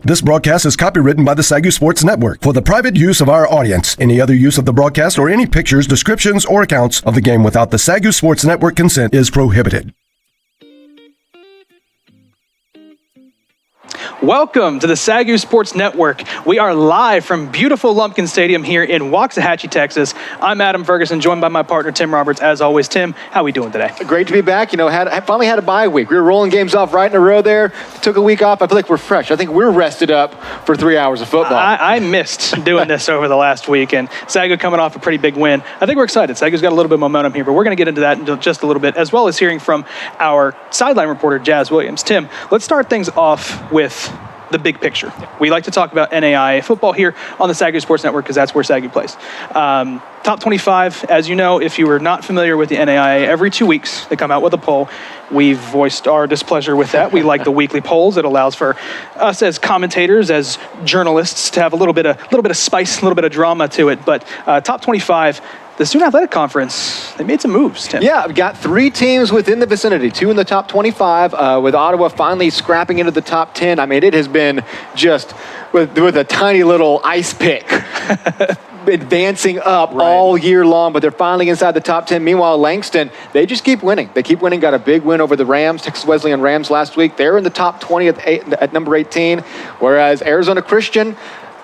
This broadcast is copywritten by the SAGU Sports Network for the private use of our audience. Any other use of the broadcast or any pictures, descriptions, or accounts of the game without the SAGU Sports Network consent is prohibited. Welcome to the SAGU Sports Network. We are live from beautiful Lumpkin Stadium here in Waxahachie, Texas. I'm Adam Ferguson, joined by my partner, Tim Roberts. As always, Tim, how are we doing today? Great to be back. Finally had a bye week. We were rolling games off right in a row there. Took a week off. I feel like we're fresh. I think we're rested up for 3 hours of football. I missed doing this over the last week, and SAGU coming off a pretty big win. I think we're excited. SAGU's got a little bit of momentum here, but we're going to get into that in just a little bit, as well as hearing from our sideline reporter, Jazz Williams. Tim, let's start things off with the big picture. We like to talk about NAIA football here on the SAGU Sports Network because that's where SAGU plays. Top 25, as you know, if you were not familiar with the NAIA, every 2 weeks they come out with a poll. We've voiced our displeasure with that. We like the weekly polls. It allows for us as commentators, as journalists, to have a little bit of spice, a little bit of drama to it. But top 25, the Student Athletic Conference, they made some moves, Tim. Yeah, we've got 3 teams within the vicinity, 2 in the top 25, with Ottawa finally scrapping into the top 10. I mean, it has been just with a tiny little ice pick advancing up all year long, but they're finally inside the top 10. Meanwhile, Langston, they just keep winning. They keep winning, got a big win over the Rams, Texas Wesleyan Rams last week. They're in the top 20 at number 18, whereas Arizona Christian,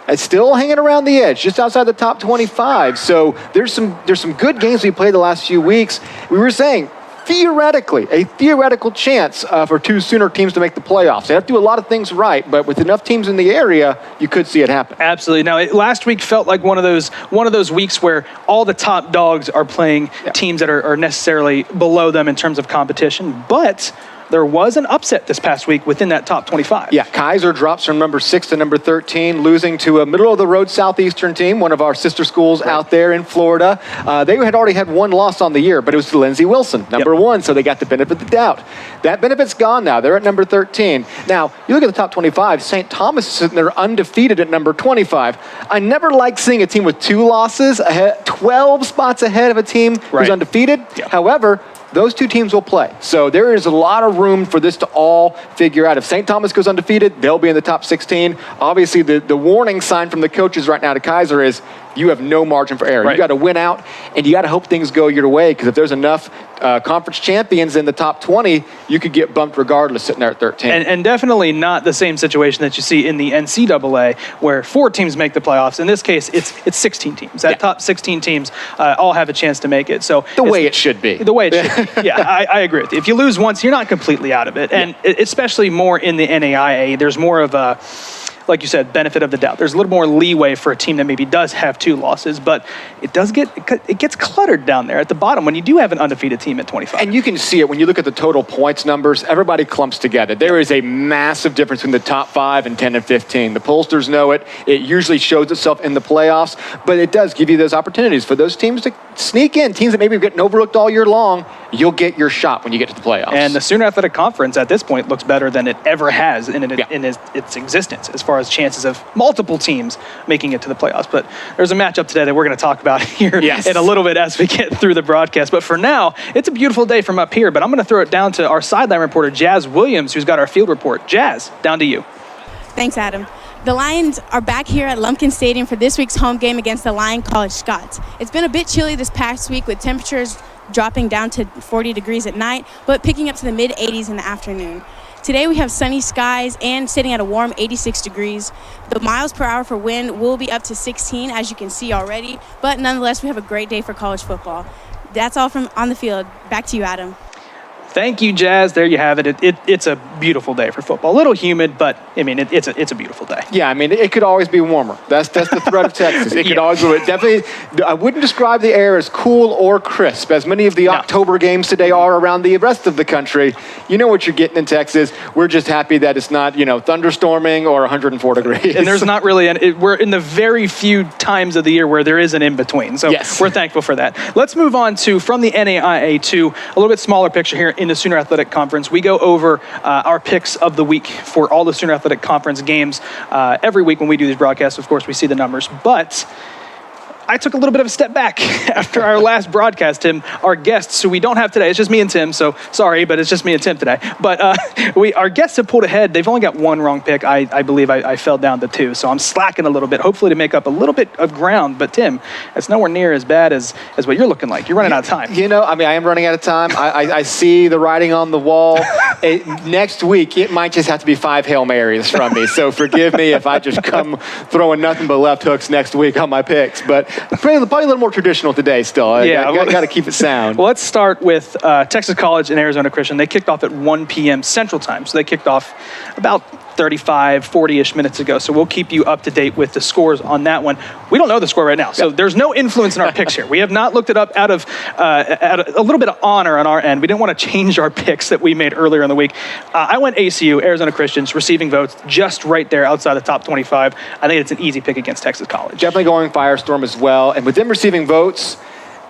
it's still hanging around the edge, just outside the top 25. So there's some good games we played the last few weeks. We were saying, theoretically, a theoretical chance for 2 Sooner teams to make the playoffs. They have to do a lot of things right, but with enough teams in the area, you could see it happen. Absolutely. Now, last week felt like one of those weeks where all the top dogs are playing teams that are necessarily below them in terms of competition, but there was an upset this past week within that top 25. Yeah, Kaiser drops from number 6 to number 13, losing to a middle-of-the-road Southeastern team, one of our sister schools out there in Florida. They had already had 1 loss on the year, but it was to Lindsey Wilson, number 1, so they got the benefit of the doubt. That benefit's gone now. They're at number 13. Now, you look at the top 25, St. Thomas is sitting there undefeated at number 25. I never like seeing a team with 2 losses, 12 spots ahead of a team who's undefeated. Yeah. However, those 2 teams will play. So there is a lot of room for this to all figure out. If St. Thomas goes undefeated, they'll be in the top 16. Obviously, the warning sign from the coaches right now to Kaiser is you have no margin for error. You got to win out, and you got to hope things go your way, because if there's enough conference champions in the top 20, you could get bumped regardless sitting there at 13. And definitely not the same situation that you see in the NCAA, where 4 teams make the playoffs. In this case, it's 16 teams. That top 16 teams all have a chance to make it. So the way it should be. The way it should be. Yeah, I agree with you. If you lose once, you're not completely out of it. And especially more in the NAIA, there's more of a, like you said, benefit of the doubt. There's a little more leeway for a team that maybe does have 2 losses, but it gets cluttered down there at the bottom when you do have an undefeated team at 25. And you can see it when you look at the total points numbers. Everybody clumps together. There is a massive difference between the top 5 and 10 and 15. The pollsters know it. It usually shows itself in the playoffs, but it does give you those opportunities for those teams to sneak in. Teams that maybe are getting overlooked all year long, you'll get your shot when you get to the playoffs. And the Sooner Athletic Conference at this point looks better than it ever has in its existence as far as chances of multiple teams making it to the playoffs. But there's a matchup today that we're going to talk about here in a little bit as we get through the broadcast. But for now, it's a beautiful day from up here, but I'm going to throw it down to our sideline reporter, Jazz Williams, who's got our field report. Jazz, down to you. Thanks, Adam. The Lions are back here at Lumpkin Stadium for this week's home game against the Lyon College Scots. It's been a bit chilly this past week, with temperatures dropping down to 40 degrees at night, but picking up to the mid-80s in the afternoon. Today we have sunny skies and sitting at a warm 86 degrees. The miles per hour for wind will be up to 16, as you can see already, but nonetheless, we have a great day for college football. That's all from on the field. Back to you, Adam. Thank you, Jazz. There you have it. It's a beautiful day for football. A little humid, but I mean, it's a beautiful day. Yeah, I mean, it could always be warmer. That's the threat of Texas. It could always be. Definitely, I wouldn't describe the air as cool or crisp, as many of the October games today are around the rest of the country. You know what you're getting in Texas. We're just happy that it's not, thunderstorming or 104 degrees. And there's not really we're in the very few times of the year where there is an in-between. So we're thankful for that. Let's move on from the NAIA to a little bit smaller picture here in the Sooner Athletic Conference. We go over our picks of the week for all the Sooner Athletic Conference games every week when we do these broadcasts. Of course, we see the numbers, but I took a little bit of a step back after our last broadcast, Tim. Our guests, who we don't have today, it's just me and Tim, so sorry, but it's just me and Tim today. But our guests have pulled ahead. They've only got one wrong pick. I believe I fell down to 2, so I'm slacking a little bit, hopefully to make up a little bit of ground. But Tim, it's nowhere near as bad as what you're looking like. You're running out of time. I am running out of time. I see the writing on the wall. Next week, it might just have to be 5 Hail Marys from me, so forgive me if I just come throwing nothing but left hooks next week on my picks. But probably a little more traditional today still. I got to keep it sound. Well, let's start with Texas College and Arizona Christian. They kicked off at 1 p.m. Central Time, so they kicked off about 35, 40-ish minutes ago. So we'll keep you up to date with the scores on that one. We don't know the score right now, so there's no influence in our picks here. We have not looked it up out of a little bit of honor on our end. We didn't want to change our picks that we made earlier in the week. I went ACU, Arizona Christians, receiving votes just right there outside the top 25. I think it's an easy pick against Texas College. Definitely going Firestorm as well. And with them receiving votes,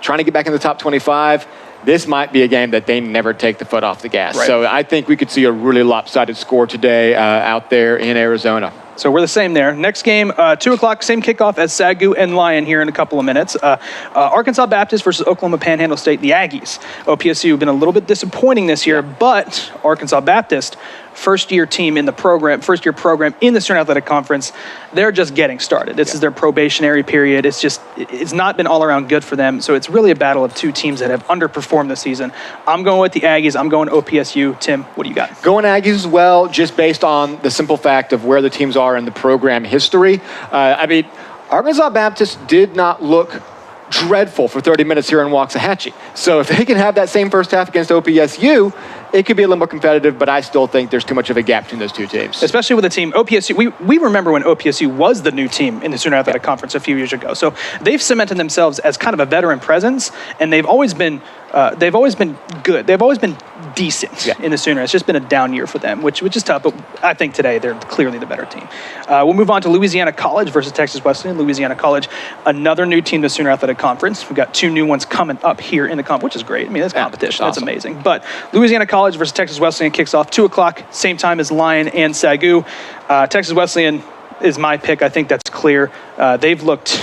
trying to get back in the top 25, this might be a game that they never take the foot off the gas. Right. So I think we could see a really lopsided score today out there in Arizona. So we're the same there. Next game, 2 o'clock, same kickoff as SAGU and Lyon here in a couple of minutes. Arkansas Baptist versus Oklahoma Panhandle State, the Aggies. OPSU have been a little bit disappointing this year, but Arkansas Baptist, first-year team in the program, first-year program in the Southern Athletic Conference, they're just getting started. This is their probationary period. It's not been all around good for them. So it's really a battle of two teams that have underperformed this season. I'm going with the Aggies. I'm going OPSU. Tim, what do you got? Going Aggies as well, just based on the simple fact of where the teams are in the program history. Arkansas Baptist did not look dreadful for 30 minutes here in Waxahachie. So if they can have that same first half against OPSU, it could be a little more competitive, but I still think there's too much of a gap between those two teams. Especially with the team, OPSU, we remember when OPSU was the new team in the Southern Athletic Conference a few years ago. So they've cemented themselves as kind of a veteran presence, and they've always been good. They've always been decent in the Sooner. It's just been a down year for them, which is tough, but I think today they're clearly the better team. We'll move on to Louisiana College versus Texas Wesleyan. Louisiana College, another new team to the Sooner Athletic Conference. We've got 2 new ones coming up here in the conference, which is great. I mean, that's competition. That's awesome. Amazing. But Louisiana College versus Texas Wesleyan kicks off 2 o'clock, same time as Lyon and SAGU. Texas Wesleyan is my pick. I think that's clear. They've looked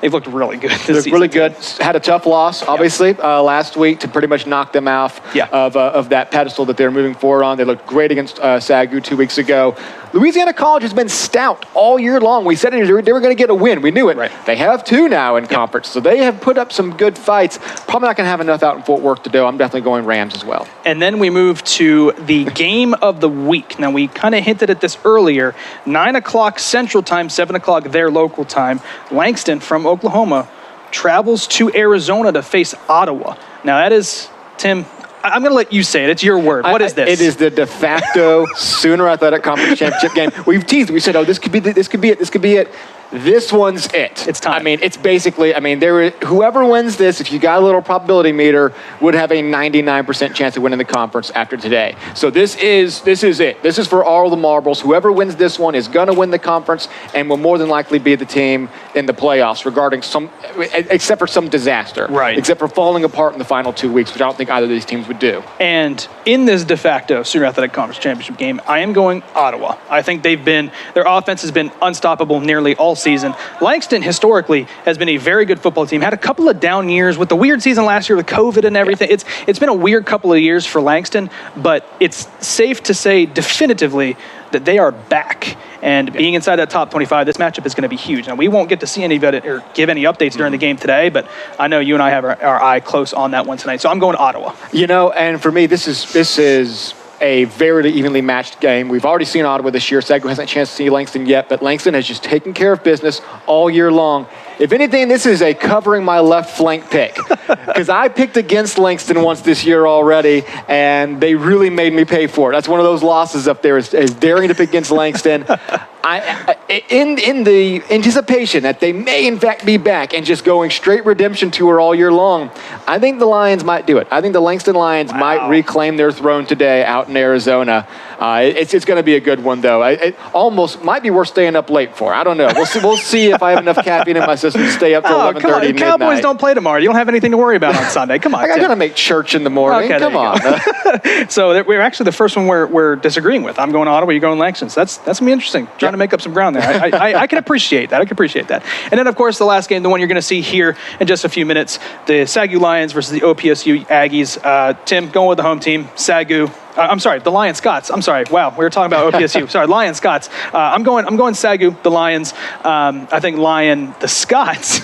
really good this season. Really good. Had a tough loss, obviously, last week to pretty much knock them off of that pedestal that they're moving forward on. They looked great against SAGU 2 weeks ago. Louisiana College has been stout all year long. We said they were going to get a win. We knew it. Right. They have 2 now in conference, so they have put up some good fights. Probably not going to have enough out in Fort Worth to do. I'm definitely going Rams as well. And then we move to the game of the week. Now, we kind of hinted at this earlier. 9 o'clock Central Time, 7 o'clock their local time. Langston from Oklahoma travels to Arizona to face Ottawa. Now, that is, Tim, I'm going to let you say it. It's your word. What is this? It is the de facto Sooner Athletic Conference Championship game. We've teased. We said, this could be it. This could be it. This could be it. This one's it. It's time. It's basically, whoever wins this, if you got a little probability meter, would have a 99% chance of winning the conference after today. So this is it. This is for all the marbles. Whoever wins this one is going to win the conference and will more than likely be the team in the playoffs, except for some disaster. Right. Except for falling apart in the final 2 weeks, which I don't think either of these teams would do. And in this de facto Sooner Athletic Conference Championship game, I am going Ottawa. I think their offense has been unstoppable nearly all season. Langston historically has been a very good football team. Had a couple of down years with the weird season last year with COVID and everything. Yeah. It's been a weird couple of years for Langston, but it's safe to say definitively that they are back. And being inside that top 25, this matchup is going to be huge. Now, we won't get to see any of it or give any updates during the game today, but I know you and I have our eye close on that one tonight. So I'm going to Ottawa. And for me, this is a very evenly matched game. We've already seen Ottawa this year. SAGU hasn't had a chance to see Langston yet, but Langston has just taken care of business all year long. If anything, this is a covering my left flank pick because I picked against Langston once this year already, and they really made me pay for it. That's one of those losses up there is daring to pick against Langston. In the anticipation that they may in fact be back and just going straight redemption tour all year long, I think the Lions might do it. I think the Langston Lions might reclaim their throne today out in Arizona. It's going to be a good one, though. It almost might be worth staying up late for. I don't know. We'll see if I have enough caffeine in my system to stay up till 11:30 come on. midnight. Cowboys don't play tomorrow. You don't have anything to worry about on Sunday. Come on, I got to make church in the morning. Okay, come on. So we're actually the first one we're disagreeing with. I'm going Ottawa. You're going Langston. So that's going to be interesting. Trying to make up some ground there. I can appreciate that. And then, of course, the last game, the one you're going to see here in just a few minutes, the SAGU Lions versus the OPSU Aggies. Tim, going with the home team, SAGU. I'm sorry, the Lyon Scots. I'm sorry. Wow, we were talking about OPSU. Sorry, Lyon Scots. I'm going SAGU, the Lions. I think Lyon, the Scots,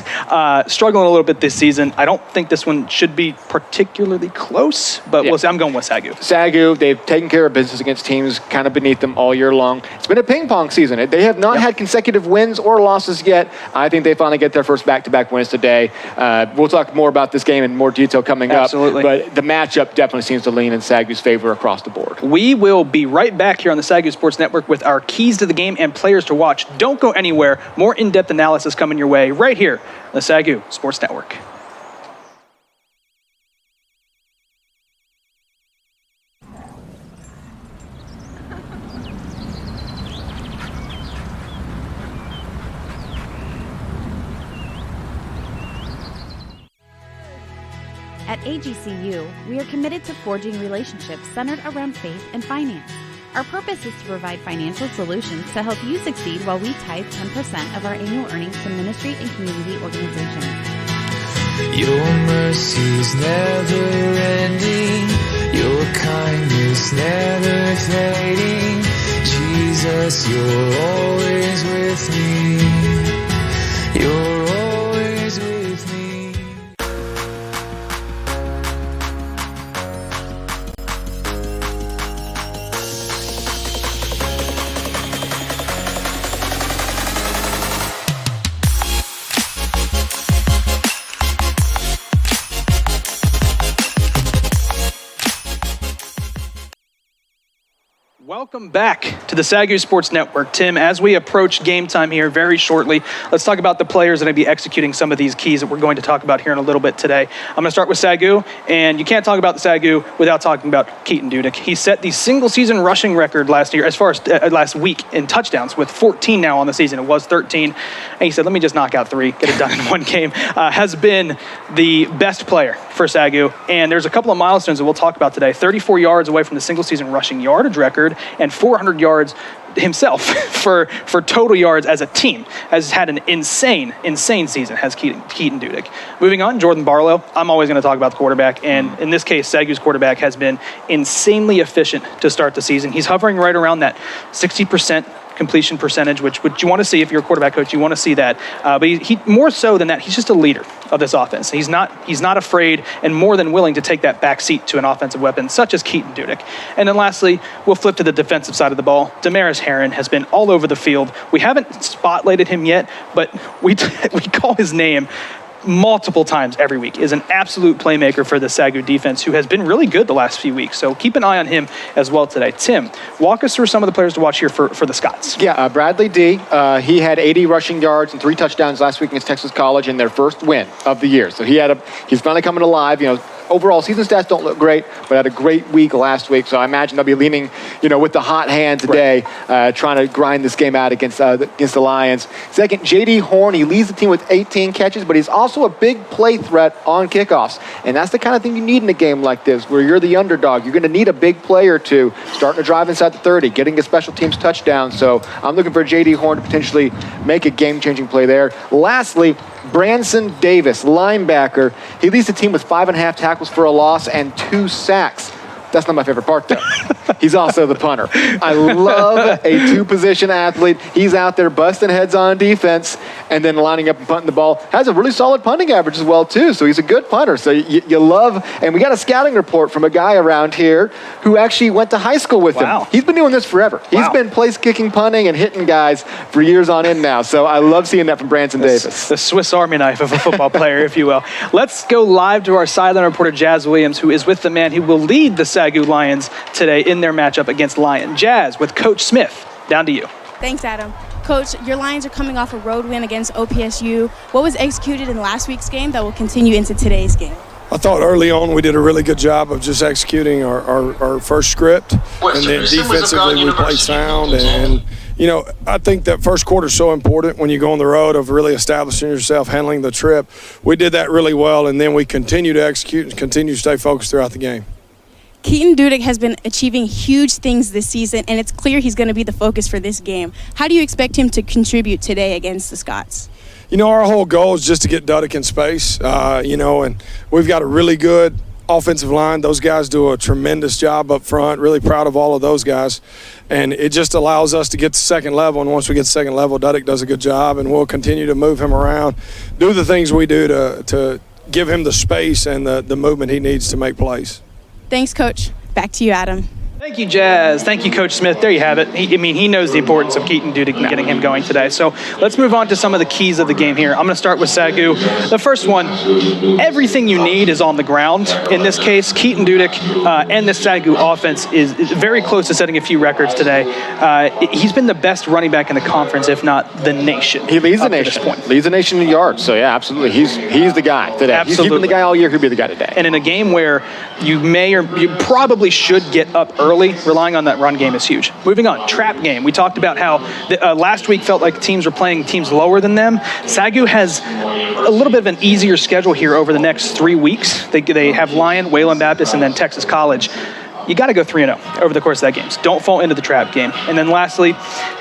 struggling a little bit this season. I don't think this one should be particularly close, but we'll see. I'm going with SAGU. SAGU, they've taken care of business against teams kind of beneath them all year long. It's been a ping pong season. They have not had consecutive wins or losses yet. I think they finally get their first back-to-back wins today. We'll talk more about this game in more detail coming up. Absolutely. But the matchup definitely seems to lean in SAGU's favor across the board. We will be right back here on the SAGU Sports Network with our keys to the game and players to watch. Don't go anywhere. More in-depth analysis coming your way right here on the SAGU Sports Network. At AGCU, we are committed to forging relationships centered around faith and finance. Our purpose is to provide financial solutions to help you succeed while we tithe 10% of our annual earnings to ministry and community organizations. Your mercy's never ending, your kindness never fading. Jesus, you're always with me. You're always with me. Welcome back to the SAGU Sports Network. Tim, as we approach game time here very shortly, let's talk about the players that are going to be executing some of these keys that we're going to talk about here in a little bit today. I'm going to start with SAGU, and you can't talk about the SAGU without talking about Keaton Dudek. He set the single-season rushing record last year, as far as last week in touchdowns, with 14 now on the season. It was 13, and he said, let me just knock out 3, get it done in one game. Has been the best player for SAGU, and there's a couple of milestones that we'll talk about today. 34 yards away from the single-season rushing yardage record, and 400 yards himself for total yards as a team. Has had an insane season, has Keaton Dudek. Moving on, Jordan Barlow. I'm always going to talk about the quarterback, and in this case, SAGU's quarterback has been insanely efficient to start the season. He's hovering right around that 60% completion percentage, which you want to see if you're a quarterback coach. You want to see that. But he more so than that, he's just a leader of this offense. He's not afraid and more than willing to take that back seat to an offensive weapon such as Keaton Dudek. And then lastly, we'll flip to the defensive side of the ball. Damaris Herron has been all over the field. We haven't spotlighted him yet, but we call his name multiple times every week. Is an absolute playmaker for the SAGU defense, who has been really good the last few weeks. So keep an eye on him as well today. Tim, walk us through some of the players to watch here for the Scots. Yeah, Bradley D. He had 80 rushing yards and 3 touchdowns last week against Texas College in their first win of the year. So he's finally coming alive. Overall season stats don't look great, but had a great week last week. So I imagine they'll be leaning, with the hot hand today, trying to grind this game out against the Lions. Second, J.D. Horn. He leads the team with 18 catches, but he's also a big play threat on kickoffs. And that's the kind of thing you need in a game like this, where you're the underdog. You're going to need a big play or two, starting to drive inside the 30, getting a special teams touchdown. So I'm looking for J.D. Horn to potentially make a game-changing play there. Lastly, Branson Davis, linebacker. He leads the team with 5.5 tackles for a loss and 2 sacks. That's not my favorite part, though. He's also the punter. I love a 2-position athlete. He's out there busting heads on defense and then lining up and punting the ball. Has a really solid punting average as well, too. So he's a good punter. So you love, and we got a scouting report from a guy around here who actually went to high school with him. He's been doing this forever. He's been place-kicking, punting, and hitting guys for years on end now. So I love seeing that from Branson Davis. The Swiss Army knife of a football player, if you will. Let's go live to our sideline reporter, Jazz Williams, who is with the man who will lead the SAGU Lions today in their matchup against Lyon. Jazz, with Coach Smith, down to you. Thanks, Adam. Coach, your Lions are coming off a road win against OPSU. What was executed in last week's game that will continue into today's game? I thought early on we did a really good job of just executing our first script, and then defensively we played sound. And I think that first quarter is so important when you go on the road of really establishing yourself, handling the trip. We did that really well, and then we continue to execute and continue to stay focused throughout the game. Keaton Dudek has been achieving huge things this season, and it's clear he's going to be the focus for this game. How do you expect him to contribute today against the Scots? Our whole goal is just to get Dudek in space, and we've got a really good offensive line. Those guys do a tremendous job up front. Really proud of all of those guys. And it just allows us to get to second level. And once we get to second level, Dudek does a good job, and we'll continue to move him around, do the things we do to give him the space and the movement he needs to make plays. Thanks, Coach. Back to you, Adam. Thank you, Jazz. Thank you, Coach Smith. There you have it. He knows the importance of Keaton Dudek and getting him going today. So let's move on to some of the keys of the game here. I'm going to start with SAGU. The first one, everything you need is on the ground. In this case, Keaton Dudek and the SAGU offense is very close to setting a few records today. He's been the best running back in the conference, if not the nation. He leads the nation. Leads the nation in yards. So, yeah, absolutely. He's the guy today. Absolutely. He's been the guy all year. He'll be the guy today. And in a game where you probably should get up early, relying on that run game is huge. Moving on, trap game. We talked about how last week felt like teams were playing teams lower than them. SAGU has a little bit of an easier schedule here over the next 3 weeks. They have Lyon, Wayland Baptist, and then Texas College. You got to go 3-0 over the course of that game. Don't fall into the trap game. And then lastly,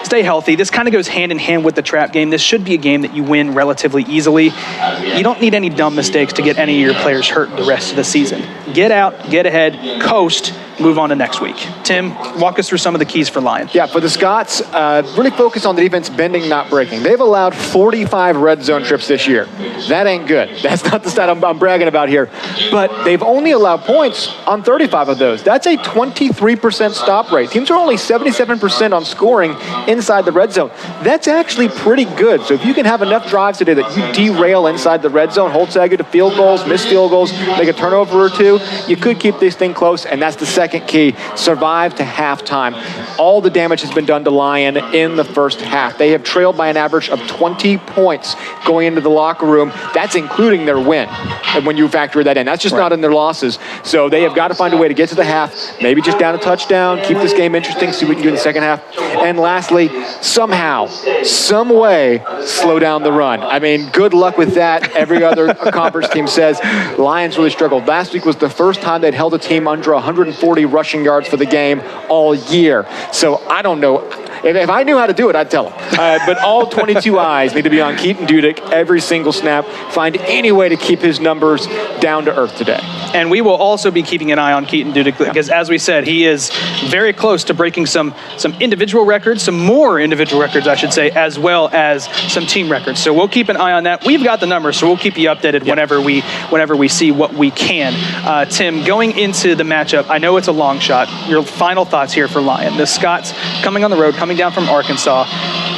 stay healthy. This kind of goes hand in hand with the trap game. This should be a game that you win relatively easily. You don't need any dumb mistakes to get any of your players hurt the rest of the season. Get out, get ahead, coast, move on to next week. Tim, walk us through some of the keys for Lyon. Yeah, for the Scots, really focus on the defense bending, not breaking. They've allowed 45 red zone trips this year. That ain't good. That's not the stat I'm bragging about here. But they've only allowed points on 35 of those. That's a 23% stop rate. Teams are only 77% on scoring inside the red zone. That's actually pretty good. So if you can have enough drives today that you derail inside the red zone, hold SAGU to field goals, miss field goals, make a turnover or two, you could keep this thing close, and that's the second key. Survive to halftime. All the damage has been done to Lyon in the first half. They have trailed by an average of 20 points going into the locker room. That's including their win. And when you factor that in, that's just not in their losses. So they have got to find a way to get to the half, maybe just down a touchdown, keep this game interesting, see what we can do in the second half. And lastly, somehow, some way, slow down the run. I mean, good luck with that. Every other conference team says Lions really struggled. Last week was the first time they'd held a team under 140 rushing yards for the game all year. So I don't know. If I knew how to do it, I'd tell them. But all 22 eyes need to be on Keaton Dudek every single snap. Find any way to keep his numbers down to earth today. And we will also be keeping an eye on Keaton Dudek because, as we said, he is very close to breaking some individual records, some more individual records, I should say, as well as some team records. So we'll keep an eye on that. We've got the numbers, so we'll keep you updated whenever we see what we can. Tim, going into the matchup, I know it's a long shot. Your final thoughts here for Lyon. The Scots coming on the road, coming down from Arkansas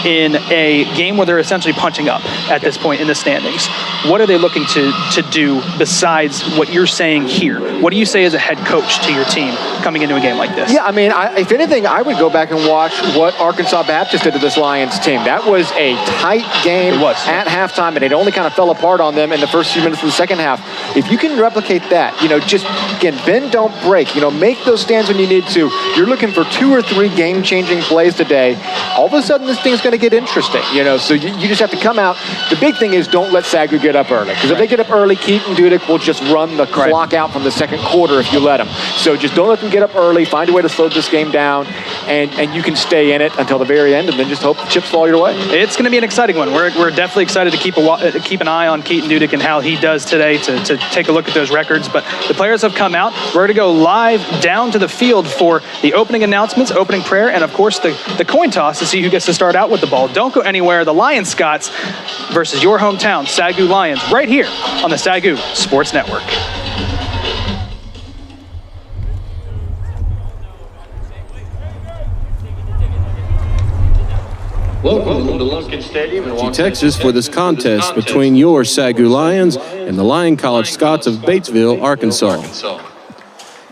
in a game where they're essentially punching up at this point in the standings. What are they looking to do besides what you're saying here? What do you say as a head coach to your team coming into a game like this? Yeah, I mean, if anything, I would go back and watch what Arkansas Baptist did to this Lions team. That was a tight game at halftime, and it only kind of fell apart on them in the first few minutes of the second half. If you can replicate that, just, again, bend, don't break, make those stands when you need to. You're looking for 2 or 3 game-changing plays today. All of a sudden, this thing's going to get interesting, so you just have to come out. The big thing is don't let SAGU get up early, because if they get up early, Keaton Dudek will just run the clock out from the second quarter if you let them. So just don't let them get up early. Find a way to slow this game down, and you can stay in it until the very end, and then just hope the chips fall your way. It's going to be an exciting one. We're definitely excited to keep an eye on Keaton Dudek and how he does today to take a look at those records. But the players have come out. We're going to go live down to the field for the opening announcements, opening prayer, and of course the coin toss to see who gets to start out with the ball. Don't go anywhere. The Lion Scots versus your hometown SAGU Lions right here on the SAGU Sports Network. Welcome to Lyon Stadium in Texas for this contest between your SAGU Lions and the Lyon College Scots of Batesville, Arkansas.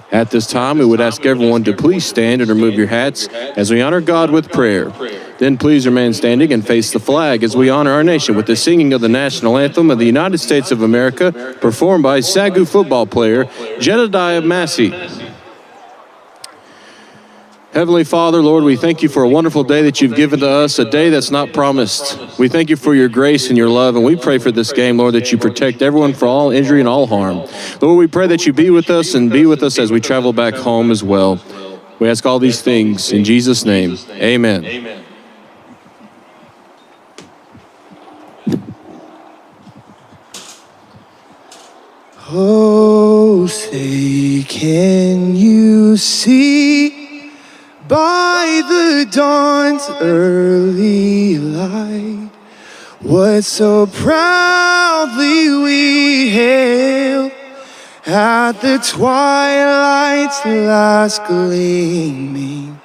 At this time, we would ask everyone to please stand and remove your hats as we honor God with prayer. Then please remain standing and face the flag as we honor our nation with the singing of the national anthem of the United States of America, performed by SAGU football player Jedediah Massey. Heavenly Father, Lord, we thank you for a wonderful day that you've given to us, a day that's not promised. We thank you for your grace and your love, and we pray for this game, Lord, that you protect everyone from all injury and all harm. Lord, we pray that you be with us and be with us as we travel back home as well. We ask all these things in Jesus' name. Amen. Oh, say, can you see by the dawn's early light what so proudly we hailed at the twilight's last gleaming,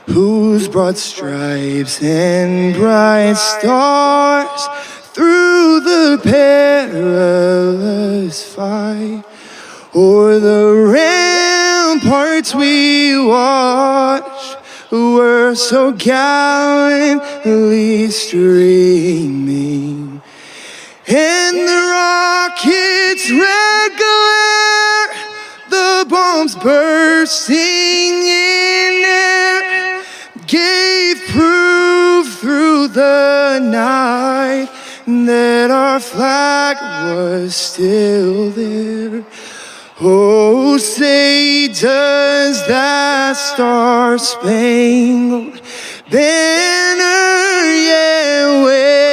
whose broad stripes and bright stars through the perilous fight o'er the ramparts we watched were so gallantly streaming, and the rocket's red glare, the bombs bursting in air, gave proof through the night that our flag was still there. Oh, say, does that star-spangled banner yet wave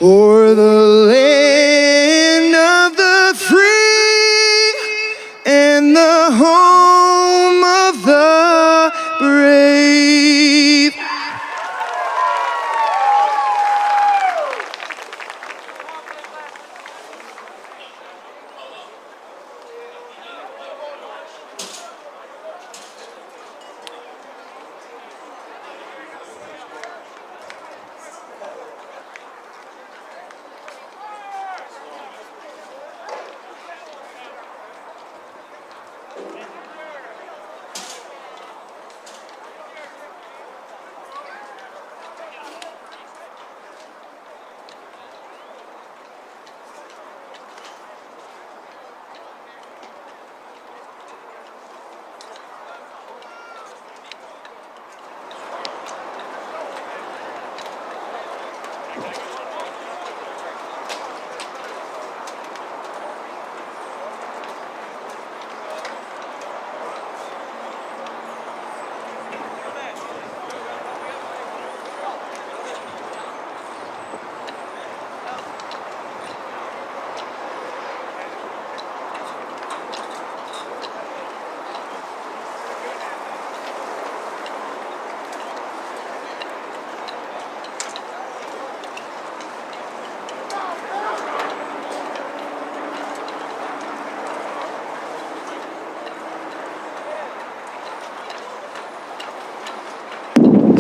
o'er the land of the free and the home of the brave?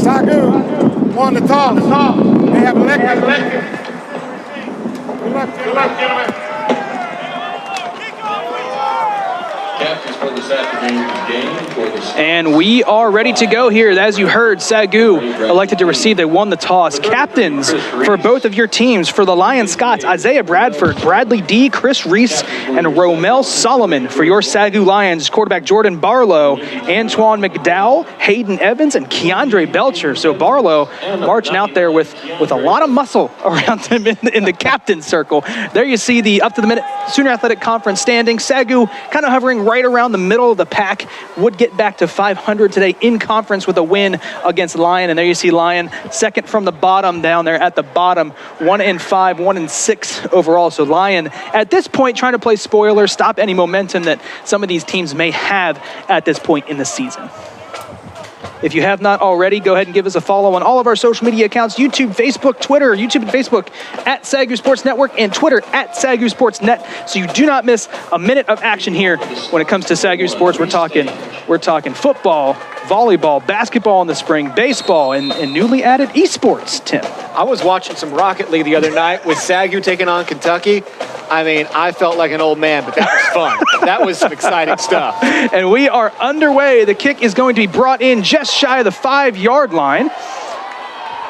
SAGU won the toss. They have elected. Good luck, gentlemen. Captains for this afternoon's game. And we are ready to go here. As you heard, SAGU elected to receive. They won the toss. Captains for both of your teams. For the Lyon Scots, Isaiah Bradford, Bradley D., Chris Reese, and Romel Solomon. For your SAGU Lions, quarterback Jordan Barlow, Antoine McDowell, Hayden Evans, and Keandre Belcher. So Barlow marching out there with a lot of muscle around him in the captain's circle. There you see the up-to-the-minute Sooner Athletic Conference standing. SAGU kind of hovering right around the middle of the pack. Would get back to 500 today in conference with a win against Lyon. And there you see Lyon second from the bottom down there at the bottom, 1-5, 1-6 overall. So Lyon at this point trying to play spoiler, stop any momentum that some of these teams may have at this point in the season. If you have not already, go ahead and give us a follow on all of our social media accounts, YouTube, Facebook, Twitter, YouTube and Facebook at SAGU Sports Network and Twitter at SAGU Sports Net, so you do not miss a minute of action here when it comes to SAGU Sports. We're talking football, volleyball, basketball in the spring, baseball, and newly added esports, Tim. I was watching some Rocket League the other night with SAGU taking on Kentucky. I mean, I felt like an old man, but that was fun. That was some exciting stuff. And we are underway. The kick is going to be brought in just shy of the 5-yard line.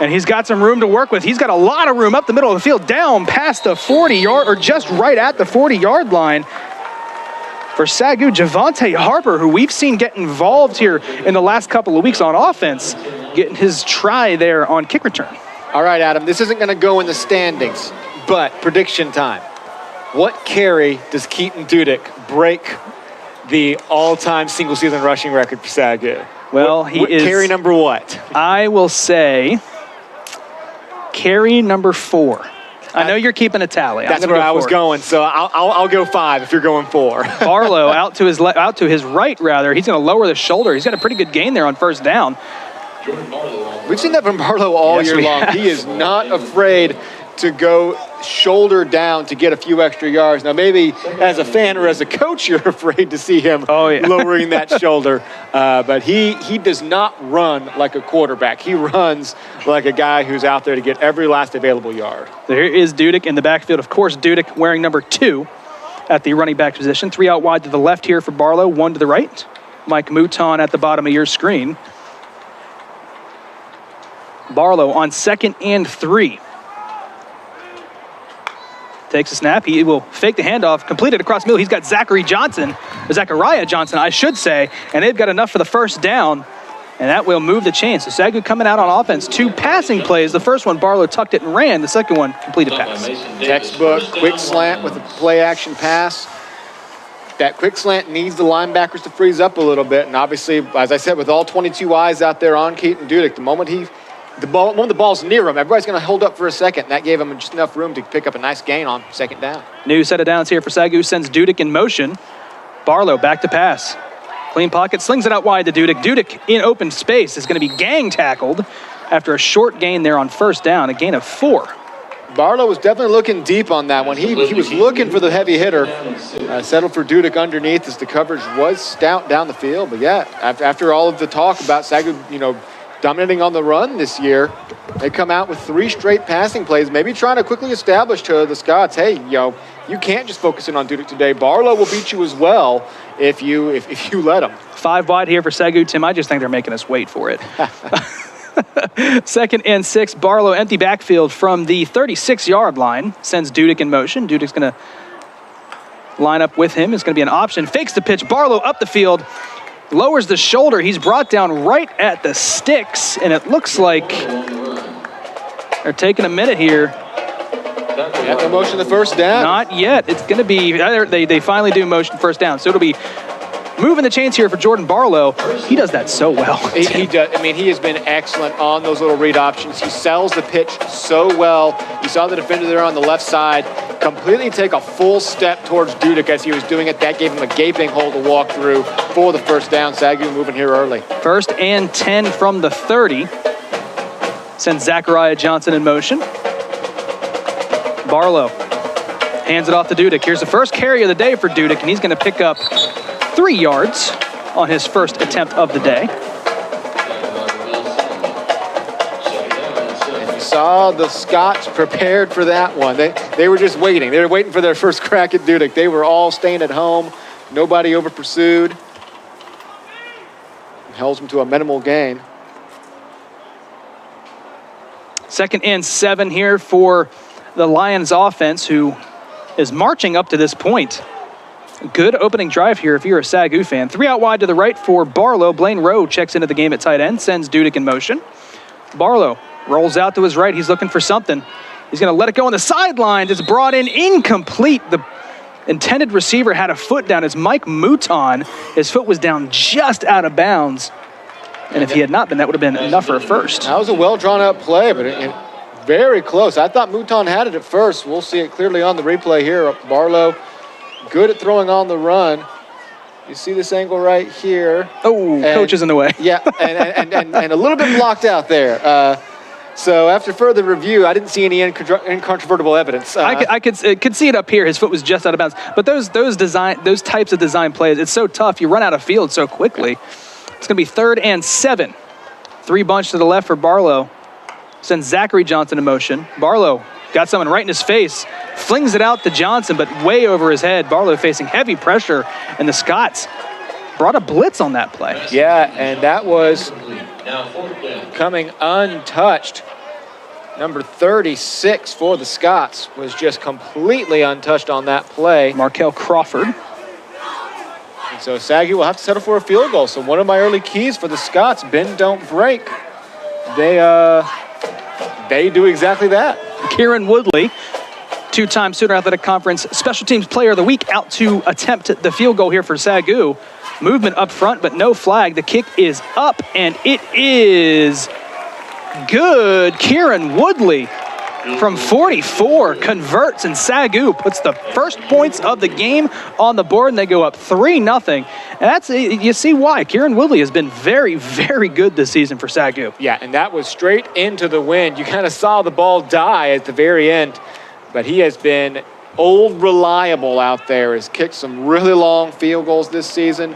And he's got some room to work with. He's got a lot of room up the middle of the field, down past the 40-yard, or just right at the 40-yard line. For SAGU, Javante Harper, who we've seen get involved here in the last couple of weeks on offense, getting his try there on kick return. All right, Adam, this isn't going to go in the standings, but prediction time. What carry does Keaton Dudek break the all-time single-season rushing record for SAGU? Well, he is... Carry number what? I will say carry number 4. I know you're keeping a tally. That's where I was going, so I'll go 5 if you're going 4. Barlow out to his right, rather. He's going to lower the shoulder. He's got a pretty good gain there on first down. We've seen that from Barlow all year long. He is not afraid to go shoulder down to get a few extra yards. Now, maybe as a fan or as a coach, you're afraid to see him lowering that shoulder. But he does not run like a quarterback. He runs like a guy who's out there to get every last available yard. There is Dudek in the backfield. Of course, Dudek wearing number 2 at the running back position. 3 out wide to the left here for Barlow, 1 to the right. Mike Mouton at the bottom of your screen. Barlow on 2nd and 3. Takes a snap. He will fake the handoff, complete it across the middle. He's got Zachariah Johnson, I should say, and they've got enough for the first down, and that will move the chain. So SAGU coming out on offense. 2 passing plays. The first one, Barlow tucked it and ran. The second one, completed pass. Textbook, quick slant with a play-action pass. That quick slant needs the linebackers to freeze up a little bit, and obviously, as I said, with all 22 eyes out there on Keaton Dudek, the moment the ball's near him, everybody's going to hold up for a second. That gave him just enough room to pick up a nice gain on 2nd down. New set of downs here for SAGU, sends Dudek in motion. Barlow back to pass. Clean pocket, slings it out wide to Dudek. Dudek in open space is going to be gang tackled after a short gain there on first down, a gain of 4. Barlow was definitely looking deep on that one. He was looking for the heavy hitter. Settled for Dudek underneath as the coverage was stout down the field. But yeah, after all of the talk about SAGU, dominating on the run this year, they come out with 3 straight passing plays, maybe trying to quickly establish to the Scots, hey, you can't just focus in on Dudek today. Barlow will beat you as well if you let him. 5 wide here for SAGU, Tim. I just think they're making us wait for it. 2nd and 6, Barlow empty backfield from the 36-yard line, sends Dudek in motion. Dudek's going to line up with him. It's going to be an option. Fakes the pitch. Barlow up the field. Lowers the shoulder. He's brought down right at the sticks, and it looks like they're taking a minute here. Have to motion the first down. Not yet. It's going to be, they finally do motion first down. So it'll be moving the chains here for Jordan Barlow. He does that so well. He does. I mean, he has been excellent on those little read options. He sells the pitch so well. You saw the defender there on the left side completely take a full step towards Dudek as he was doing it. That gave him a gaping hole to walk through for the first down. SAGU moving here early. 1st and 10 from the 30. Sends Zachariah Johnson in motion. Barlow hands it off to Dudek. Here's the first carry of the day for Dudek, and he's going to pick up 3 yards on his first attempt of the day. And you saw the Scots prepared for that one. They were just waiting. They were waiting for their first crack at Dudek. They were all staying at home. Nobody over pursued. Held them to a minimal gain. 2nd and 7 here for the Lions offense, who is marching up to this point. Good opening drive here if you're a SAGU fan. 3 out wide to the right for Barlow. Blaine Rowe checks into the game at tight end, sends Dudek in motion. Barlow rolls out to his right. He's looking for something. He's going to let it go on the sidelines. It's brought in incomplete. The intended receiver had a foot down. It's Mike Mouton. His foot was down just out of bounds. And if he had not been, that would have been enough for a first. That was a well-drawn-out play, but very close. I thought Mouton had it at first. We'll see it clearly on the replay here. Barlow, good at throwing on the run. You see this angle right here. Oh, coach is in the way. Yeah, and a little bit blocked out there. So after further review, I didn't see any incontrovertible evidence. I could see it up here. His foot was just out of bounds. But those types of design plays, it's so tough. You run out of field so quickly. It's going to be 3rd and 7. 3 bunch to the left for Barlow. Sends Zachary Johnson in motion. Barlow got someone right in his face. Flings it out to Johnson, but way over his head. Barlow facing heavy pressure, and the Scots brought a blitz on that play. Yeah, and that was coming untouched. Number 36 for the Scots was just completely untouched on that play. Markel Crawford. And so SAGU will have to settle for a field goal. So one of my early keys for the Scots, bend, don't break. They do exactly that. Kieran Woodley, 2-time Sooner Athletic Conference Special Teams Player of the Week, out to attempt the field goal here for SAGU. Movement up front, but no flag. The kick is up, and it is good. Kieran Woodley from 44 converts, and SAGU puts the first points of the game on the board, and they go up 3-0. And you see why. Kieran Woodley has been very, very good this season for SAGU. Yeah, and that was straight into the wind. You kind of saw the ball die at the very end, but he has been old reliable out there. Has kicked some really long field goals this season.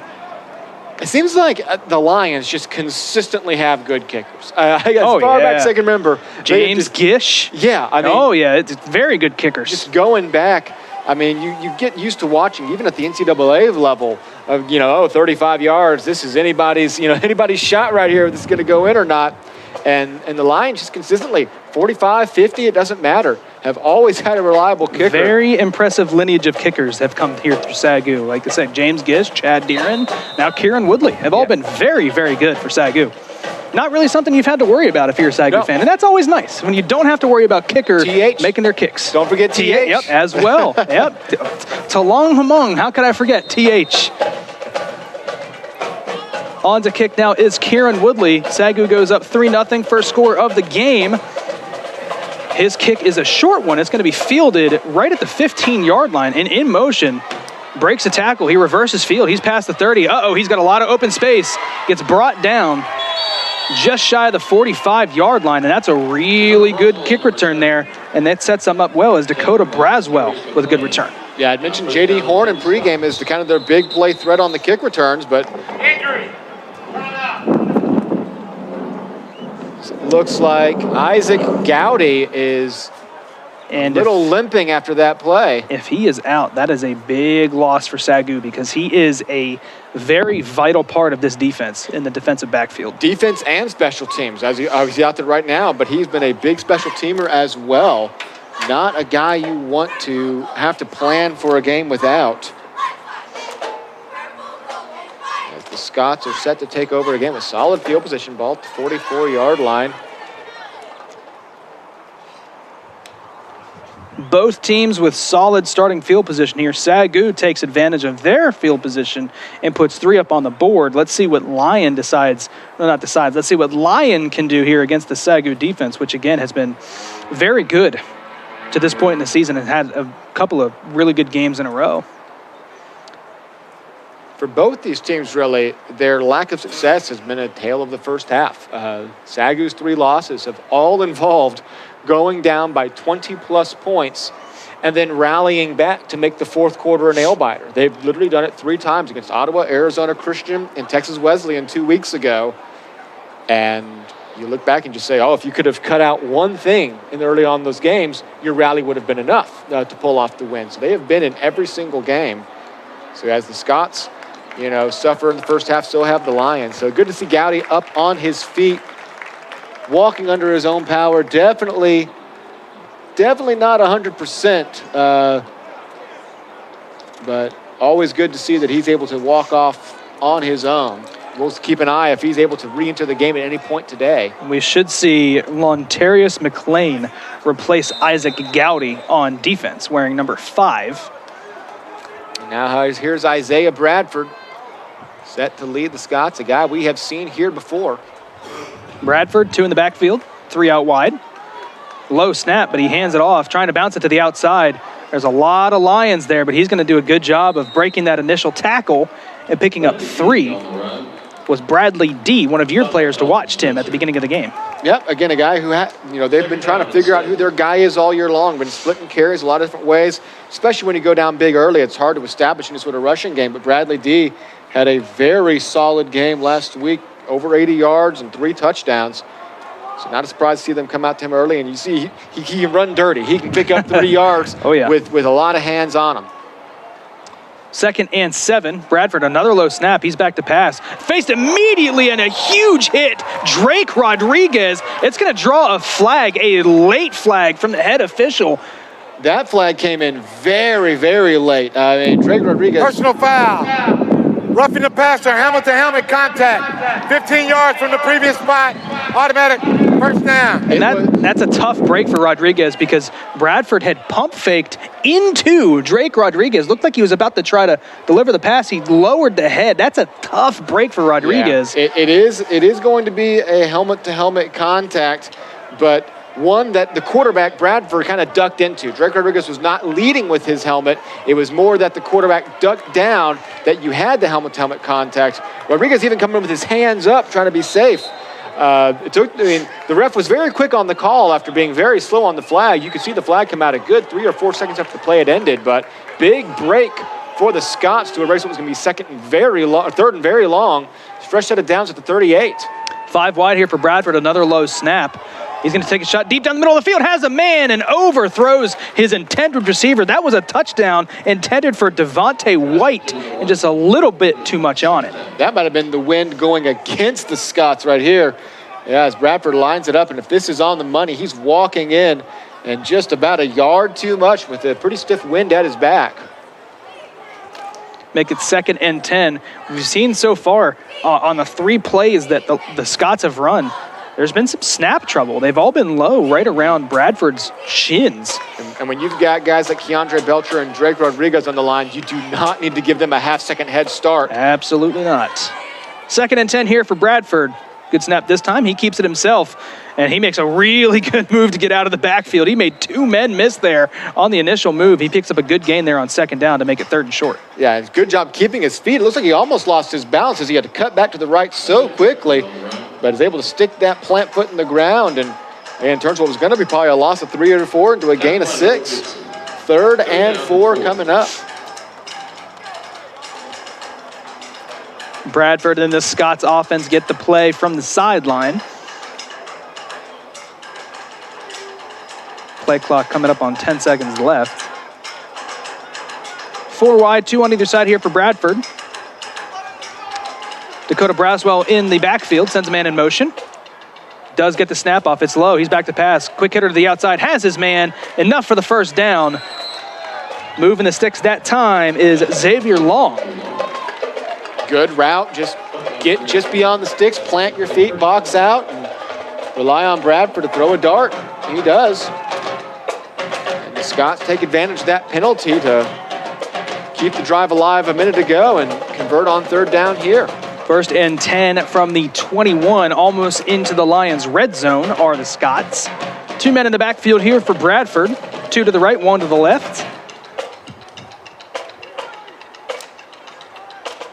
It seems like the Lions just consistently have good kickers. As far back as I can remember. James Gish. Yeah, I mean. Oh, yeah, it's very good kickers. Just going back, I mean, you get used to watching, even at the NCAA level, of 35 yards. This is anybody's shot right here. If this is going to go in or not. And the Lions just consistently, 45, 50, it doesn't matter, have always had a reliable kicker. Very impressive lineage of kickers have come here through SAGU. Like I said, James Gish, Chad Deeren, now Kieran Woodley have all been very, very good for SAGU. Not really something you've had to worry about if you're a SAGU fan, and that's always nice when you don't have to worry about kicker making their kicks. Don't forget TH. Yep, as well. Yep. Talong Hamong, how could I forget TH? On to kick now is Kieran Woodley. SAGU goes up 3-0, first score of the game. His kick is a short one. It's going to be fielded right at the 15-yard line and in motion. Breaks a tackle. He reverses field. He's past the 30. He's got a lot of open space. Gets brought down just shy of the 45-yard line, and that's a really good kick return there, and that sets them up well as Dakota Braswell with a good return. Yeah, I'd mentioned J.D. Horn in pregame as kind of their big play threat on the kick returns, but looks like Isaac Gowdy is a little limping after that play. If he is out, that is a big loss for SAGU because he is a very vital part of this defense in the defensive backfield. Defense and special teams. As he's out there right now, but he's been a big special teamer as well. Not a guy you want to have to plan for a game without. As the Scots are set to take over again with solid field position, ball at the 44-yard line. Both teams with solid starting field position here. SAGU takes advantage of their field position and puts 3 up on the board. Let's see what Lyon Let's see what Lyon can do here against the SAGU defense, which again has been very good to this point in the season and had a couple of really good games in a row. For both these teams, really, their lack of success has been a tale of the first half. SAGU's 3 losses have all involved going down by 20-plus points and then rallying back to make the fourth quarter a nail-biter. They've literally done it 3 times against Ottawa, Arizona Christian, and Texas Wesleyan 2 weeks ago. And you look back and just say, if you could have cut out one thing in early on those games, your rally would have been enough to pull off the win. So they have been in every single game. So as the Scots, suffer in the first half, so have the Lions. So good to see Gowdy up on his feet, walking under his own power. Definitely not 100%, but always good to see that he's able to walk off on his own. We'll keep an eye if he's able to re-enter the game at any point today. We should see Lontarius McLean replace Isaac Gowdy on defense, wearing number 5. And now here's Isaiah Bradford, set to lead the Scots, a guy we have seen here before. Bradford, 2 in the backfield, 3 out wide. Low snap, but he hands it off, trying to bounce it to the outside. There's a lot of Lions there, but he's going to do a good job of breaking that initial tackle and picking up 3. Was Bradley D, one of your players to watch, Tim, at the beginning of the game? Yep, again, a guy who they've been trying to figure out who their guy is all year long, been splitting carries a lot of different ways, especially when you go down big early. It's hard to establish any sort of rushing game, but Bradley D had a very solid game last week, over 80 yards and 3 touchdowns. So not a surprise to see them come out to him early, and you see he can run dirty. He can pick up 3 yards with a lot of hands on him. 2nd and 7. Bradford, another low snap. He's back to pass. Faced immediately and a huge hit. Drake Rodriguez. It's going to draw a flag, a late flag from the head official. That flag came in very, very late. I mean, Drake Rodriguez. Personal foul. Roughing the passer, helmet-to-helmet contact. 15 yards from the previous spot. Automatic first down. And that's a tough break for Rodriguez because Bradford had pump faked into Drake Rodriguez. Looked like he was about to try to deliver the pass. He lowered the head. That's a tough break for Rodriguez. Yeah, it is going to be a helmet-to-helmet contact, but one that the quarterback, Bradford, kind of ducked into. Drake Rodriguez was not leading with his helmet. It was more that the quarterback ducked down that you had the helmet-to-helmet contact. Rodriguez even coming in with his hands up, trying to be safe. The ref was very quick on the call after being very slow on the flag. You could see the flag come out a good 3 or 4 seconds after the play had ended, but big break for the Scots to erase what was going to be 3rd and very long. Fresh set of downs at the 38. 5 wide here for Bradford, another low snap. He's going to take a shot deep down the middle of the field, has a man, and overthrows his intended receiver. That was a touchdown intended for Devontae White, and just a little bit too much on it. That might have been the wind going against the Scots right here. Yeah, as Bradford lines it up, and if this is on the money, he's walking in and just about a yard too much with a pretty stiff wind at his back. Make it 2nd and 10. We've seen so far on the 3 plays that the Scots have run, there's been some snap trouble. They've all been low, right around Bradford's shins. And when you've got guys like Keandre Belcher and Drake Rodriguez on the line, you do not need to give them a half-second head start. Absolutely not. 2nd and 10 here for Bradford. Good snap this time. He keeps it himself, and he makes a really good move to get out of the backfield. He made 2 men miss there on the initial move. He picks up a good gain there on 2nd down to make it 3rd and short. Yeah, it's good job keeping his feet. It looks like he almost lost his balance as he had to cut back to the right so quickly, but is able to stick that plant foot in the ground and turns what was going to be probably a loss of 3 or 4 into a gain of 6. 3rd and 4 coming up. Bradford and the Scots offense get the play from the sideline. Play clock coming up on 10 seconds left. 4 wide, 2 on either side here for Bradford. Dakota Braswell in the backfield, sends a man in motion. Does get the snap off, it's low, he's back to pass. Quick hitter to the outside, has his man, enough for the first down. Moving the sticks that time is Xavier Long. Good route, get just beyond the sticks, plant your feet, box out, and rely on Bradford to throw a dart. He does. And the Scots take advantage of that penalty to keep the drive alive a minute ago and convert on 3rd down here. 1st and 10 from the 21, almost into the Lions' red zone are the Scots. 2 men in the backfield here for Bradford, 2 to the right, 1 to the left.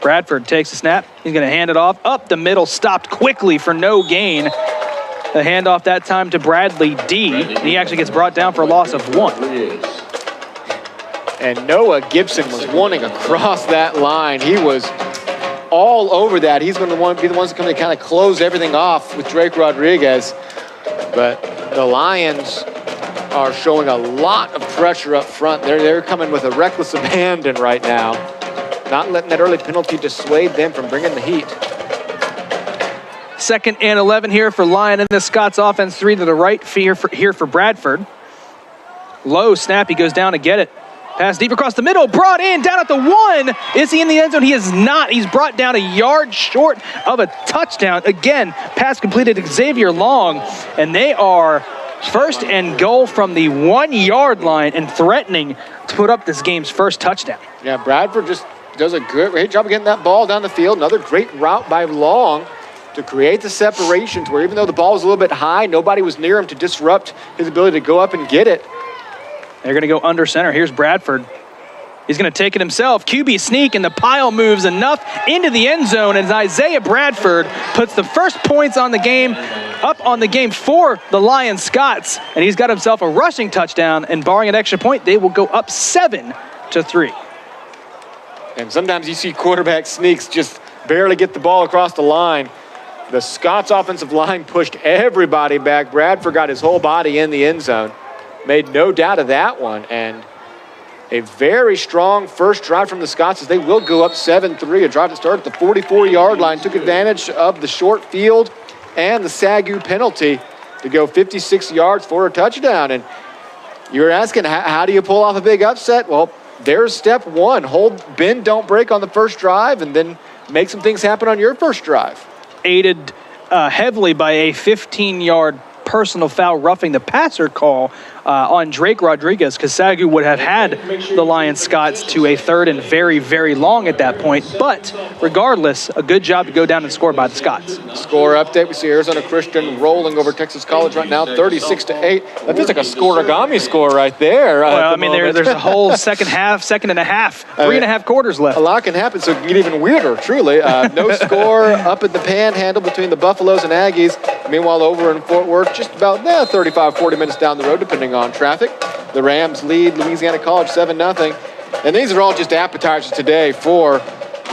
Bradford takes the snap. He's going to hand it off. Up the middle, stopped quickly for no gain. The handoff that time to Bradley D. And he actually gets brought down for a loss of 1. And Noah Gibson was wanting across that line. He was all over that. He's going to be the ones that come to kind of close everything off with Drake Rodriguez. But the Lions are showing a lot of pressure up front. They're coming with a reckless abandon right now. Not letting that early penalty dissuade them from bringing the heat. 2nd and 11 here for Lyon and the Scots offense. 3 to the right here for Bradford. Low snap, he goes down to get it. Pass deep across the middle, brought in, down at the 1. Is he in the end zone? He is not. He's brought down a yard short of a touchdown. Again, pass completed to Xavier Long, and they are 1st and goal from the 1-yard line and threatening to put up this game's first touchdown. Yeah, Bradford just does a great job of getting that ball down the field. Another great route by Long to create the separation to where even though the ball was a little bit high, nobody was near him to disrupt his ability to go up and get it. They're going to go under center. Here's Bradford. He's going to take it himself. QB sneak, and the pile moves enough into the end zone as Isaiah Bradford puts the first points on the game, up on the game for the Lyon Scots. And he's got himself a rushing touchdown, and barring an extra point, they will go up 7-3. And sometimes you see quarterback sneaks just barely get the ball across the line. The Scots offensive line pushed everybody back. Bradford got his whole body in the end zone. Made no doubt of that one. And a very strong first drive from the Scots as they will go up 7-3. A drive that started at the 44-yard line, took advantage of the short field and the SAGU penalty to go 56 yards for a touchdown. And you were asking, how do you pull off a big upset? Well, there's step one. Hold, bend, don't break on the first drive, and then make some things happen on your first drive. Aided heavily by a 15-yard personal foul roughing the passer call on Drake Rodriguez, because SAGU would have had the Lyon Scots to a third and very, very long at that point. But regardless, a good job to go down and score by the Scots. Score update, we see Arizona Christian rolling over Texas College right now, 36-8. That feels like a scoregami score right there. Well, I mean, there's a whole second and a half, 3.5 quarters left. A lot can happen, so it can get even weirder, truly. No score up in the panhandle between the Buffaloes and Aggies. Meanwhile, over in Fort Worth, just about 35, 40 minutes down the road, depending on traffic. The Rams lead Louisiana College 7-0. And these are all just appetizers today for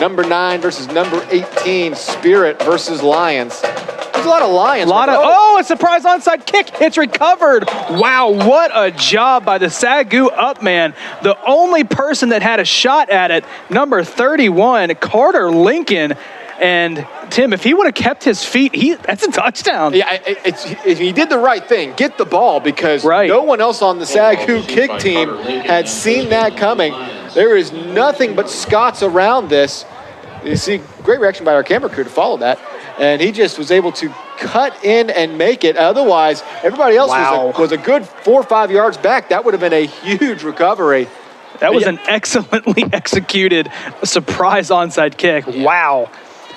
number 9 versus number 18, Spirit versus Lions. There's a lot of Lions. A surprise onside kick. It's recovered. Wow, what a job by the SAGU up man. The only person that had a shot at it, number 31, Carter Lincoln. And Tim, if he would have kept his feet, that's a touchdown. Yeah, he did the right thing. Get the ball, because no one else on the SAGU kick team had seen that coming. There is nothing but Scots around this. You see great reaction by our camera crew to follow that. And he just was able to cut in and make it. Otherwise, everybody else was a good 4 or 5 yards back. That would have been a huge recovery. That was an excellently executed surprise onside kick. Wow.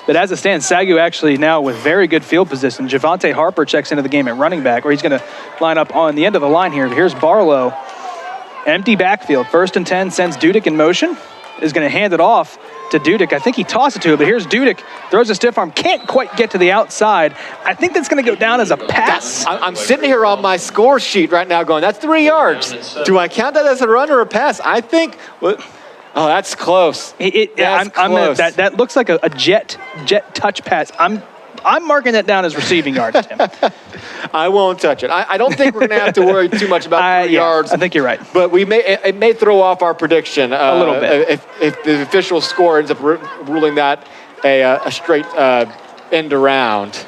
But as it stands, SAGU actually now with very good field position. Javante Harper checks into the game at running back, or he's going to line up on the end of the line here. Here's Barlow. Empty backfield. 1st and 10, sends Dudek in motion. Is going to hand it off to Dudek. I think he tossed it to him, but here's Dudek. Throws a stiff arm. Can't quite get to the outside. I think that's going to go down as a pass. I'm sitting here on my score sheet right now going, that's 3 yards. Do I count that as a run or a pass? I think... Oh, that's close. Close. That looks like a jet touch pass. I'm marking that down as receiving yards, Tim. I won't touch it. I don't think we're going to have to worry too much about 3 yards. I think you're right. But it may throw off our prediction a little bit if the official score ends up ruling that a straight end around.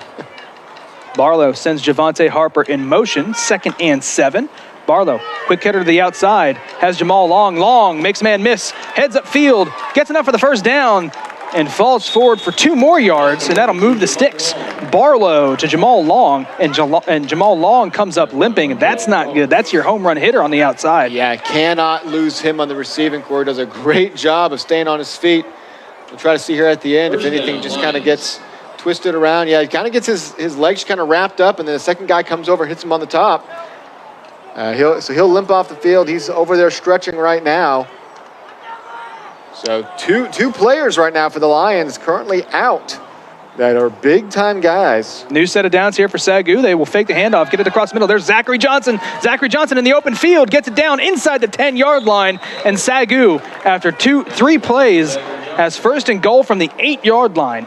Barlow sends Javante Harper in motion. 2nd and 7. Barlow, quick hitter to the outside, has Jamal Long, makes man miss, heads up field, gets enough for the first down, and falls forward for 2 more yards, and that'll move the sticks. Barlow to Jamal Long, and Jamal Long comes up limping. That's not good. That's your home run hitter on the outside. Yeah, cannot lose him on the receiving core. Does a great job of staying on his feet. We'll try to see here at the end if anything just kind of gets twisted around. Yeah, he kind of gets his legs kind of wrapped up, and then the second guy comes over and hits him on the top. He'll limp off the field. He's over there stretching right now. So two players right now for the Lions currently out that are big-time guys. New set of downs here for SAGU. They will fake the handoff, get it across the middle. There's Zachary Johnson. Zachary Johnson in the open field gets it down inside the 10-yard line. And SAGU, after 3 plays, has 1st and goal from the 8-yard line.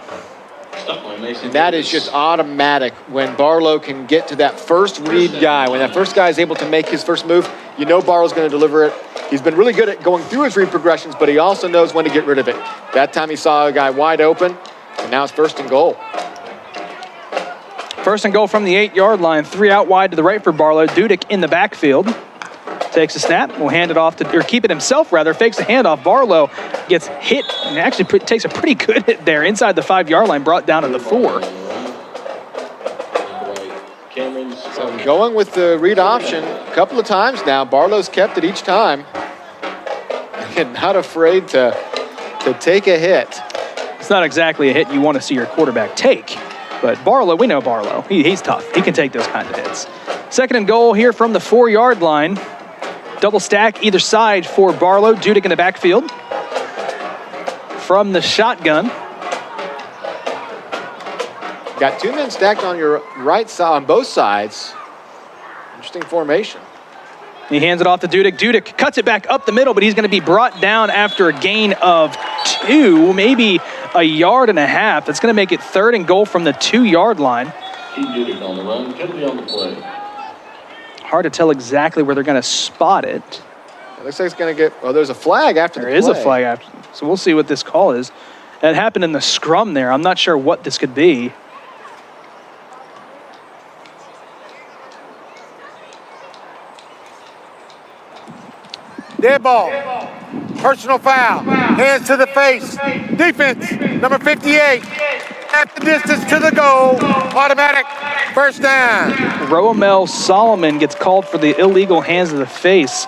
That is just automatic when Barlow can get to that first read guy. When that first guy is able to make his first move, you know Barlow's going to deliver it. He's been really good at going through his read progressions, but he also knows when to get rid of it. That time he saw a guy wide open, and now it's 1st and goal. 1st and goal from the 8-yard line. 3 out wide to the right for Barlow. Dudek in the backfield. Takes a snap, will hand it off or keep it himself rather, fakes the handoff. Barlow gets hit and actually takes a pretty good hit there inside the 5-yard line, brought down to the 4. So going with the read option a couple of times now. Barlow's kept it each time. And not afraid to take a hit. It's not exactly a hit you want to see your quarterback take, but Barlow, we know Barlow. He's tough. He can take those kind of hits. 2nd and goal here from the 4-yard line. Double stack either side for Barlow. Dudek in the backfield. From the shotgun. Got 2 men stacked on your right side, on both sides. Interesting formation. He hands it off to Dudek. Dudek cuts it back up the middle, but he's going to be brought down after a gain of 2, maybe a yard and a half. That's going to make it 3rd and goal from the 2-yard line. Keep Dudek on the run. Penalty on the play. Hard to tell exactly where they're going to spot it. It looks like it's going to get, well, there's a flag after the play. There is a flag after, so we'll see what this call is. That happened in the scrum there. I'm not sure what this could be. Dead ball. Personal foul. Hands to the face. Defense, number 58. At the distance to the goal. Automatic first down. Roamel Solomon gets called for the illegal hands to the face.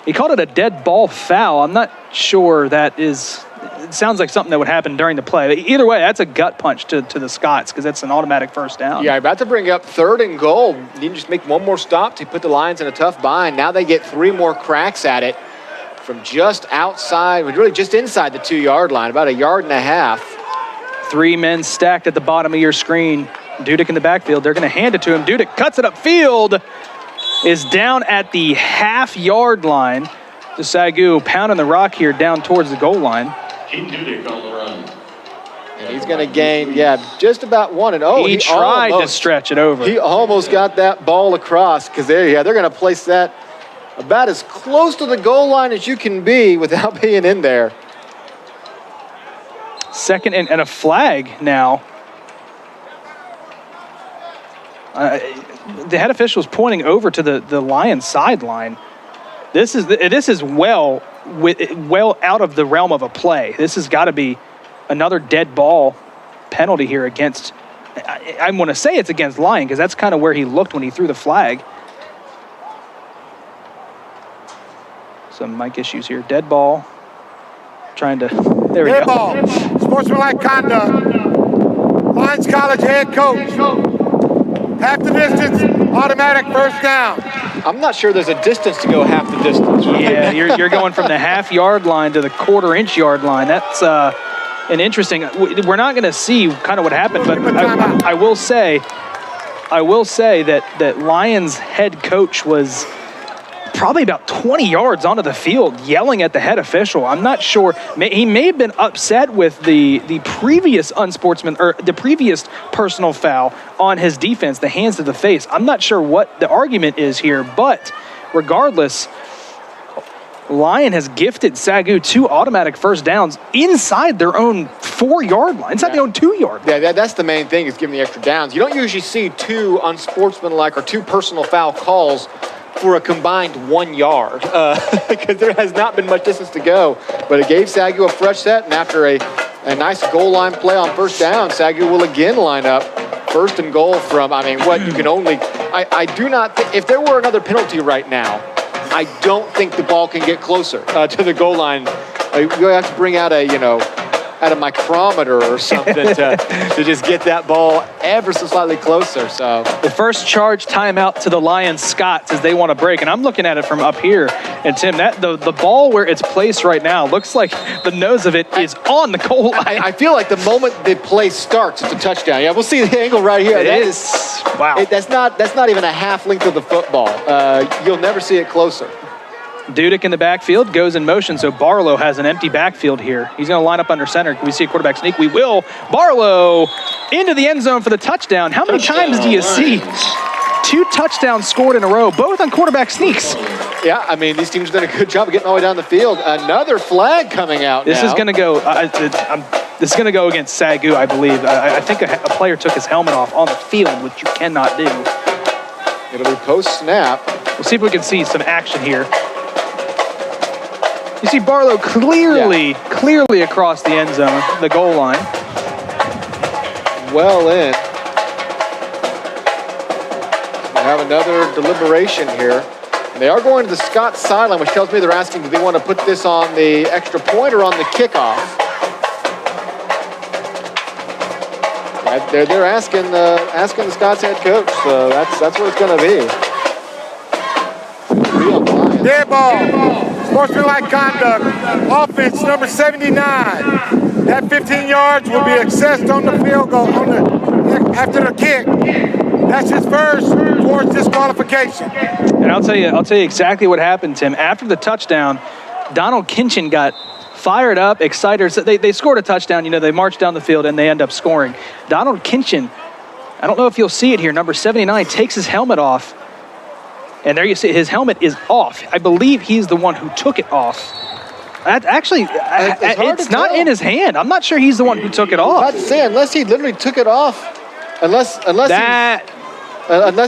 He called it a dead ball foul. I'm not sure that is, it sounds like something that would happen during the play. Either way, that's a gut punch to the Scots because that's an automatic first down. Yeah, about to bring up 3rd and goal. You need to just make one more stop to put the Lions in a tough bind. Now they get 3 more cracks at it from just outside, really just inside the 2-yard line, about a yard and a half. 3 men stacked at the bottom of your screen. Dudek in the backfield. They're going to hand it to him. Dudek cuts it upfield. Is down at the half-yard line. The SAGU pounding the rock here down towards the goal line. Keep Dudek on the run. And he's going to gain, just about 1. And he tried to stretch it over. He almost got that ball across because they're going to place that about as close to the goal line as you can be without being in there. 2nd and a flag now. The head official is pointing over to the Lions sideline. This is well out of the realm of a play. This has got to be another dead ball penalty here against. I want to say it's against Lyon because that's kind of where he looked when he threw the flag. Some mic issues here. Dead ball. Trying to. There we go. Dead ball. Sportsmanlike conduct. Lions College head coach. Half the distance. Automatic first down. I'm not sure there's a distance to go half the distance. Right? Yeah, you're going from the half-yard line to the quarter-inch yard line. That's an interesting. We're not going to see kind of what happened, but I will say that Lions head coach was probably about 20 yards onto the field yelling at the head official. I'm not sure. He may have been upset with the previous the previous personal foul on his defense, the hands to the face. I'm not sure what the argument is here, but regardless, Lyon has gifted SAGU 2 automatic first downs inside their own 4-yard line, inside their own 2-yard line. Yeah, that's the main thing is giving the extra downs. You don't usually see 2 unsportsmanlike or 2 personal foul calls for a combined 1 yard because there has not been much distance to go. But it gave SAGU a fresh set, and after a nice goal line play on first down, SAGU will again line up 1st and goal from, you can only, I do not think, if there were another penalty right now, I don't think the ball can get closer to the goal line. You have to bring out a micrometer or something to just get that ball ever so slightly closer. So the first charge timeout to the Lions Scots as they want to break, and I'm looking at it from up here. And Tim, that the ball where it's placed right now looks like the nose of it is on the goal line. I feel like the moment the play starts, it's a touchdown. Yeah, we'll see the angle right here. It is. Wow. That's not even a half length of the football. You'll never see it closer. Dudek in the backfield goes in motion, so Barlow has an empty backfield here. He's going to line up under center. Can we see a quarterback sneak? We will. Barlow into the end zone for the touchdown. How many times do you see 2 touchdowns scored in a row, both on quarterback sneaks? Yeah, these teams have done a good job of getting all the way down the field. Another flag coming out This now. is going to go. This is going to go against SAGU, I believe. I think a player took his helmet off on the field, which you cannot do. It'll be post-snap. We'll see if we can see some action here. You see Barlow clearly across the end zone, the goal line. Well in. We have another deliberation here. And they are going to the Scots sideline, which tells me they're asking, do they want to put this on the extra point or on the kickoff? They're asking the Scots head coach, so that's what it's going to be. 3 on 5. Dead ball. Sportsmanlike conduct. Offense number 79. That 15 yards will be accessed on the field goal after the kick. That's his first towards disqualification. And I'll tell you exactly what happened, Tim. After the touchdown, Donald Kinchin got fired up, excited. So they scored a touchdown. You know, they marched down the field and they end up scoring. Donald Kinchin, I don't know if you'll see it here, number 79, takes his helmet off. And there you see his helmet is off. I believe he's the one who took it off. It's not in his hand. I'm not sure he's the one who took it off. I'd say unless he literally took it off. Unless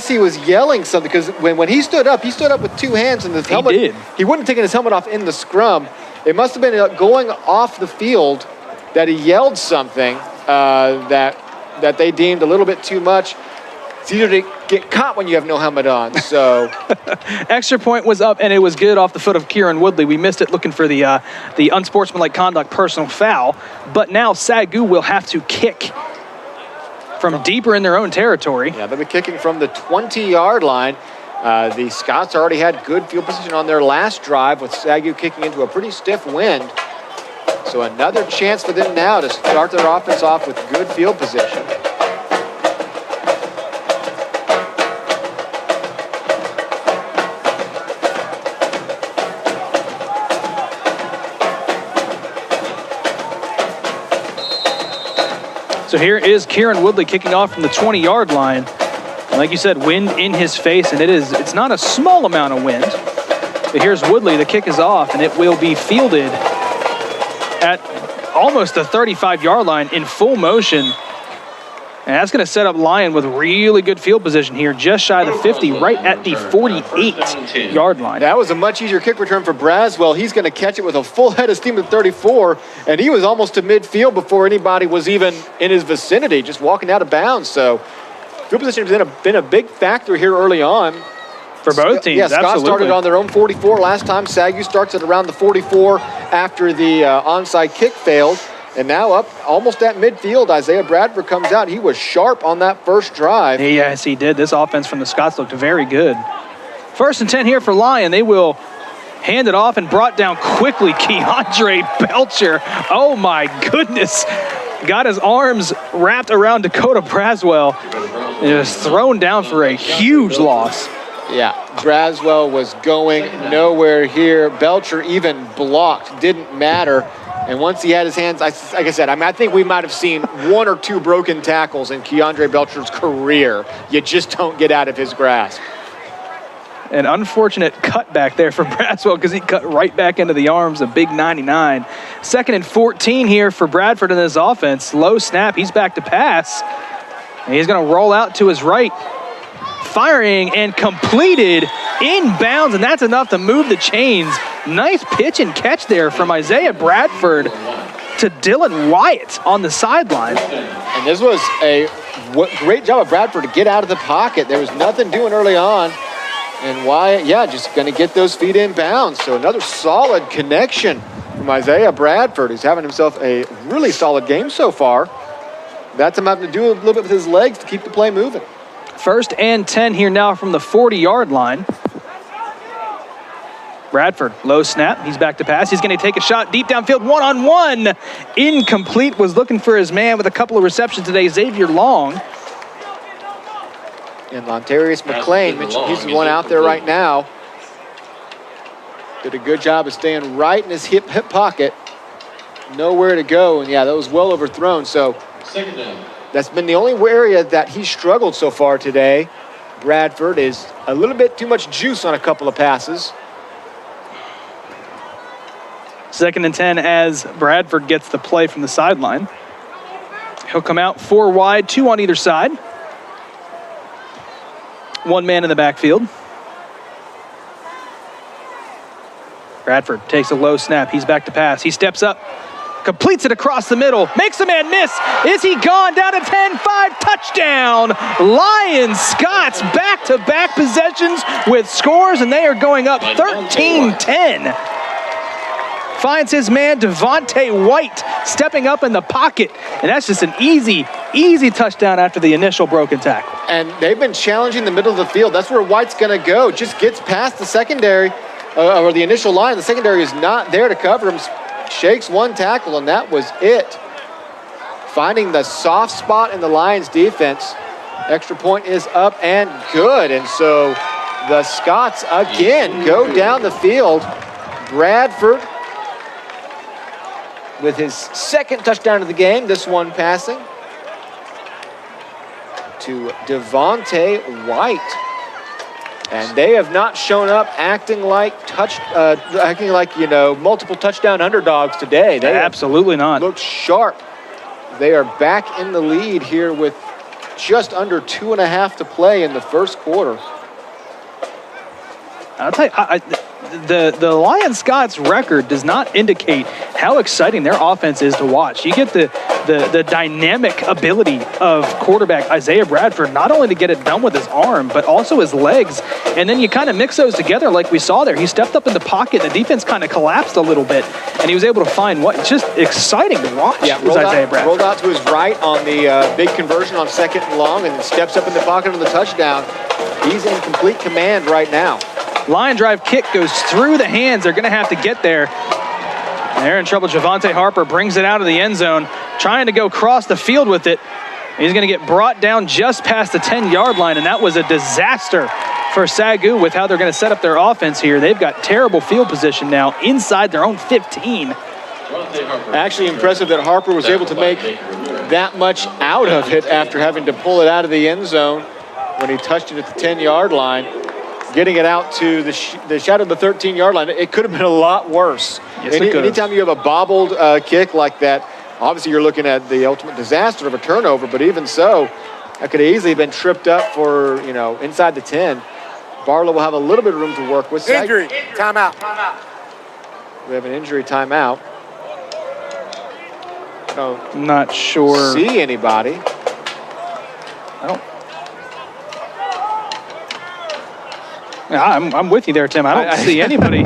he was yelling something, because when he stood up with two hands and his helmet. He wouldn't have taken his helmet off in the scrum. It must have been going off the field that he yelled something that they deemed a little bit too much. It's easier to get caught when you have no helmet on. So, extra point was up, and it was good off the foot of Kieran Woodley. We missed it looking for the unsportsmanlike conduct personal foul. But now SAGU will have to kick from deeper in their own territory. Yeah, they'll be kicking from the 20-yard line. The Scots already had good field position on their last drive, with SAGU kicking into a pretty stiff wind. So another chance for them now to start their offense off with good field position. So here is Kieran Woodley kicking off from the 20-yard line. And like you said, wind in his face, and it's not a small amount of wind. But here's Woodley, the kick is off, and it will be fielded at almost the 35-yard line in full motion. And that's going to set up Lyon with really good field position here, just shy of the 50, right at the 48-yard line. That was a much easier kick return for Braswell. He's going to catch it with a full head of steam at 34, and he was almost to midfield before anybody was even in his vicinity, just walking out of bounds. So field position has been a big factor here early on. For both teams, yeah, Scott absolutely. Started on their own 44 last time. SAGU starts at around the 44 after the onside kick failed. And now up almost at midfield, Isaiah Bradford comes out. He was sharp on that first drive. Yes, he did. This offense from the Scots looked very good. 1st and 10 here for Lyon. They will hand it off and brought down quickly. Keandre Belcher. Oh, my goodness. Got his arms wrapped around Dakota Braswell and was thrown down for a huge loss. Yeah, Braswell was going nowhere here. Belcher even blocked, didn't matter. And once he had his hands, like I said, I think we might have seen 1 or 2 broken tackles in Keandre Belcher's career. You just don't get out of his grasp. An unfortunate cutback there for Braswell because he cut right back into the arms of big 99. 2nd and 14 here for Bradford in this offense. Low snap, he's back to pass. And he's going to roll out to his right. Firing and completed inbounds, and that's enough to move the chains. Nice pitch and catch there from Isaiah Bradford to Dylan Wyatt on the sideline. And this was a great job of Bradford to get out of the pocket. There was nothing doing early on. And Wyatt, just going to get those feet in bounds. So another solid connection from Isaiah Bradford, who's having himself a really solid game so far. That's him having to do a little bit with his legs to keep the play moving. 1st and 10 here now from the 40-yard line. Bradford, low snap. He's back to pass. He's going to take a shot deep downfield, one-on-one. Incomplete. Was looking for his man with a couple of receptions today, Xavier Long. And Lontarius McLean, he's the one out there right now. Did a good job of staying right in his hip pocket. Nowhere to go. And, that was well overthrown. So that's been the only area that he struggled so far today. Bradford is a little bit too much juice on a couple of passes. 2nd and 10 as Bradford gets the play from the sideline. He'll come out 4 wide, 2 on either side. 1 man in the backfield. Bradford takes a low snap. He's back to pass. He steps up, completes it across the middle, makes a man miss. Is he gone? Down to 10-5, touchdown. Lions, Scots, back-to-back possessions with scores, and they are going up 13-10. Finds his man, Devontae White, stepping up in the pocket. And that's just an easy touchdown after the initial broken tackle. And they've been challenging the middle of the field. That's where White's going to go. Just gets past the secondary or the initial line. The secondary is not there to cover him. Shakes one tackle, and that was it. Finding the soft spot in the Lions defense. Extra point is up and good. And so the Scots again go down the field. Bradford with his second touchdown of the game, this one passing to Devontae White. And they have not shown up acting like multiple touchdown underdogs today. They absolutely not. Look sharp. They are back in the lead here with just under 2.5 to play in the first quarter. I'll tell you, the Lions Scots record does not indicate how exciting their offense is to watch. You get the dynamic ability of quarterback Isaiah Bradford, not only to get it done with his arm, but also his legs. And then you kind of mix those together like we saw there. He stepped up in the pocket. The defense kind of collapsed a little bit, and he was able to find what just exciting to watch. Yeah, rolled out to his right on the big conversion on 2nd and long, and then steps up in the pocket on the touchdown. He's in complete command right now. Line drive kick goes through the hands. They're going to have to get there. And they're in trouble. Javante Harper brings it out of the end zone, trying to go across the field with it. He's going to get brought down just past the 10-yard line, and that was a disaster for SAGU with how they're going to set up their offense here. They've got terrible field position now inside their own 15. Actually impressive that Harper was able to make that much out of it after having to pull it out of the end zone when he touched it at the 10-yard line. Getting it out to the shadow of the 13-yard line. It could have been a lot worse. Yes, it could. Anytime you have a bobbled kick like that, obviously you're looking at the ultimate disaster of a turnover, but even so, that could have easily been tripped up for, inside the 10. Barlow will have a little bit of room to work with. Injury, timeout. We have an injury timeout. I'm not sure. See anybody. I don't. I'm with you there, Tim. I don't see anybody,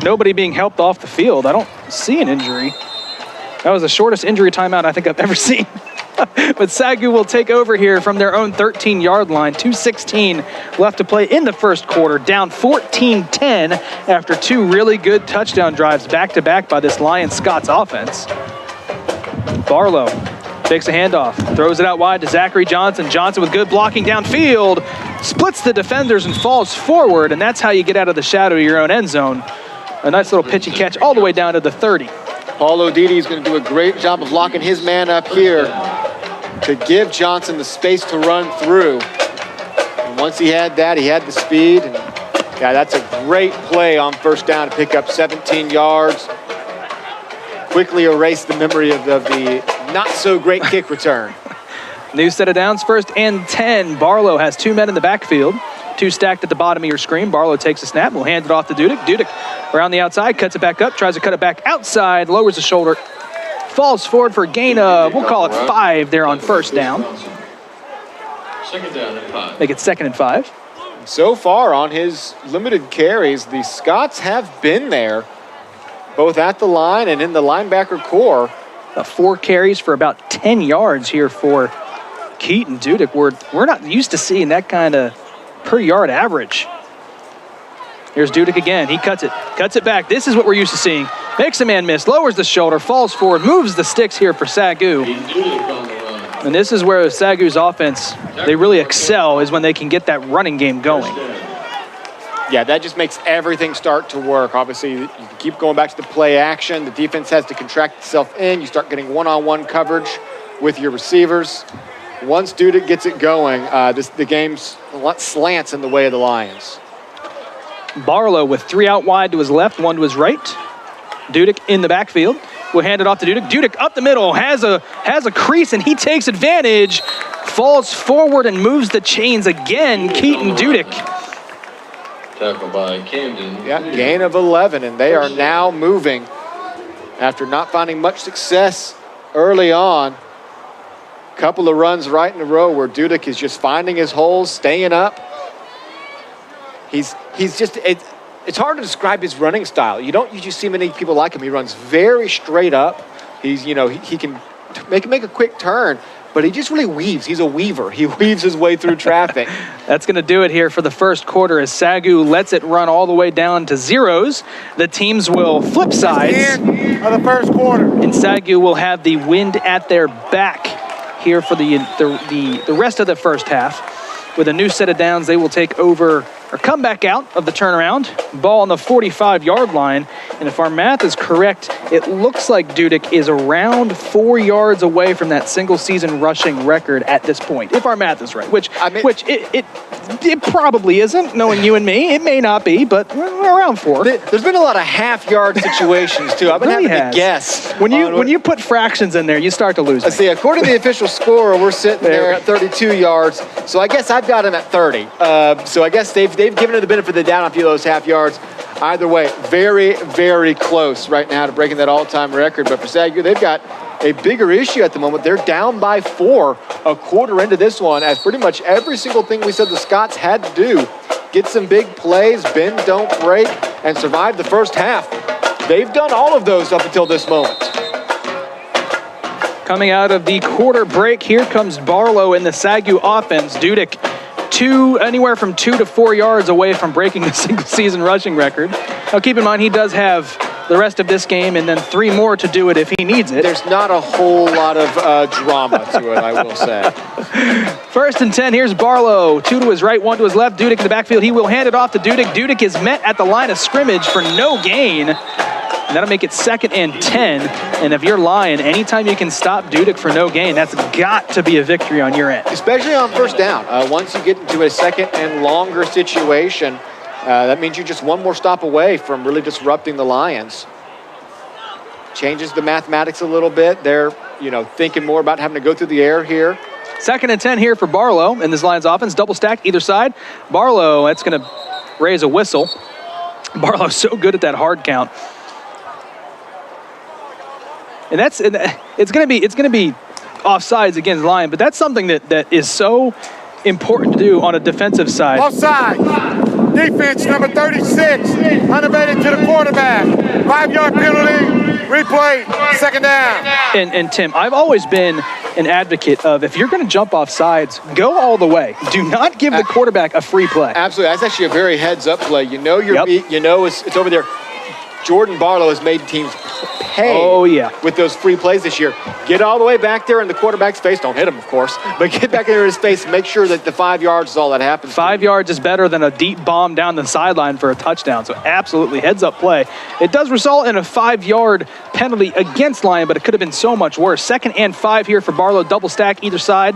nobody being helped off the field. I don't see an injury. That was the shortest injury timeout I think I've ever seen. But SAGU will take over here from their own 13-yard line. 2:16 left to play in the first quarter. Down 14-10 after two really good touchdown drives back-to-back by this Lions Scots offense. Barlow takes a handoff, throws it out wide to Zachary Johnson. Johnson with good blocking downfield, splits the defenders and falls forward, and that's how you get out of the shadow of your own end zone. A nice little pitch and catch all the way down to the 30. Paul O'Didi is going to do a great job of locking his man up here to give Johnson the space to run through. And once he had that, he had the speed. And yeah, that's a great play on first down to pick up 17 yards. Quickly erase the memory of the not-so-great kick return. New set of downs, 1st and 10. Barlow has two men in the backfield, two stacked at the bottom of your screen. Barlow takes a snap, will hand it off to Dudek. Dudek around the outside, cuts it back up, tries to cut it back outside, lowers the shoulder, falls forward for a gain of, we'll call it 5 there on first down. 2nd down and 5. Make it 2nd and 5. So far on his limited carries, the Scots have been there, both at the line and in the linebacker core. 4 carries for about 10 yards here for Keaton Dudek. We're not used to seeing that kind of per yard average. Here's Dudek again. He cuts it back. This is what we're used to seeing. Makes a man miss, lowers the shoulder, falls forward, moves the sticks here for SAGU. And this is where SAGU's offense, they really excel, is when they can get that running game going. Yeah, that just makes everything start to work. Obviously, you can keep going back to the play action. The defense has to contract itself in. You start getting one-on-one coverage with your receivers. Once Dudek gets it going, the game's slants in the way of the Lions. Barlow with 3 out wide to his left, 1 to his right. Dudek in the backfield. We'll hand it off to Dudek. Dudek up the middle, has a crease, and he takes advantage. Falls forward and moves the chains again. Keaton Dudek. Tackled by Camden. Yeah, gain of 11, and they are now moving after not finding much success early on. Couple of runs right in a row where Dudek is just finding his holes, staying up. He's just, it's hard to describe his running style. You don't usually see many people like him. He runs very straight up. He's, he can make a quick turn, but he just really weaves. He's a weaver. He weaves his way through traffic. That's going to do it here for the first quarter as SAGU lets it run all the way down to zeros. The teams will flip sides. End of the first quarter. And SAGU will have the wind at their back here for the rest of the first half. With a new set of downs, they will take over or come back out of the turnaround. Ball on the 45-yard line. And if our math is correct, it looks like Dudek is around 4 yards away from that single-season rushing record at this point, if our math is right, which it probably isn't, knowing you and me. It may not be, but we're around 4. There's been a lot of half-yard situations, too. I've been having to guess. When you put fractions in there, you start to lose. Let's see, according to the official score, we're sitting there at 32 yards. So I guess I've got him at 30. So I guess they've given him the benefit of the doubt on a few of those half yards. Either way, very, very close right now to breaking that all-time record. But for SAGU, they've got a bigger issue at the moment. They're down by 4 a quarter into this one, as pretty much every single thing we said the Scots had to do, get some big plays, bend, don't break, and survive the first half. They've done all of those up until this moment. Coming out of the quarter break, here comes Barlow in the SAGU offense. Dudek anywhere from 2 to 4 yards away from breaking the single-season rushing record. Now, keep in mind, he does have the rest of this game and then 3 more to do it if he needs it. There's not a whole lot of drama to it, I will say. First and 10, here's Barlow. 2 to his right, 1 to his left. Dudek in the backfield. He will hand it off to Dudek. Dudek is met at the line of scrimmage for no gain. And that'll make it 2nd and 10. And if you're Lyon, anytime you can stop Dudek for no gain, that's got to be a victory on your end. Especially on first down. Once you get into a second and longer situation, that means you're just one more stop away from really disrupting the Lions. Changes the mathematics a little bit. They're, thinking more about having to go through the air here. 2nd and 10 here for Barlow in this Lions offense. Double stack either side. Barlow, that's going to raise a whistle. Barlow's so good at that hard count. And it's going to be offsides against Lyon, but that's something that is so important to do on a defensive side. Offside. Defense number 36, unabated to the quarterback. 5-yard penalty, replay, 2nd down. And Tim, I've always been an advocate of, if you're going to jump off sides, go all the way. Do not give the quarterback a free play. Absolutely. That's actually a very heads-up play. You're beat. It's over there. Jordan Barlow has made teams pay with those free plays this year. Get all the way back there in the quarterback's face. Don't hit him, of course, but get back in his face and make sure that the 5 yards is all that happens. 5 yards is better than a deep bomb down the sideline for a touchdown. So absolutely heads-up play. It does result in a 5-yard penalty against Lyon, but it could have been so much worse. 2nd and 5 here for Barlow. Double stack either side.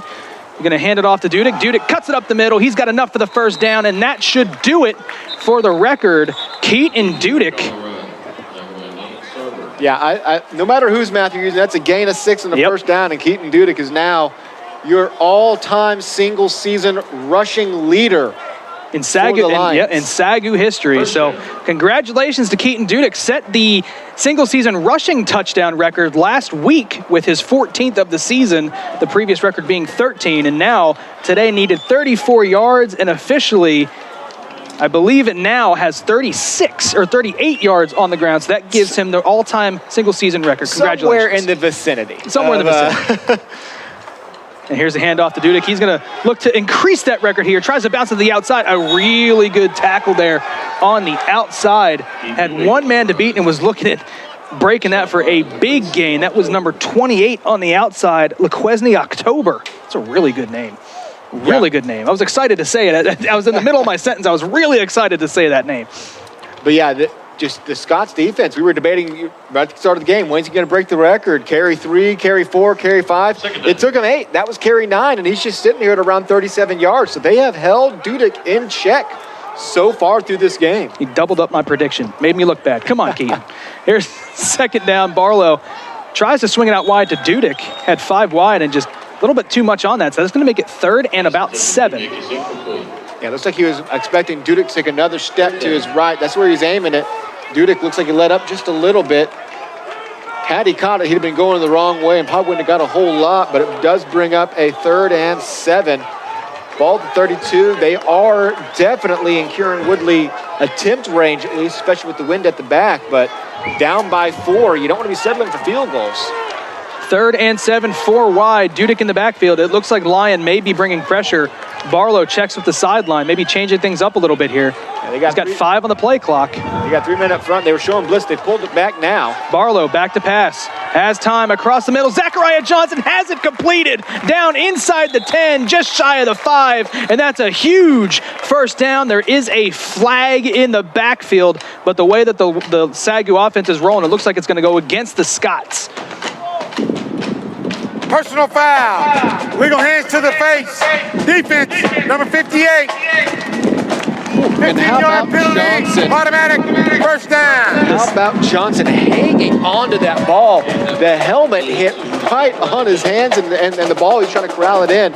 You're going to hand it off to Dudek. Dudek cuts it up the middle. He's got enough for the first down, and that should do it for the record. Keaton Dudek. Yeah, no matter whose math you're using, that's a gain of 6 in the first down, and Keaton Dudek is now your all-time single-season rushing leader in SAGU history. So congratulations to Keaton Dudek. Set the single-season rushing touchdown record last week with his 14th of the season, the previous record being 13, and now today needed 34 yards and officially, I believe it now has 36 or 38 yards on the ground, so that gives him the all-time single-season record. Congratulations. Somewhere in the vicinity. Somewhere in the vicinity. And here's a handoff to Dudek. He's going to look to increase that record here. Tries to bounce to the outside. A really good tackle there on the outside. Had one man to beat and was looking at breaking that for a big gain. That was number 28 on the outside, LaQuesne October. That's a really good name. Really good name. I was excited to say it. I was in the middle of my sentence. I was really excited to say that name. But yeah, just the Scots defense. We were debating right at the start of the game, when's he going to break the record? Carry 3, carry 4, carry 5. It took him 8. That was carry 9, and he's just sitting here at around 37 yards. So they have held Dudek in check so far through this game. He doubled up my prediction. Made me look bad. Come on, Keaton. Here's 2nd down. Barlow tries to swing it out wide to Dudek. Had 5 wide and just a little bit too much on that. So that's going to make it 3rd and about 7. Yeah, looks like he was expecting Dudek to take another step to his right. That's where he's aiming it. Dudek looks like he let up just a little bit. Had he caught it, he'd have been going the wrong way and probably wouldn't have got a whole lot, but it does bring up a 3rd and 7. Ball to 32. They are definitely in Kieran Woodley attempt range, at least, especially with the wind at the back, but down by 4. You don't want to be settling for field goals. 3rd and 7, 4 wide. Dudek in the backfield. It looks like Lyon may be bringing pressure. Barlow checks with the sideline, maybe changing things up a little bit here. Yeah, He's got 5 on the play clock. They got 3 men up front. They were showing blitz. They pulled it back now. Barlow back to pass. Has time across the middle. Zachariah Johnson has it completed. Down inside the 10, just shy of the 5. And that's a huge first down. There is a flag in the backfield. But the way that the SAGU offense is rolling, it looks like it's going to go against the Scots. Personal foul. Legal hands to the face. Defense, number 58. And how 15-yard about penalty, Johnson? automatic first down. How about Johnson hanging onto that ball? The helmet hit right on his hands, and the ball, he's trying to corral it in.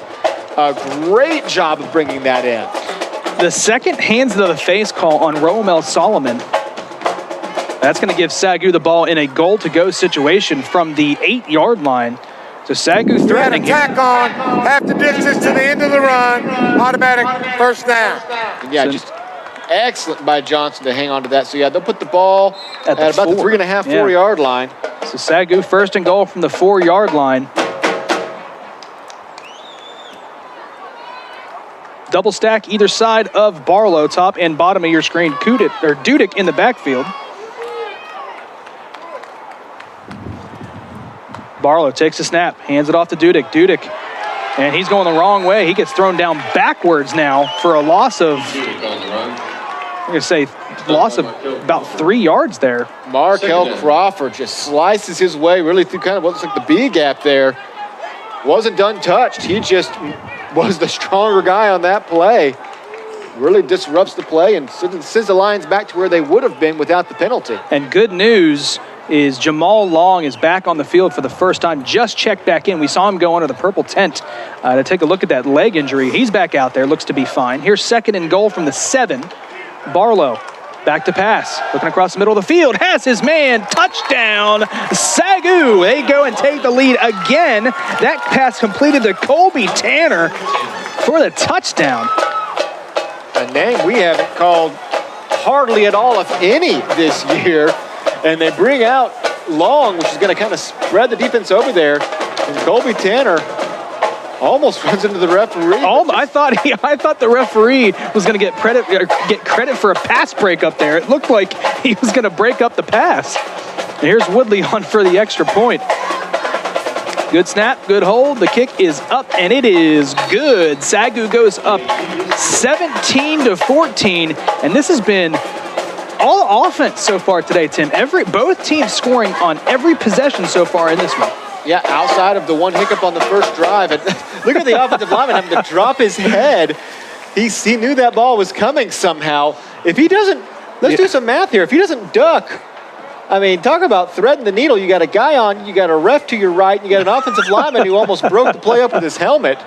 A great job of bringing that in. The second hands to the face call on Romel Solomon. That's going to give SAGU the ball in a goal-to-go situation from the 8-yard line. So SAGU threatening here. Attack on, half the distance to the end of the run, automatic first down. Yeah, just excellent by Johnson to hang on to that. So, yeah, they'll put the ball at about 4. the 3.5, 4-yard line. So SAGU 1st and goal from the 4-yard line. Double stack either side of Barlow, top and bottom of your screen. Dudek in the backfield. Barlow takes a snap, hands it off to Dudek. And he's going the wrong way. He gets thrown down backwards now for a loss of, I'm going to say, loss of about 3 yards there. Markel Crawford just slices his way really through kind of what looks like the B gap there. Wasn't done touched. He just was the stronger guy on that play. Really disrupts the play and sends the Lions back to where they would have been without the penalty. And good news is Jamal Long is back on the field for the first time, just checked back in. We saw him go under the purple tent to take a look at that leg injury. He's back out there, looks to be fine. Here's 2nd and goal from the 7. Barlow back to pass, looking across the middle of the field, has his man, touchdown, SAGU. They go and take the lead again. That pass completed to Colby Tanner for the touchdown. A name we haven't called hardly at all, if any, this year. And they bring out Long, which is going to kind of spread the defense over there. And Colby Tanner almost runs into the referee. I thought the referee was going to get credit for a pass break up there. It looked like he was going to break up the pass. And here's Woodley on for the extra point. Good snap, good hold. The kick is up, and it is good. SAGU goes up 17-14, and this has been all offense so far today, Tim. Both teams scoring on every possession so far in this one. Yeah, outside of the one hiccup on the first drive. And look at the offensive lineman having to drop his head. He knew that ball was coming somehow. If he doesn't, let's do some math here. If he doesn't duck, I mean, talk about threading the needle. You got a guy on, you got a ref to your right, you got an offensive lineman who almost broke the play up with his helmet.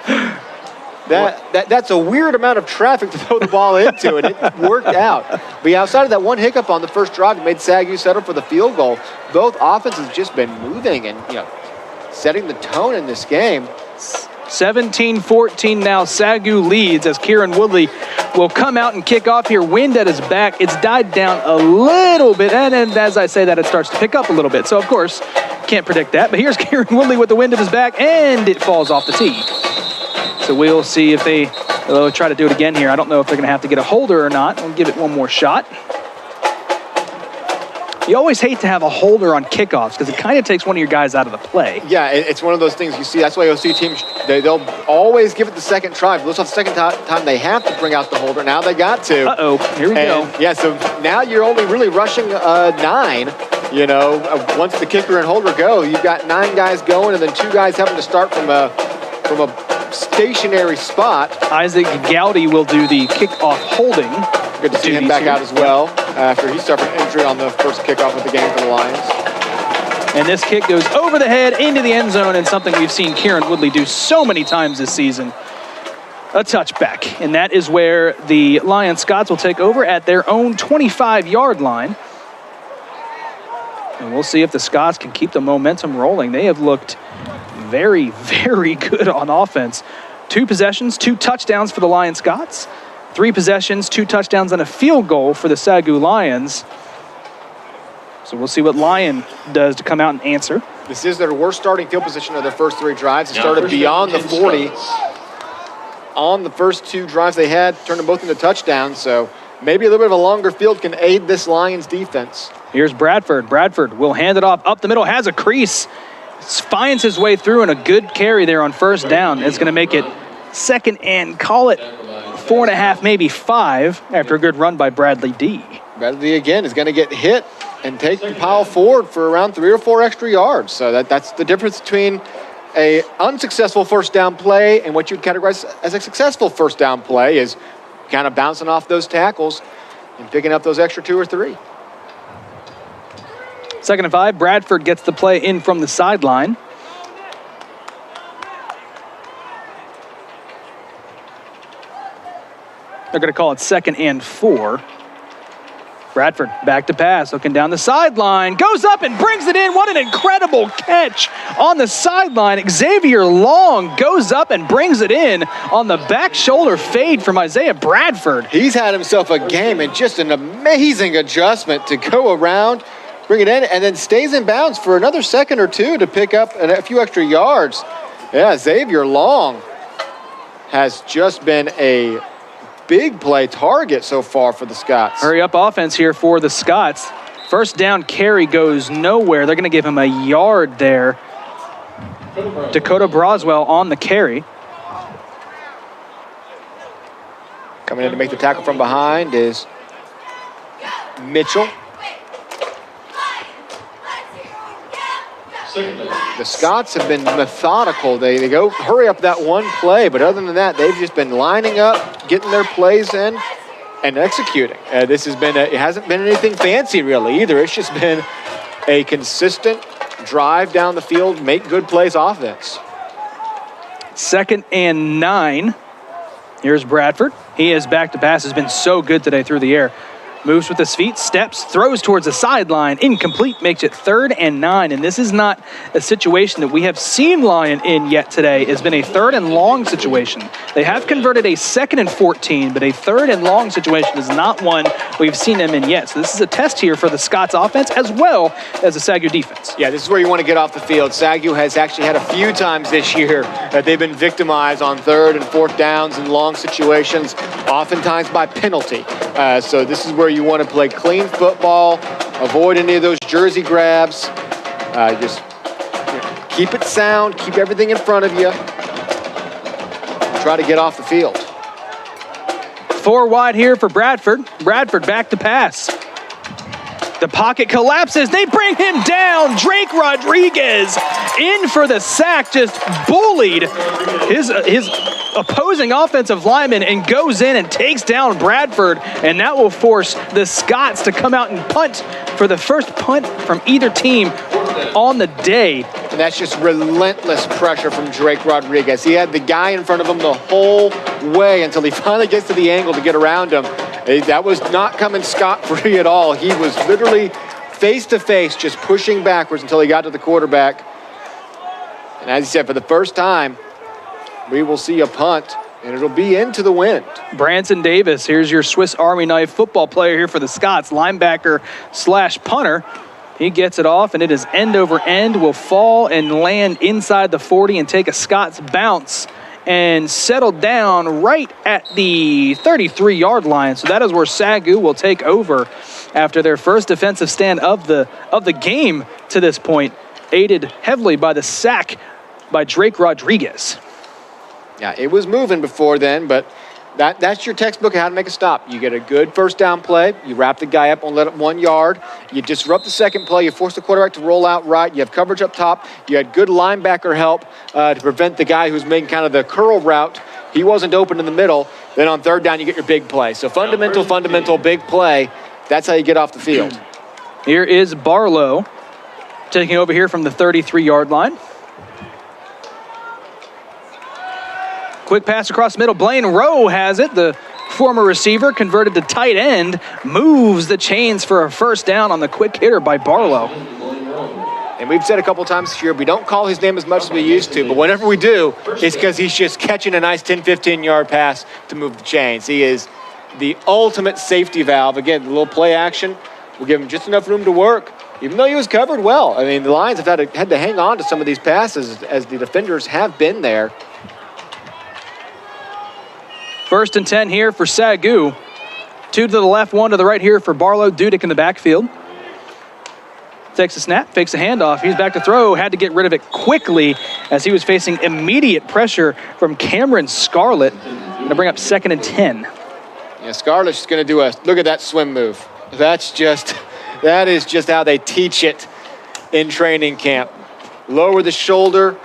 That's a weird amount of traffic to throw the ball into, and it worked out. But yeah, outside of that one hiccup on the first drive, it made SAGU settle for the field goal. Both offenses just been moving and setting the tone in this game. 17-14 now. SAGU leads as Kieran Woodley will come out and kick off here. Wind at his back. It's died down a little bit, and as I say that, it starts to pick up a little bit. So, of course, can't predict that. But here's Kieran Woodley with the wind at his back, and it falls off the tee. So we'll see if they'll try to do it again here. I don't know if they're going to have to get a holder or not. We'll give it one more shot. You always hate to have a holder on kickoffs because it kind of takes one of your guys out of the play. Yeah, it's one of those things you see. That's why you'll see teams, they'll always give it the second try. But the second time they have to bring out the holder. Now they got to. Uh-oh, here we go. Yeah, so now you're only really rushing 9. Once the kicker and holder go, you've got 9 guys going and then 2 guys having to start from a stationary spot. Isaac Gowdy will do the kickoff holding. Good to see him back out as well after he suffered an injury on the first kickoff of the game for the Lions. And this kick goes over the head into the end zone, and something we've seen Kieran Woodley do so many times this season. A touchback. And that is where the Lion Scots will take over at their own 25-yard line. And we'll see if the Scots can keep the momentum rolling. They have looked very, very good on offense. 2 possessions, 2 touchdowns for the Lion Scots. 3 possessions, 2 touchdowns, and a field goal for the SAGU Lions. So we'll see what Lyon does to come out and answer. This is their worst starting field position of their first 3 drives. They started beyond the 40 on the first 2 drives they had, turned them both into touchdowns. So maybe a little bit of a longer field can aid this Lions defense. Here's Bradford. Bradford will hand it off up the middle, has a crease, finds his way through, and a good carry there on first down. It's going to make it second and call it 4.5, maybe 5 after a good run by Bradley D. Bradley, again, is going to get hit and take the pile forward for around 3 or 4 extra yards. So that's the difference between a unsuccessful first down play and what you'd categorize as a successful first down play is kind of bouncing off those tackles and picking up those extra 2 or 3. Second and 5, Bradford gets the play in from the sideline. They're going to call it second and 4. Bradford back to pass, looking down the sideline, goes up and brings it in. What an incredible catch on the sideline. Xavier Long goes up and brings it in on the back shoulder fade from Isaiah Bradford. He's had himself a game and just an amazing adjustment to go around, bring it in, and then stays in bounds for another second or 2 to pick up a few extra yards. Yeah, Xavier Long has just been a big play target so far for the Scots. Hurry up offense here for the Scots. First down carry goes nowhere. They're going to give him a yard there. Dakota Broswell on the carry. Coming in to make the tackle from behind is Mitchell. The Scots have been methodical. They go hurry up that one play, but other than that, they've just been lining up, getting their plays in, and executing. This has been it hasn't been anything fancy really either. It's just been a consistent drive down the field, make good plays offense. Second and 9. Here's Bradford. He is back to pass. Has been so good today through the air. Moves with his feet, steps, throws towards the sideline, incomplete, makes it 3rd and 9. And this is not a situation that we have seen Lyon in yet today. It's been a 3rd and long situation. They have converted a 2nd and 14, but a 3rd and long situation is not one we've seen them in yet. So this is a test here for the Scots offense as well as the SAGU defense. Yeah, this is where you want to get off the field. SAGU has actually had a few times this year that they've been victimized on 3rd and 4th downs in long situations, oftentimes by penalty. So this is where you want to play clean football, avoid any of those jersey grabs. Just keep it sound, keep everything in front of you. Try to get off the field. 4 wide here for Bradford. Bradford back to pass. The pocket collapses. They bring him down. Drake Rodriguez in for the sack, just bullied his opposing offensive lineman and goes in and takes down Bradford. And that will force the Scots to come out and punt for the first punt from either team on the day. And that's just relentless pressure from Drake Rodriguez. He had the guy in front of him the whole way until he finally gets to the angle to get around him. That was not coming scot-free at all. He was literally face-to-face just pushing backwards until he got to the quarterback. And as he said, for the first time, we will see a punt, and it'll be into the wind. Branson Davis, here's your Swiss Army knife football player here for the Scots, linebacker / punter. He gets it off, and it is end over end, will fall and land inside the 40 and take a Scots bounce and settle down right at the 33-yard line. So that is where SAGU will take over after their first defensive stand of the game to this point, aided heavily by the sack by Drake Rodriguez. Yeah, it was moving before then, but that's your textbook of how to make a stop. You get a good first down play, you wrap the guy up and let it 1 yard, you disrupt the second play, you force the quarterback to roll out right, you have coverage up top, you had good linebacker help to prevent the guy who's making kind of the curl route. He wasn't open in the middle. Then on 3rd down, you get your big play. So fundamental big play. That's how you get off the field. Here is Barlow taking over here from the 33-yard line. Quick pass across the middle. Blaine Rowe has it. The former receiver converted to tight end, moves the chains for a first down on the quick hitter by Barlow. And we've said a couple times this year, we don't call his name as much as we used to, but whenever we do, it's because he's just catching a nice 10, 15-yard pass to move the chains. He is the ultimate safety valve. Again, the little play action will give him just enough room to work, even though he was covered well. I mean, the Lions have had to hang on to some of these passes as the defenders have been there. 1st and 10 here for SAGU. 2 to the left, 1 to the right here for Barlow. Dudek in the backfield. Takes a snap, fakes a handoff. He's back to throw. Had to get rid of it quickly as he was facing immediate pressure from Cameron Scarlett. Going to bring up 2nd and 10. Yeah, Scarlett's going to do look at that swim move. That is just how they teach it in training camp. Lower the shoulder,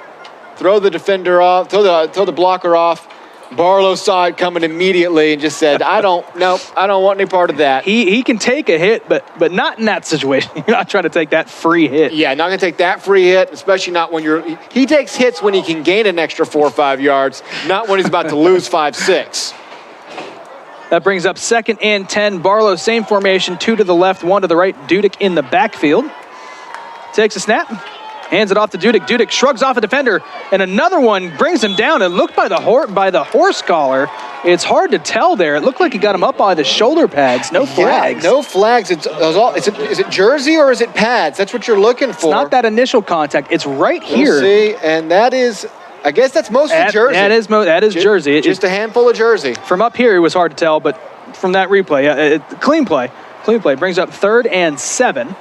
throw the defender off, throw the blocker off. Barlow saw it coming immediately and just said, I don't want any part of that. He can take a hit, but not in that situation. You're not trying to take that free hit. Yeah, not going to take that free hit, especially not when he takes hits when he can gain an extra 4 or 5 yards, not when he's about to lose 5, 6. That brings up 2nd and 10. Barlow, same formation, 2 to the left, 1 to the right. Dudek in the backfield. Takes a snap. Hands it off to Dudek. Dudek shrugs off a defender, and another one brings him down. And look by the horse collar. It's hard to tell there. It looked like he got him up by the shoulder pads. No flags. Yeah, no flags. Is it jersey or is it pads? That's what you're looking for. It's not that initial contact. It's right here. We'll see, and that is, I guess that's mostly jersey. That is jersey. Just a handful of jersey. From up here, it was hard to tell, but from that replay, clean play. Clean play brings up 3rd and 7.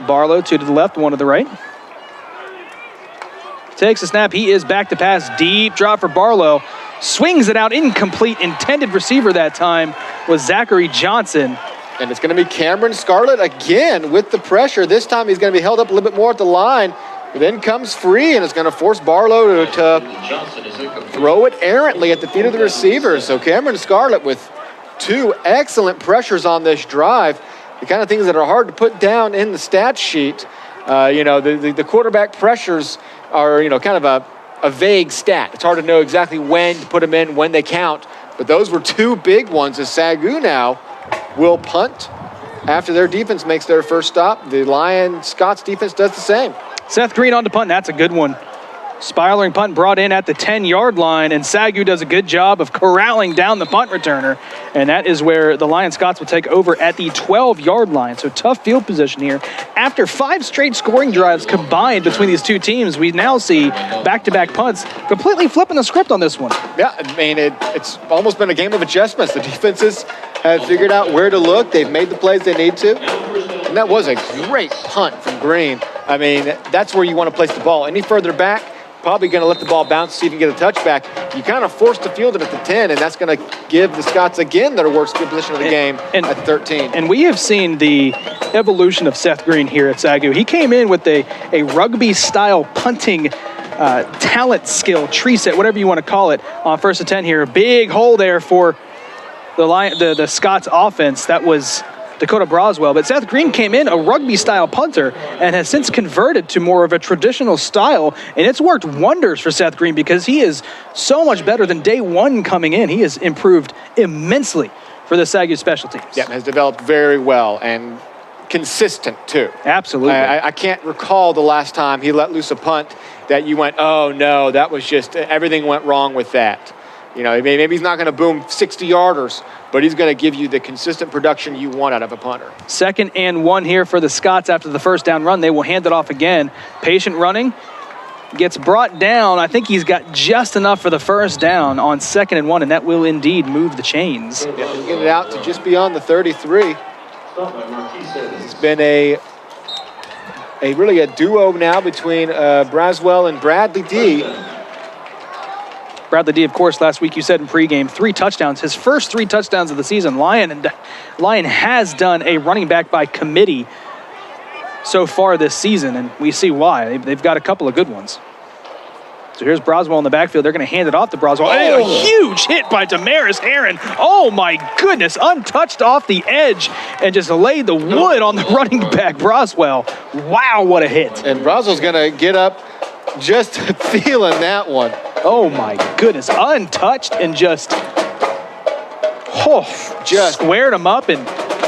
Barlow, 2 to the left, 1 to the right. Takes a snap. He is back to pass. Deep drop for Barlow. Swings it out. Incomplete. Intended receiver that time was Zachary Johnson. And it's going to be Cameron Scarlett again with the pressure. This time he's going to be held up a little bit more at the line. But then comes free, and it's going to force Barlow to throw it errantly at the feet of the receiver. So Cameron Scarlett with 2 excellent pressures on this drive. The kind of things that are hard to put down in the stat sheet. The quarterback pressures are, kind of a vague stat. It's hard to know exactly when to put them in, when they count. But those were 2 big ones as SAGU now will punt after their defense makes their first stop. The Scots defense does the same. Seth Green on to punt. That's a good one. Spiraling punt brought in at the 10-yard line, and SAGU does a good job of corralling down the punt returner, and that is where the Lion Scots will take over at the 12-yard line. So tough field position here. After 5 straight scoring drives combined between these 2 teams, we now see back-to-back punts, completely flipping the script on this one. Yeah, I mean, it's almost been a game of adjustments. The defenses have figured out where to look. They've made the plays they need to. And that was a great punt from Green. I mean, that's where you want to place the ball. Any further back, probably going to let the ball bounce, see if you can get a touchback. You kind of force to field it at the 10, and that's going to give the Scots again their worst field position of the game at 13. And we have seen the evolution of Seth Green here at SAGU. He came in with a rugby-style punting talent skill, tree set, whatever you want to call it, on 1st and 10 here. A big hole there for the Scots offense. That was Dakota Broswell, but Seth Green came in a rugby-style punter and has since converted to more of a traditional style, and it's worked wonders for Seth Green because he is so much better than day one coming in. He has improved immensely for the SAGU special teams. Yeah, has developed very well and consistent too. Absolutely. I can't recall the last time he let loose a punt that you went, oh no, that was just, everything went wrong with that. Maybe he's not going to boom 60-yarders, but he's going to give you the consistent production you want out of a punter. 2nd and 1 here for the Scots after the first down run. They will hand it off again. Patient running. Gets brought down. I think he's got just enough for the first down on 2nd and 1, and that will indeed move the chains. Yeah, he'll get it out to just beyond the 33. It's been a really a duo now between Braswell and Bradley D. Bradley D, of course, last week you said in pregame, 3 touchdowns. His first 3 touchdowns of the season. Lyon has done a running back by committee so far this season, and we see why. They've got a couple of good ones. So here's Broswell in the backfield. They're going to hand it off to Broswell. Oh, a huge hit by Damaris Heron. Oh, my goodness. Untouched off the edge and just laid the wood on the running back, Broswell. Wow, what a hit. And Broswell's going to get up just feeling that one. Oh, my goodness. Untouched and just squared him up. And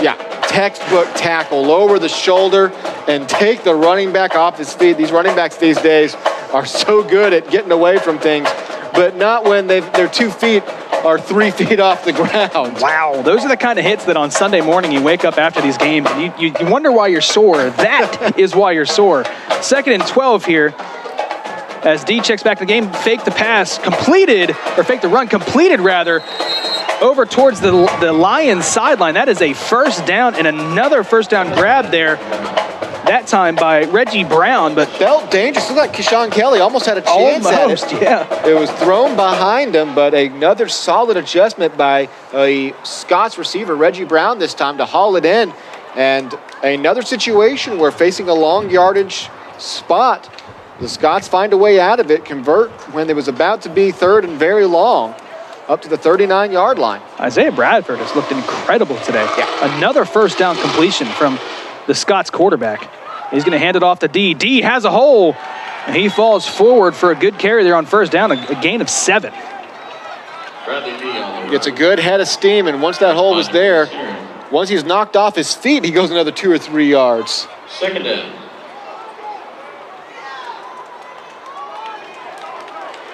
yeah, textbook tackle. Lower the shoulder and take the running back off his feet. These running backs these days are so good at getting away from things, but not when their 2 feet are 3 feet off the ground. Wow, those are the kind of hits that on Sunday morning you wake up after these games and you wonder why you're sore. That is why you're sore. 2nd and 12 here. As D checks back to the game, faked the pass, completed, or faked the run, completed rather, over towards the Lions sideline. That is a first down and another first down grab there. That time by Reggie Brown, but felt dangerous. Looked like Keyshawn Kelly almost had a chance almost, at it. Yeah. It was thrown behind him, but another solid adjustment by a Scots receiver, Reggie Brown, this time to haul it in. And another situation where facing a long yardage spot, the Scots find a way out of it, convert when it was about to be 3rd and very long, up to the 39-yard line. Isaiah Bradford has looked incredible today. Yeah. Another first down completion from the Scots quarterback. He's going to hand it off to D. D has a hole, and he falls forward for a good carry there on first down, a gain of 7. Gets a good head of steam, and once that hole was there, once he's knocked off his feet, he goes another 2 or 3 yards. 2nd down.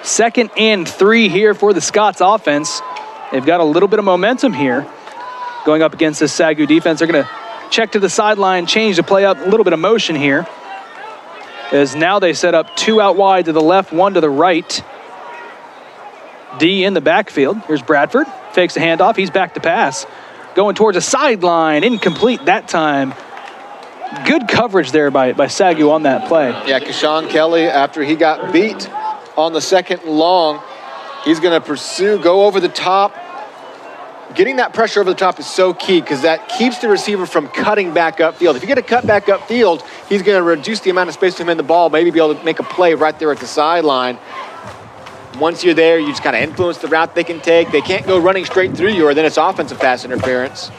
2nd and 3 here for the Scots offense. They've got a little bit of momentum here going up against this SAGU defense. They're going to check to the sideline, change the play up, a little bit of motion here. As now they set up 2 out wide to the left, 1 to the right. D in the backfield. Here's Bradford, fakes the handoff. He's back to pass. Going towards a sideline, incomplete that time. Good coverage there by SAGU on that play. Yeah, Keyshawn Kelly, after he got beat on the 2nd and long, he's going to pursue, go over the top. Getting that pressure over the top is so key because that keeps the receiver from cutting back upfield. If you get a cut back upfield, he's going to reduce the amount of space for him in the ball, maybe be able to make a play right there at the sideline. Once you're there, you just kind of influence the route they can take. They can't go running straight through you, or then it's offensive pass interference.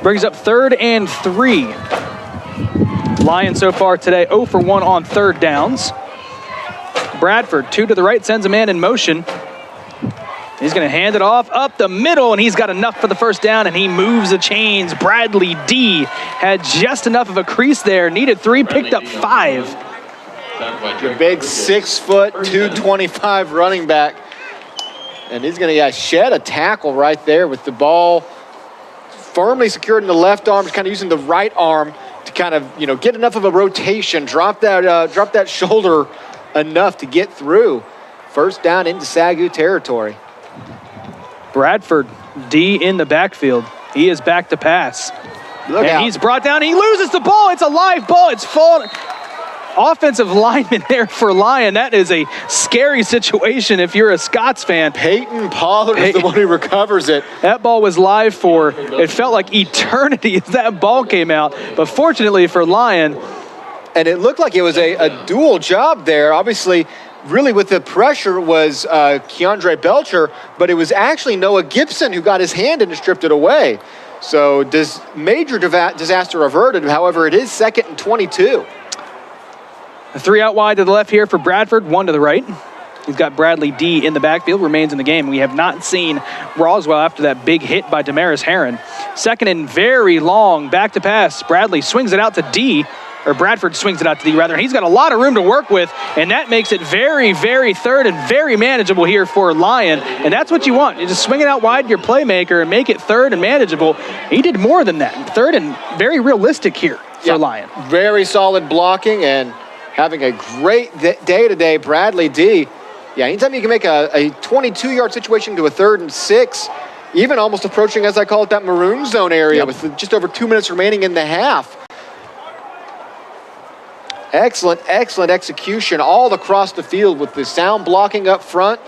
Brings up 3rd and 3. Lions so far today 0 for 1 on 3rd downs. Bradford, 2 to the right, sends a man in motion. He's going to hand it off up the middle, and he's got enough for the first down, and he moves the chains. Bradley D had just enough of a crease there. Needed 3, picked up 5. The big 6 foot, 225 running back. And he's going to shed a tackle right there with the ball firmly secured in the left arm, kind of using the right arm to kind of, get enough of a rotation, drop that shoulder enough to get through. First down into SAGU territory. Bradford, D in the backfield. He is back to pass. Look out. He's brought down. He loses the ball. It's a live ball. It's falling. Offensive lineman there for Lyon. That is a scary situation if you're a Scots fan. Peyton Pollard is the one who recovers it. That ball was live for, it felt like eternity as that ball came out. But fortunately for Lyon. And it looked like it was a dual job there. Obviously, really with the pressure was Keandre Belcher, but it was actually Noah Gibson who got his hand in and stripped it away. So major disaster averted. However, it is 2nd and 22. 3 out wide to the left here for Bradford, 1 to the right. He's got Bradley D in the backfield, remains in the game. We have not seen Roswell after that big hit by Damaris Herron. 2nd and very long, back to pass. Bradley swings it out to D, or Bradford swings it out to D rather, and he's got a lot of room to work with, and that makes it very, very 3rd and very manageable here for Lyon, and that's what you want. You just swing it out wide to your playmaker and make it 3rd and manageable. He did more than that. 3rd and very realistic here for Lyon. Very solid blocking and having a great day today, Bradley D. Yeah, anytime you can make a 22-yard situation to a 3rd and 6, even almost approaching, as I call it, that maroon zone area with just over 2 minutes remaining in the half. Excellent execution all across the field with the sound blocking up front.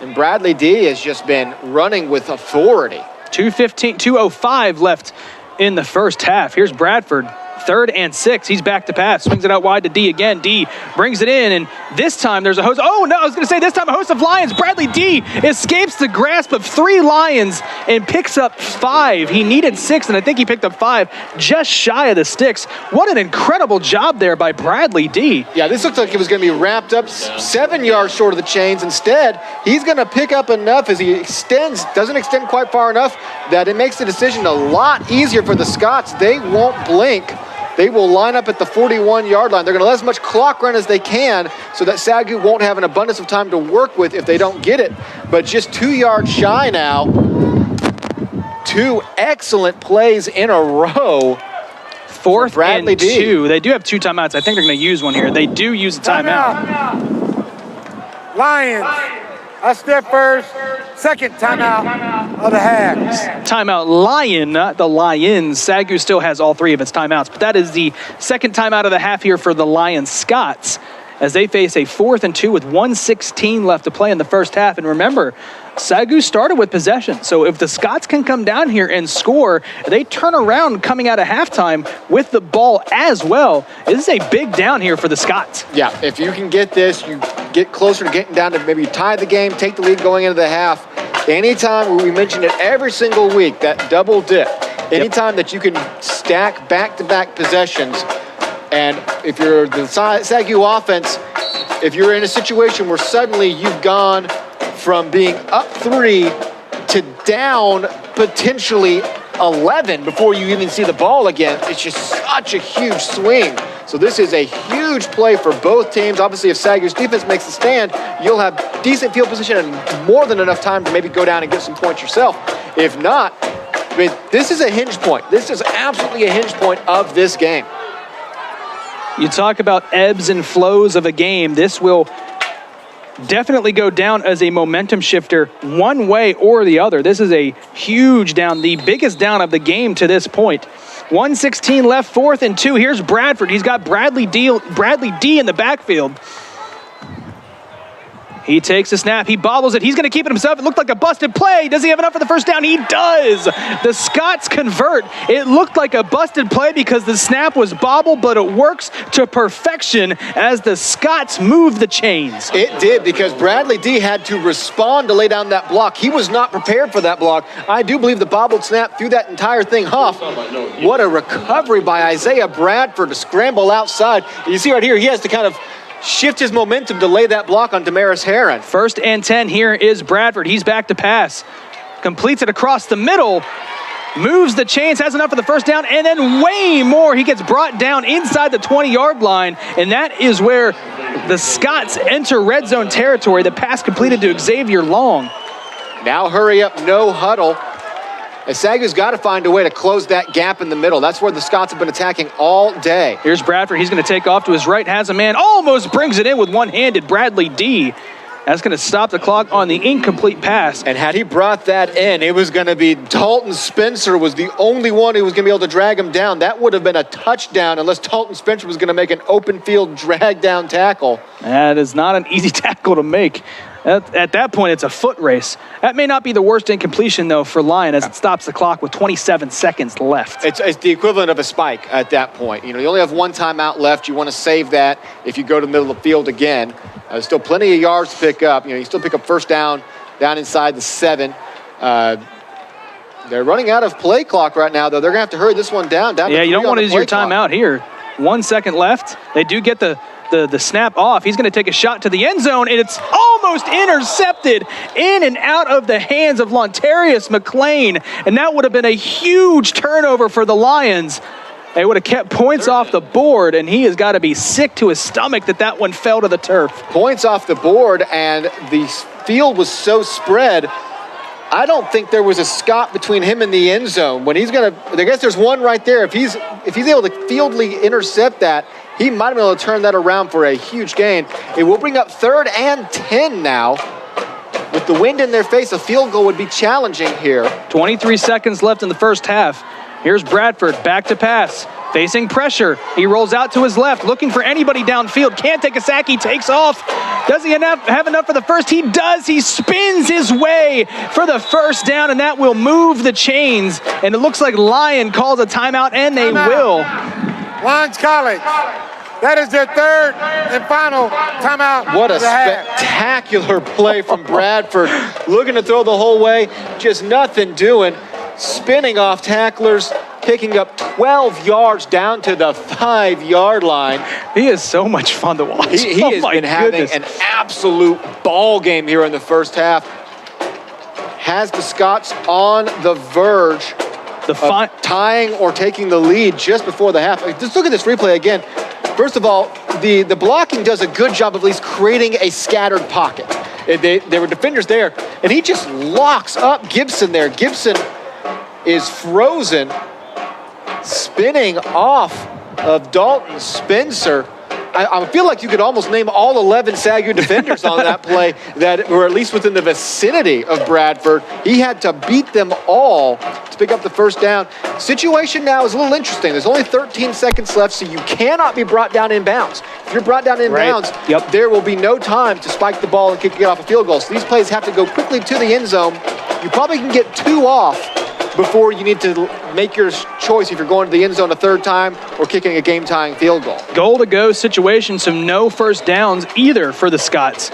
And Bradley D has just been running with authority. 2:05 left in the first half. Here's Bradford. 3rd and 6. He's back to pass. Swings it out wide to D again. D brings it in, and this time there's a host. Oh, no, I was going to say this time a host of Lions. Bradley D escapes the grasp of 3 Lions and picks up 5. He needed 6, and I think he picked up 5, just shy of the sticks. What an incredible job there by Bradley D. Yeah, this looked like it was going to be wrapped up 7 yards short of the chains. Instead, he's going to pick up enough as he doesn't extend quite far enough that it makes the decision a lot easier for the Scots. They won't blink They will line up at the 41-yard line. They're going to let as much clock run as they can so that SAGU won't have an abundance of time to work with if they don't get it. But just 2 yards shy now. 2 excellent plays in a row. 4th Bradley and D. 2. They do have 2 timeouts. I think they're going to use one here. They do use a timeout. Lions. That's their first, second timeout of the half. Timeout Lyon, not the Lions. SAGU still has all 3 of its timeouts, but that is the second timeout of the half here for the Lion Scots as they face a 4th and 2 with 1:16 left to play in the first half. And remember, SAGU started with possession. So if the Scots can come down here and score, they turn around coming out of halftime with the ball as well. This is a big down here for the Scots. Yeah, if you can get this, you get closer to getting down to maybe tie the game, take the lead going into the half. Anytime, we mention it every single week, that double dip. Anytime that you can stack back-to-back possessions, and if you're the SAGU offense, if you're in a situation where suddenly you've gone from being up 3 to down potentially 11 before you even see the ball again, it's just such a huge swing. So this is a huge play for both teams. Obviously, if SAGU's defense makes a stand, you'll have decent field position and more than enough time to maybe go down and get some points yourself. If not, I mean, this is a hinge point. This is absolutely a hinge point of this game. You talk about ebbs and flows of a game. This will definitely go down as a momentum shifter one way or the other. This is a huge down, the biggest down of the game to this point. 1:16 left, 4th and 2. Here's Bradford. He's got Bradley D in the backfield. He takes a snap. He bobbles it. He's going to keep it himself. It looked like a busted play. Does he have enough for the first down? He does. The Scots convert. It looked like a busted play because the snap was bobbled, but it works to perfection as the Scots move the chains. It did, because Bradley D had to respond to lay down that block. He was not prepared for that block. I do believe the bobbled snap threw that entire thing off. What a recovery by Isaiah Bradford to scramble outside. You see right here, he has to kind of shift his momentum to lay that block on Damaris Heron. 1st and 10. Here is Bradford. He's back to pass. Completes it across the middle. Moves the chains, has enough for the first down, and then way more. He gets brought down inside the 20-yard line, and that is where the Scots enter red zone territory. The pass completed to Xavier Long. Now hurry up, no huddle. And SAGU's got to find a way to close that gap in the middle. That's where the Scots have been attacking all day. Here's Bradford. He's going to take off to his right, has a man, almost brings it in with one-handed. Bradley D. That's going to stop the clock on the incomplete pass. And had he brought that in, it was going to be Dalton Spencer was the only one who was going to be able to drag him down. That would have been a touchdown unless Dalton Spencer was going to make an open field drag down tackle. That is not an easy tackle to make. At that point, it's a foot race. That may not be the worst incompletion, though, for Lyon as it stops the clock with 27 seconds left. It's the equivalent of a spike at that point. You know, you only have one timeout left. You want to save that if you go to the middle of the field again. There's still plenty of yards to pick up. You know, you still pick up first down inside the 7. They're running out of play clock right now, though. They're going to have to hurry this one down. Yeah, you don't want to use your timeout here. 1 second left. They do get the snap off. He's going to take a shot to the end zone, and it's almost intercepted in and out of the hands of Lontarius McLean, and that would have been a huge turnover for the Lions. They would have kept points off the board, and he has got to be sick to his stomach that one fell to the turf. Points off the board, and the field was so spread, I don't think there was a Scott between him and the end zone. When he's going to, I guess there's one right there. If he's able to fieldly intercept that, he might have been able to turn that around for a huge gain. It will bring up 3rd and 10 now. With the wind in their face, a field goal would be challenging here. 23 seconds left in the first half. Here's Bradford, back to pass, facing pressure. He rolls out to his left, looking for anybody downfield. Can't take a sack, he takes off. Does he have enough for the first? He does. He spins his way for the first down, and that will move the chains. And it looks like Lyon calls a timeout, and they will. Lions College. That is their 3rd and final timeout. What a spectacular play from Bradford. Looking to throw the whole way, just nothing doing. Spinning off tacklers, picking up 12 yards down to the 5-yard line. He is so much fun to watch. He has been having an absolute ball game here in the first half. Has the Scots on the verge tying or taking the lead just before the half. Just look at this replay again. First of all, the blocking does a good job of at least creating a scattered pocket. There were defenders there, and he just locks up Gibson there. Gibson is frozen, spinning off of Dalton Spencer. I feel like you could almost name all 11 SAGU defenders on that play that were at least within the vicinity of Bradford. He had to beat them all to pick up the first down. Situation now is a little interesting. There's only 13 seconds left, so you cannot be brought down in bounds. If you're brought down in bounds, there will be no time to spike the ball and kick it off a field goal. So these plays have to go quickly to the end zone. You probably can get 2 off before you need to make your choice if you're going to the end zone a third time or kicking a game-tying field goal. Goal-to-go situation, so no first downs either for the Scots.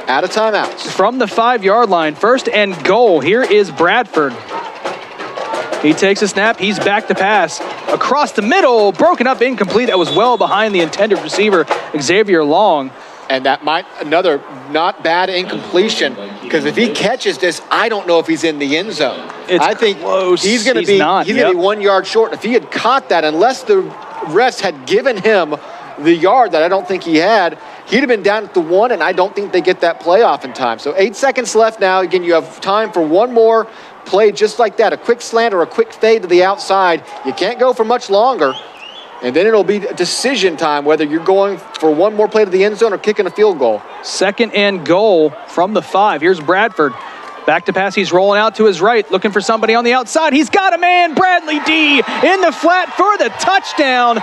Out of timeouts. From the 5-yard line, 1st and goal. Here is Bradford. He takes a snap. He's back to pass. Across the middle, broken up, incomplete. That was well behind the intended receiver, Xavier Long. And that might, another not bad incompletion, because if he catches this, I don't know if he's in the end zone. I think close. He's going to be 1 yard short. If he had caught that, unless the refs had given him the yard that I don't think he had, he'd have been down at the 1, and I don't think they get that play off in time. So 8 seconds left now. Again, you have time for one more play just like that, a quick slant or a quick fade to the outside. You can't go for much longer. And then it'll be decision time, whether you're going for one more play to the end zone or kicking a field goal. 2nd and goal from the 5. Here's Bradford. Back to pass. He's rolling out to his right, looking for somebody on the outside. He's got a man. Bradley D in the flat for the touchdown.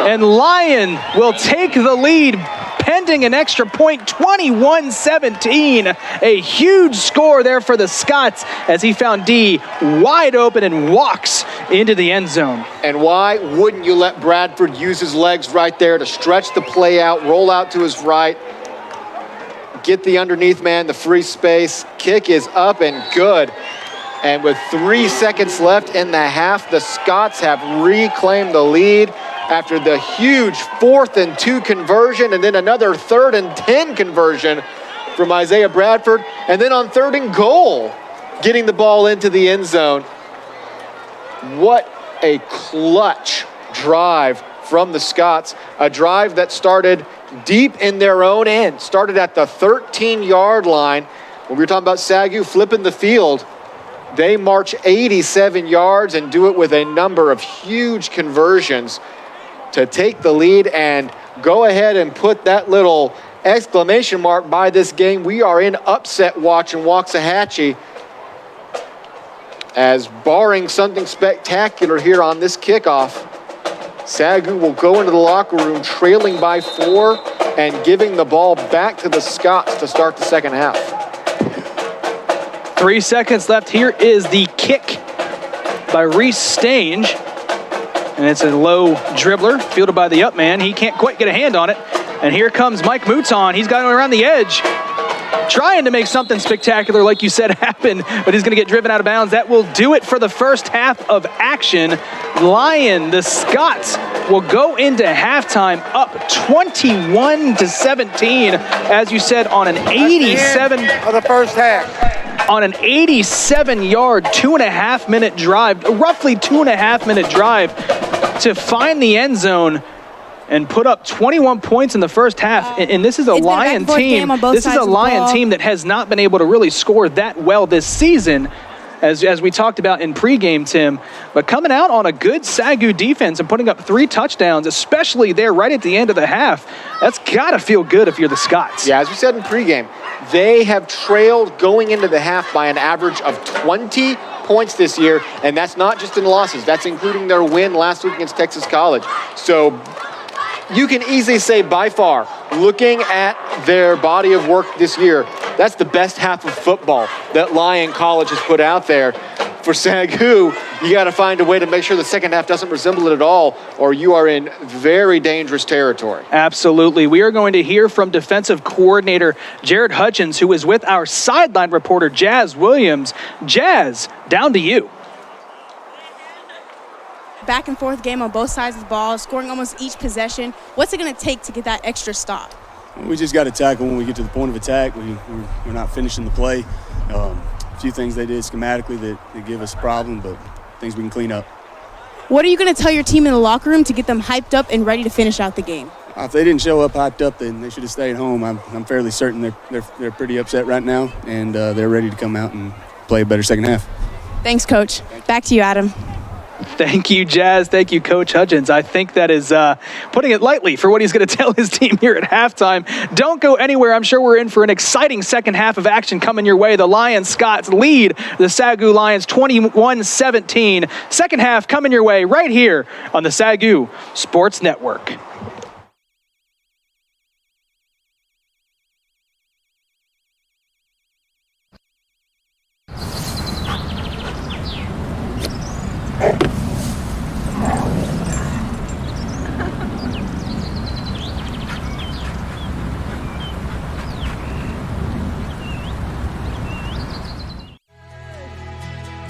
And Lyon will take the lead pending an extra point, 21-17. A huge score there for the Scots as he found D wide open and walks into the end zone. And why wouldn't you let Bradford use his legs right there to stretch the play out, roll out to his right, get the underneath man, the free space. Kick is up and good. And with 3 seconds left in the half, the Scots have reclaimed the lead after the huge 4th and 2 conversion, and then another 3rd and 10 conversion from Isaiah Bradford. And then on 3rd and goal, getting the ball into the end zone. What a clutch drive from the Scots. A drive that started deep in their own end. Started at the 13-yard line. When we were talking about SAGU flipping the field, they march 87 yards and do it with a number of huge conversions to take the lead and go ahead and put that little exclamation mark by this game. We are in upset watch in Waxahachie, as barring something spectacular here on this kickoff, SAGU will go into the locker room trailing by 4 and giving the ball back to the Scots to start the second half. 3 seconds left. Here is the kick by Reese Stange. And it's a low dribbler fielded by the up man. He can't quite get a hand on it. And here comes Mike Mouton. He's got him around the edge, trying to make something spectacular, like you said, happen, but he's going to get driven out of bounds. That will do it for the first half of action. Lyon, the Scots, will go into halftime up 21-17, as you said, on an 87 of the first half. On an 87-yard, 2.5-minute drive, roughly 2.5-minute drive to find the end zone and put up 21 points in the first half. And this is a Lyon team. This is a Lyon team that has not been able to really score that well this season, as we talked about in pregame, Tim. But coming out on a good SAGU defense and putting up 3 touchdowns, especially there right at the end of the half, that's got to feel good if you're the Scots. Yeah, as we said in pregame, they have trailed going into the half by an average of 20 points this year, and that's not just in losses. That's including their win last week against Texas College. So you can easily say, by far, looking at their body of work this year, that's the best half of football that Lyon College has put out there. For SAGU, you got to find a way to make sure the second half doesn't resemble it at all, or you are in very dangerous territory. Absolutely. We are going to hear from defensive coordinator Jared Hutchins, who is with our sideline reporter Jazz Williams. Jazz, down to you. Back and forth game on both sides of the ball, scoring almost each possession. What's it going to take to get that extra stop? We just got to tackle when we get to the point of attack. We're not finishing the play. few things they did schematically that give us a problem, but things we can clean up. What are you going to tell your team in the locker room to get them hyped up and ready to finish out the game? If they didn't show up hyped up, then they should have stayed home. I'm fairly certain they're pretty upset right now, and they're ready to come out and play a better second half. Thanks, Coach. Back to you, Adam. Thank you, Jazz. Thank you, Coach Hudgens. I think that is putting it lightly for what he's going to tell his team here at halftime. Don't go anywhere. I'm sure we're in for an exciting second half of action coming your way. The Lions Scots lead the SAGU Lions 21-17. Second half coming your way right here on the SAGU Sports Network.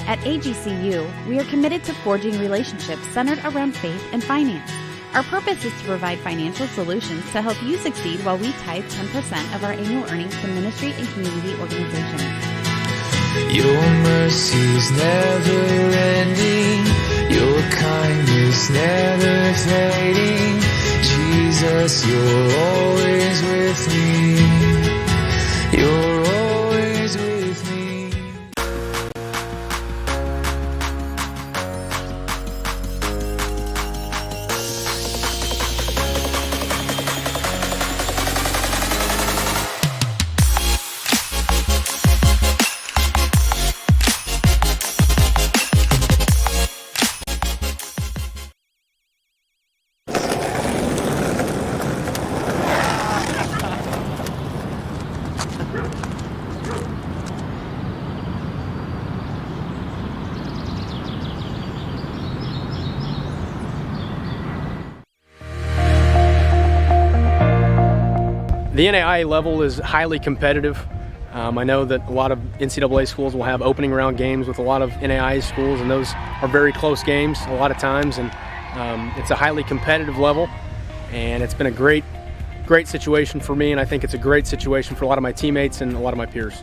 At AGCU, we are committed to forging relationships centered around faith and finance. Our purpose is to provide financial solutions to help you succeed while we tithe 10% of our annual earnings to ministry and community organizations. Your mercy's never ending, your kindness never fading. Jesus, you're always with me. You're always with me. The NAIA level is highly competitive. I know that a lot of NCAA schools will have opening round games with a lot of NAIA schools, and those are very close games a lot of times, and it's a highly competitive level, and it's been a great situation for me, and I think it's a great situation for a lot of my teammates and a lot of my peers.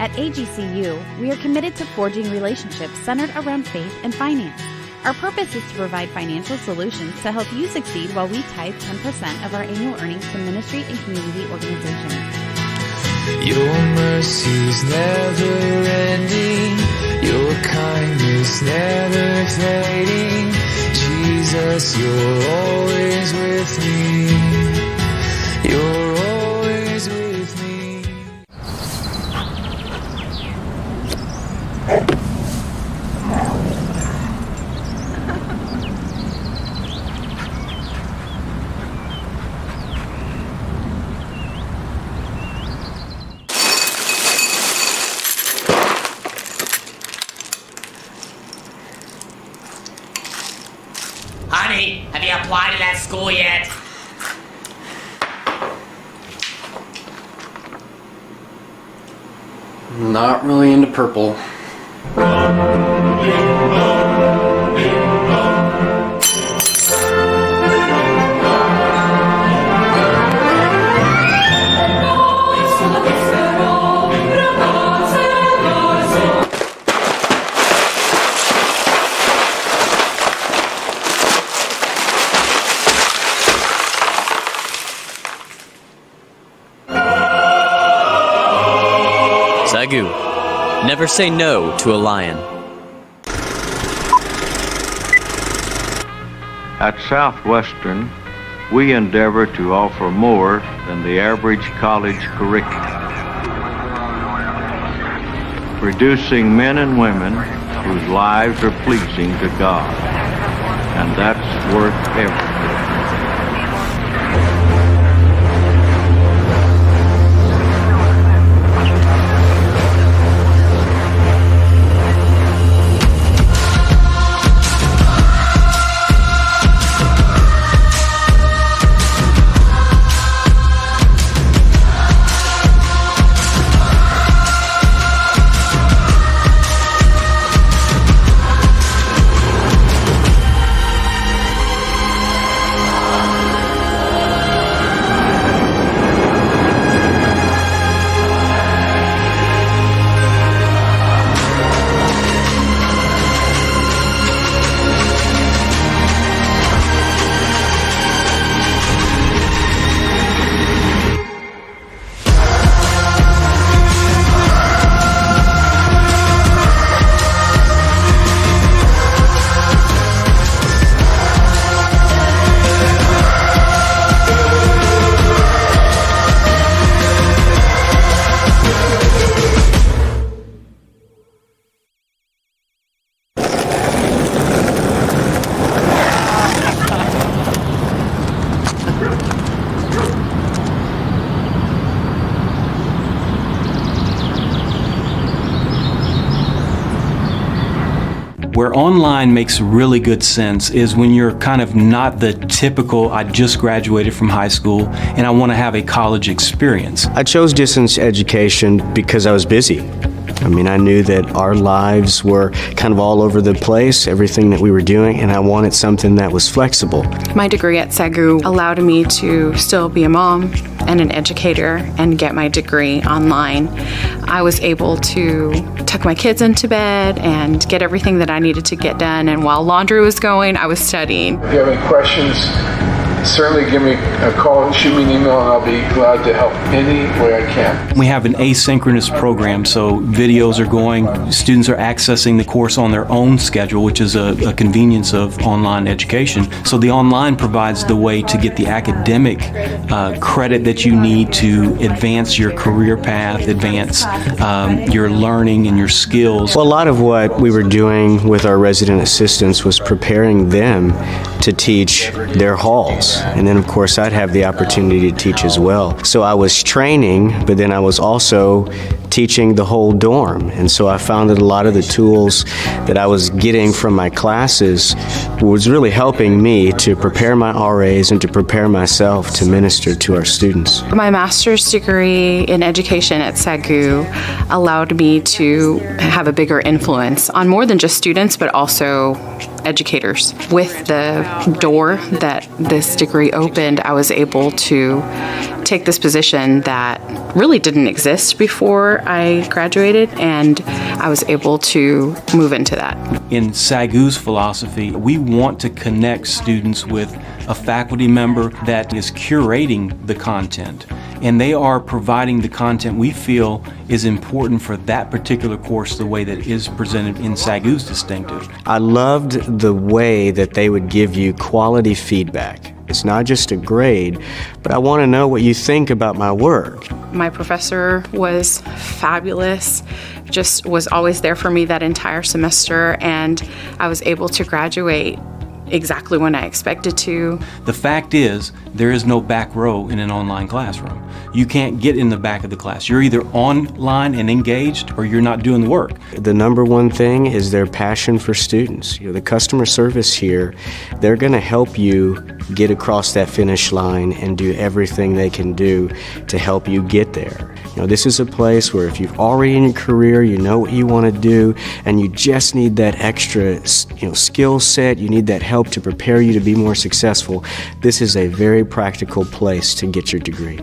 At AGCU, we are committed to forging relationships centered around faith and finance. Our purpose is to provide financial solutions to help you succeed while we tithe 10% of our annual earnings to ministry and community organizations. Your mercy's never ending, your kindness never fading. Jesus, you're always with me. You're always with me. Honey, have you applied to that school yet? Not really into purple. SAGU. Never say no to a Lion. At Southwestern, we endeavor to offer more than the average college curriculum, producing men and women whose lives are pleasing to God, and that's worth everything. Where online makes really good sense is when you're kind of not the typical, I just graduated from high school and I want to have a college experience. I chose distance education because I was busy. I mean, I knew that our lives were kind of all over the place, everything that we were doing, and I wanted something that was flexible. My degree at SAGU allowed me to still be a mom and an educator and get my degree online. I was able to tuck my kids into bed and get everything that I needed to get done, and while laundry was going, I was studying. If you have any questions, certainly give me a call and shoot me an email, and I'll be glad to help any way I can. We have an asynchronous program, so videos are going, students are accessing the course on their own schedule, which is a convenience of online education. So the online provides the way to get the academic credit that you need to advance your career path, advance your learning and your skills. Well, a lot of what we were doing with our resident assistants was preparing them to teach their halls. And then, of course, I'd have the opportunity to teach as well. So I was training, but then I was also teaching the whole dorm. And so I found that a lot of the tools that I was getting from my classes was really helping me to prepare my RAs and to prepare myself to minister to our students. My master's degree in education at SAGU allowed me to have a bigger influence on more than just students, but also educators. With the door that this degree opened, I was able to take this position that really didn't exist before I graduated, and I was able to move into that. In SAGU's philosophy, we want to connect students with a faculty member that is curating the content, and they are providing the content we feel is important for that particular course the way that it is presented in SAGU's distinctive. I loved the way that they would give you quality feedback. It's not just a grade, but I want to know what you think about my work. My professor was fabulous, just was always there for me that entire semester, and I was able to graduate exactly when I expected to. The fact is, there is no back row in an online classroom. You can't get in the back of the class. You're either online and engaged or you're not doing the work. The number one thing is their passion for students. The customer service here, they're going to help you get across that finish line and do everything they can do to help you get there. This is a place where if you've already in your career, you know what you want to do, and you just need that extra skill set, you need that help to prepare you to be more successful. This is a very practical place to get your degree.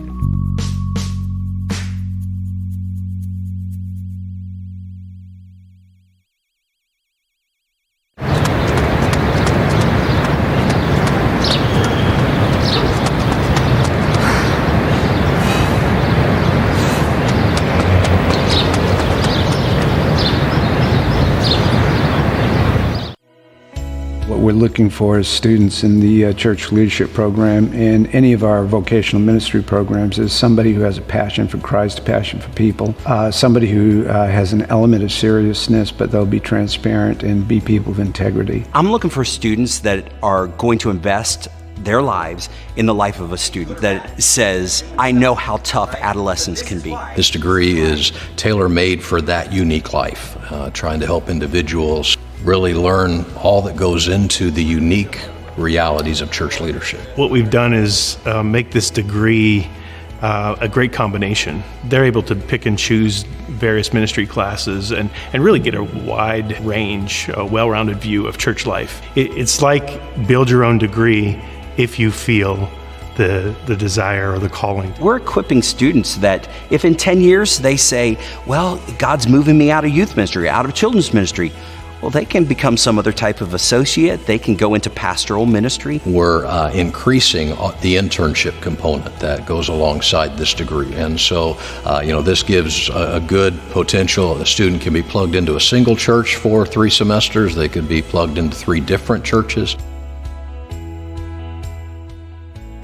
What we're looking for as students in the church leadership program and any of our vocational ministry programs is somebody who has a passion for Christ, a passion for people, somebody who has an element of seriousness, but they'll be transparent and be people of integrity. I'm looking for students that are going to invest their lives in the life of a student that says, I know how tough adolescence can be. This degree is tailor-made for that unique life, trying to help individuals really learn all that goes into the unique realities of church leadership. What we've done is make this degree a great combination. They're able to pick and choose various ministry classes and really get a wide range, a well-rounded view of church life. It's like build your own degree if you feel the desire or the calling. We're equipping students that if in 10 years they say, well, God's moving me out of youth ministry, out of children's ministry, well, they can become some other type of associate. They can go into pastoral ministry. We're increasing the internship component that goes alongside this degree. And so, this gives a good potential. The student can be plugged into a single church for 3 semesters. They could be plugged into 3 different churches.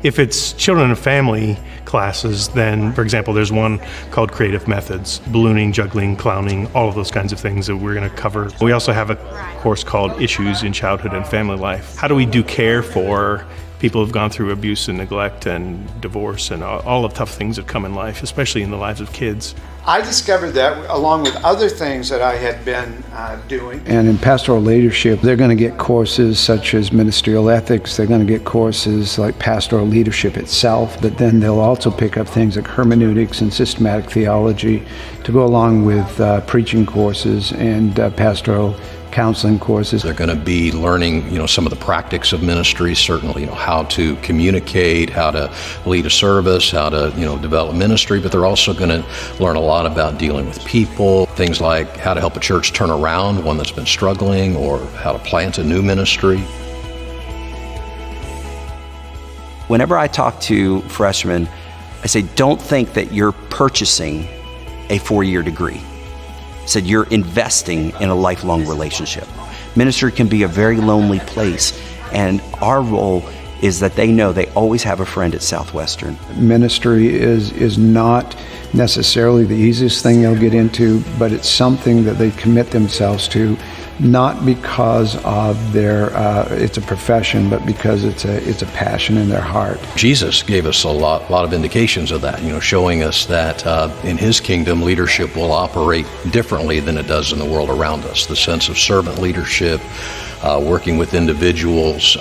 If it's children and family classes, then, for example, there's one called Creative Methods, ballooning, juggling, clowning, all of those kinds of things that we're going to cover. We also have a course called Issues in Childhood and Family Life. How do we do care for people who've gone through abuse and neglect and divorce and all the tough things that come in life, especially in the lives of kids? I discovered that along with other things that I had been doing. And in pastoral leadership, they're going to get courses such as ministerial ethics. They're going to get courses like pastoral leadership itself, but then they'll also pick up things like hermeneutics and systematic theology to go along with preaching courses and pastoral counseling courses. They're going to be learning, some of the practices of ministry, certainly, how to communicate, how to lead a service, how to, develop ministry, but they're also going to learn a lot about dealing with people, things like how to help a church turn around one that's been struggling or how to plant a new ministry. Whenever I talk to freshmen, I say, don't think that you're purchasing a 4-year degree. Said you're investing in a lifelong relationship. Ministry can be a very lonely place, and our role is that they know they always have a friend at Southwestern. Ministry is not necessarily the easiest thing they'll get into, but it's something that they commit themselves to, not because of their it's a profession, but because it's a passion in their heart. Jesus gave us a lot of indications of that, showing us that in his kingdom, leadership will operate differently than it does in the world around us. The sense of servant leadership, working with individuals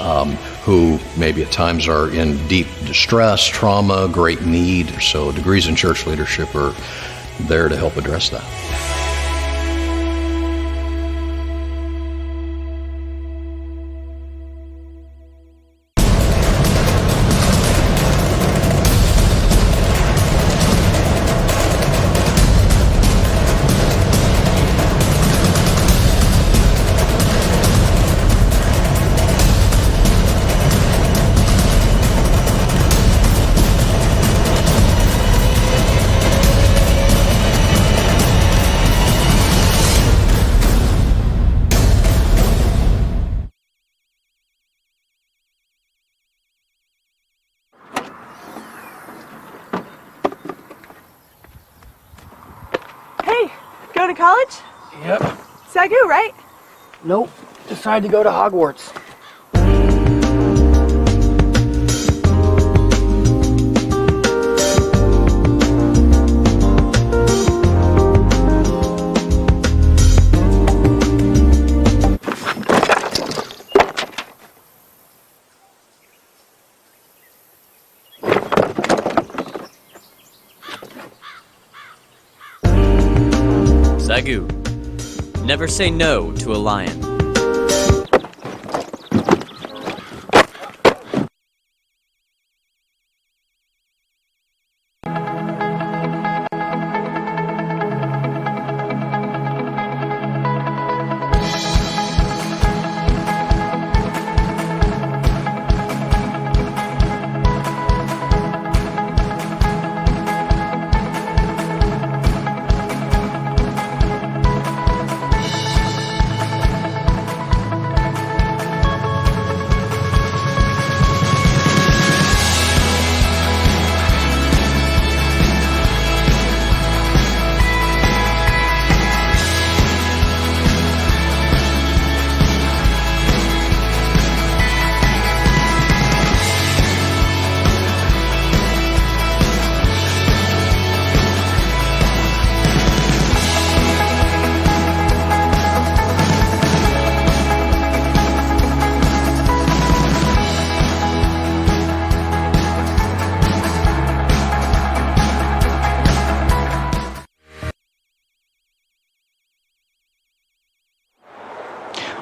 who maybe at times are in deep distress, trauma, great need. So degrees in church leadership are there to help address that. to college? Yep. SAGU, right? Nope. Decided to go to Hogwarts. SAGU. Never say no to a lion.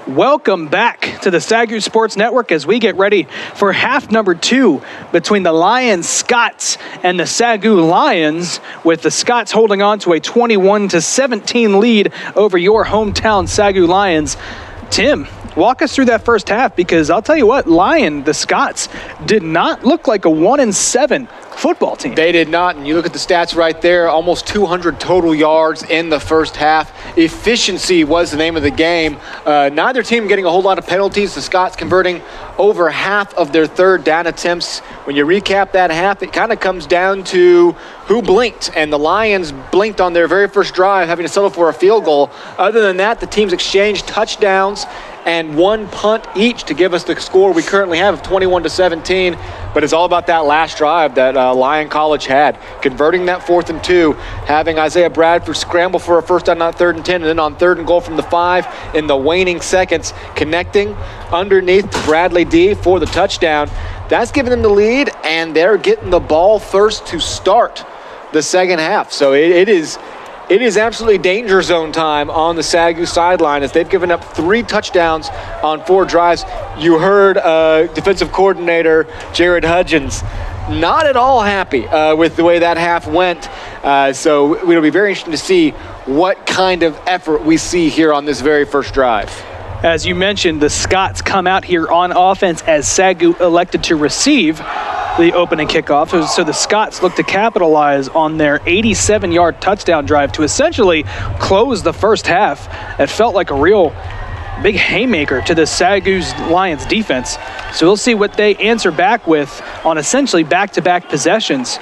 Welcome back to the SAGU Sports Network as we get ready for half number 2 between the Lyon Scots and the SAGU Lions, with the Scots holding on to a 21-17 lead over your hometown SAGU Lions. Tim, walk us through that first half, because I'll tell you what, the Scots did not look like a 1-7 football team. They did not, and you look at the stats right there, almost 200 total yards in the first half. Efficiency was the name of the game. Neither team getting a whole lot of penalties. The Scots converting over half of their third down attempts. When you recap that half, it kind of comes down to who blinked, and the Lions blinked on their very first drive, having to settle for a field goal. Other than that, the teams exchanged touchdowns and one punt each to give us the score we currently have of 21-17. But it's all about that last drive that Lyon College had, converting that 4th and 2, having Isaiah Bradford scramble for a first down on 3rd and 10, and then on 3rd and goal from the 5 in the waning seconds, connecting underneath Bradley D for the touchdown. That's giving them the lead, and they're getting the ball first to start the second half. So it is absolutely danger zone time on the SAGU sideline, as they've given up 3 touchdowns on 4 drives. You heard defensive coordinator Jared Hudgens not at all happy with the way that half went. So it'll be very interesting to see what kind of effort we see here on this very first drive. As you mentioned, the Scots come out here on offense as SAGU elected to receive the opening kickoff. So the Scots look to capitalize on their 87-yard touchdown drive to essentially close the first half. It felt like a real big haymaker to the SAGU's Lions defense. So we'll see what they answer back with on essentially back-to-back possessions.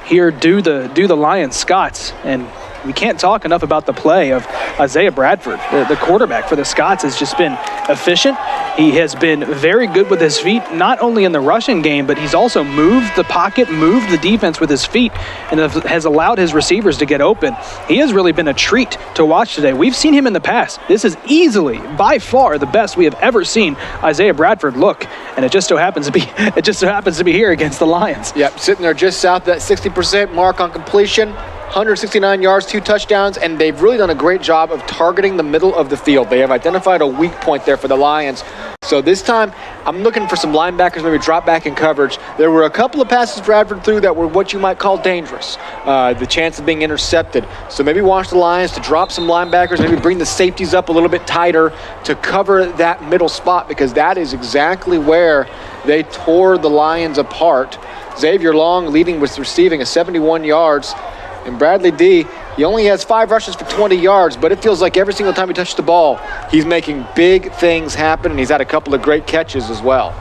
Here do the Lions Scots, and we can't talk enough about the play of Isaiah Bradford. The quarterback for the Scots has just been efficient. He has been very good with his feet, not only in the rushing game, but he's also moved the pocket, moved the defense with his feet, and has allowed his receivers to get open. He has really been a treat to watch today. We've seen him in the past. This is easily, by far, the best we have ever seen Isaiah Bradford look, and it just so happens to be here against the Lions. Yep, sitting there just south of that 60% mark on completion. 169 yards, 2 touchdowns, and they've really done a great job of targeting the middle of the field. They have identified a weak point there for the Lions. So this time, I'm looking for some linebackers maybe drop back in coverage. There were a couple of passes Bradford threw that were what you might call dangerous, the chance of being intercepted. So maybe watch the Lions to drop some linebackers, maybe bring the safeties up a little bit tighter to cover that middle spot, because that is exactly where they tore the Lions apart. Xavier Long leading with receiving 71 yards. And Bradley D, he only has 5 rushes for 20 yards, but it feels like every single time he touches the ball, he's making big things happen, and he's had a couple of great catches as well.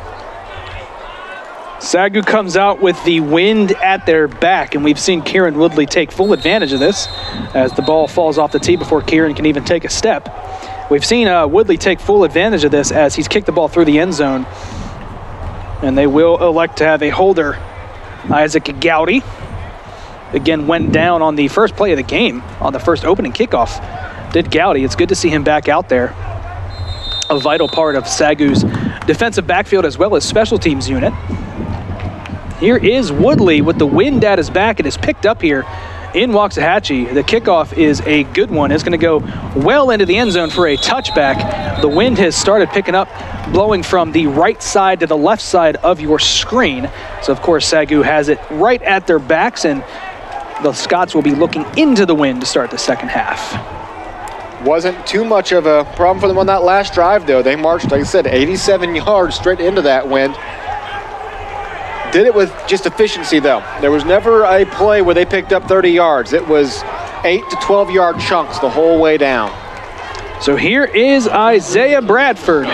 SAGU comes out with the wind at their back, and we've seen Kieran Woodley take full advantage of this as the ball falls off the tee before Kieran can even take a step. We've seen Woodley take full advantage of this as he's kicked the ball through the end zone, and they will elect to have a holder. Isaac Gowdy again went down on the first play of the game on the first opening kickoff. Did Gowdy. It's good to see him back out there. A vital part of SAGU's defensive backfield as well as special teams unit. Here is Woodley with the wind at his back. It is picked up here in Waxahachie. The kickoff is a good one. It's going to go well into the end zone for a touchback. The wind has started picking up, blowing from the right side to the left side of your screen. So, of course, SAGU has it right at their backs, and the Scots will be looking into the wind to start the second half. Wasn't too much of a problem for them on that last drive, though. They marched, like I said, 87 yards straight into that wind. Did it with just efficiency, though. There was never a play where they picked up 30 yards. It was 8 to 12-yard chunks the whole way down. So here is Isaiah Bradford.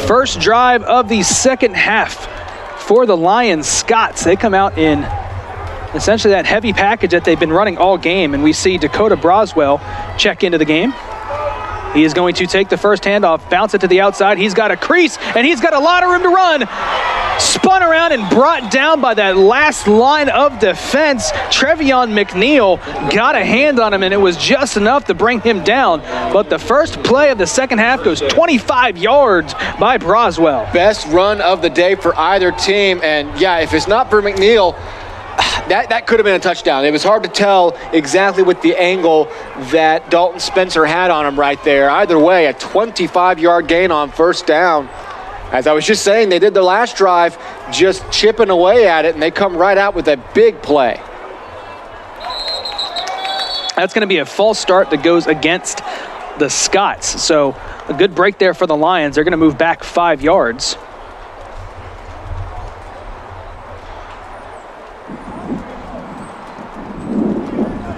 First drive of the second half for the Lions Scots. They come out in essentially that heavy package that they've been running all game, and we see Dakota Broswell check into the game. He is going to take the first handoff, bounce it to the outside. He's got a crease, and he's got a lot of room to run. Spun around and brought down by that last line of defense. Trevion McNeil got a hand on him, and it was just enough to bring him down. But the first play of the second half goes 25 yards by Broswell. Best run of the day for either team, and yeah, if it's not for McNeil, that could have been a touchdown. It was hard to tell exactly with the angle that Dalton Spencer had on him right there. Either way, a 25-yard gain on first down. As I was just saying, they did the last drive just chipping away at it, and they come right out with a big play. That's going to be a false start that goes against the Scots. So a good break there for the Lions. They're going to move back 5 yards.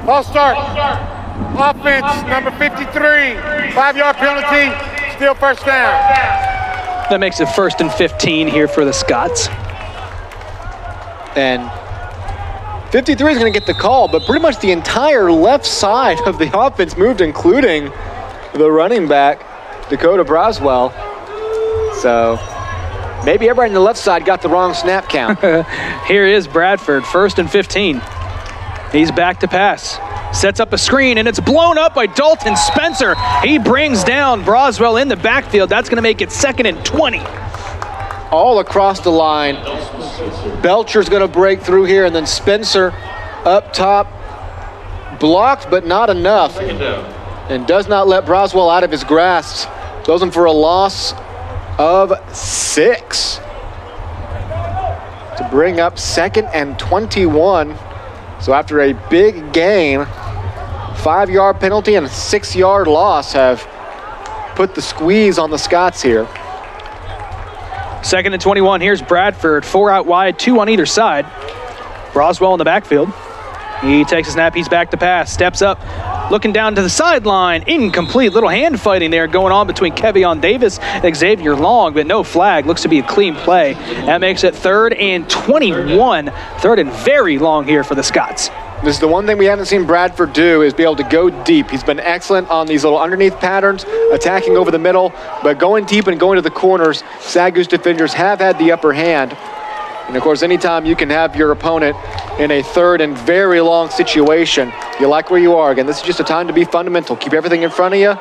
False start. Offense, number 53. 5-yard penalty, still first down. That makes it 1st and 15 here for the Scots. And 53 is going to get the call, but pretty much the entire left side of the offense moved, including the running back, Dakota Broswell. So maybe everybody on the left side got the wrong snap count. Here is Bradford, 1st and 15. He's back to pass. Sets up a screen, and it's blown up by Dalton Spencer. He brings down Broswell in the backfield. That's going to make it 2nd and 20. All across the line. Belcher's going to break through here, and then Spencer up top. Blocked, but not enough. And does not let Broswell out of his grasp. Goes him for a loss of 6. To bring up 2nd and 21. So after a big gain, 5-yard penalty and a 6-yard loss have put the squeeze on the Scots here. 2nd and 21. Here's Bradford. 4 out wide, 2 on either side. Broswell in the backfield. He takes a snap. He's back to pass. Steps up. Looking down to the sideline. Incomplete. Little hand fighting there going on between Kevion Davis and Xavier Long, but no flag. Looks to be a clean play. That makes it 3rd and 21. 3rd and very long here for the Scots. This is the one thing we haven't seen Bradford do, is be able to go deep. He's been excellent on these little underneath patterns, attacking over the middle, but going deep and going to the corners, SAGU's defenders have had the upper hand. And of course, anytime you can have your opponent in a 3rd and very long situation, you like where you are. Again, this is just a time to be fundamental. Keep everything in front of you.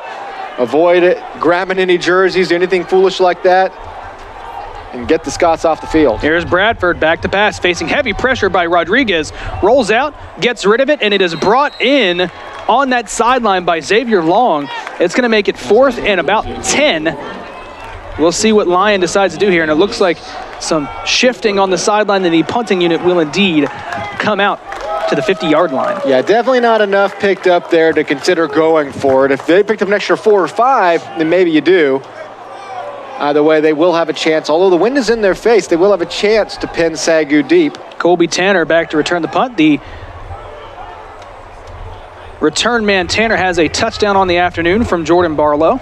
Avoid it, grabbing any jerseys, anything foolish like that, and get the Scots off the field. Here's Bradford back to pass, facing heavy pressure by Rodriguez. Rolls out, gets rid of it, and it is brought in on that sideline by Xavier Long. It's going to make it 4th and about 10. We'll see what Lyon decides to do here, and it looks like some shifting on the sideline, and the punting unit will indeed come out to the 50-yard line. Yeah, definitely not enough picked up there to consider going for it. If they picked up an extra 4 or 5, then maybe you do. Either way, they will have a chance. Although the wind is in their face, they will have a chance to pin SAGU deep. Colby Tanner back to return the punt. The return man Tanner has a touchdown on the afternoon from Jordan Barlow.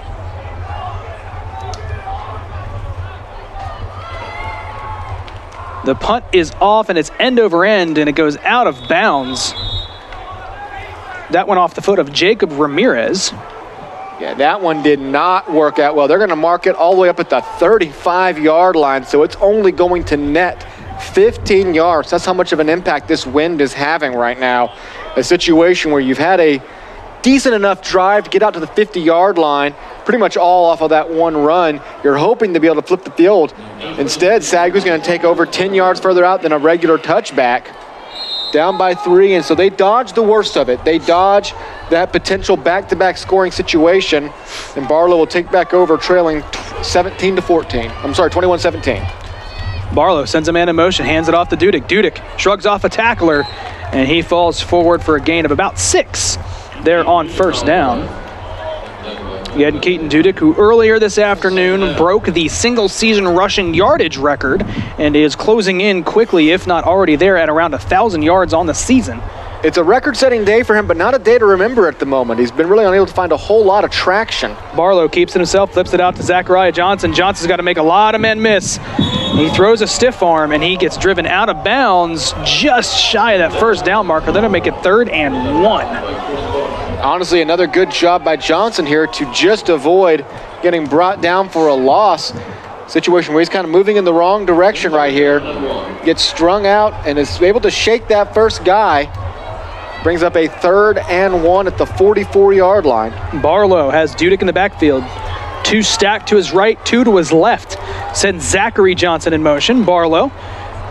The punt is off, and it's end over end, and it goes out of bounds. That went off the foot of Jacob Ramirez. Yeah, that one did not work out well. They're going to mark it all the way up at the 35-yard line, so it's only going to net 15 yards. That's how much of an impact this wind is having right now. A situation where you've had a decent enough drive to get out to the 50-yard line, pretty much all off of that one run. You're hoping to be able to flip the field. Instead, SAGU's going to take over 10 yards further out than a regular touchback. Down by 3, and so they dodge the worst of it. They dodge that potential back-to-back scoring situation, and Barlow will take back over trailing 21-17. Barlow sends a man in motion, hands it off to Dudek. Dudek shrugs off a tackler, and he falls forward for a gain of about 6 there on first down. You had Keaton Dudek, who earlier this afternoon broke the single-season rushing yardage record and is closing in quickly, if not already there, at around 1,000 yards on the season. It's a record-setting day for him, but not a day to remember at the moment. He's been really unable to find a whole lot of traction. Barlow keeps it himself, flips it out to Zachariah Johnson. Johnson's got to make a lot of men miss. He throws a stiff arm, and he gets driven out of bounds just shy of that first down marker. They're going to make it 3rd and 1. Honestly, another good job by Johnson here to just avoid getting brought down for a loss. Situation where he's kind of moving in the wrong direction right here. Gets strung out and is able to shake that first guy. Brings up a 3rd and 1 at the 44-yard line. Barlow has Dudek in the backfield. 2 stacked to his right, 2 to his left. Sends Zachary Johnson in motion. Barlow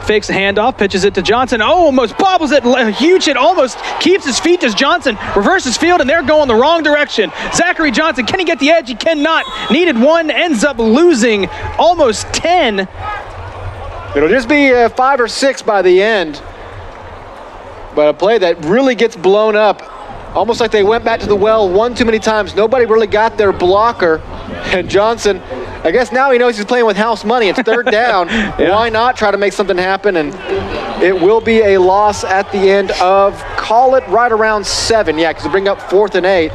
fakes the handoff, pitches it to Johnson. Oh, almost bobbles it. A huge hit, almost keeps his feet as Johnson reverses field, and they're going the wrong direction. Zachary Johnson, can he get the edge? He cannot. Needed 1, ends up losing almost 10. It'll just be 5 or 6 by the end. But a play that really gets blown up. Almost like they went back to the well one too many times. Nobody really got their blocker. And Johnson, I guess now he knows he's playing with house money. It's 3rd down. Yeah. Why not try to make something happen? And it will be a loss at the end of, call it right around 7. Yeah, because they bring up 4th and 8.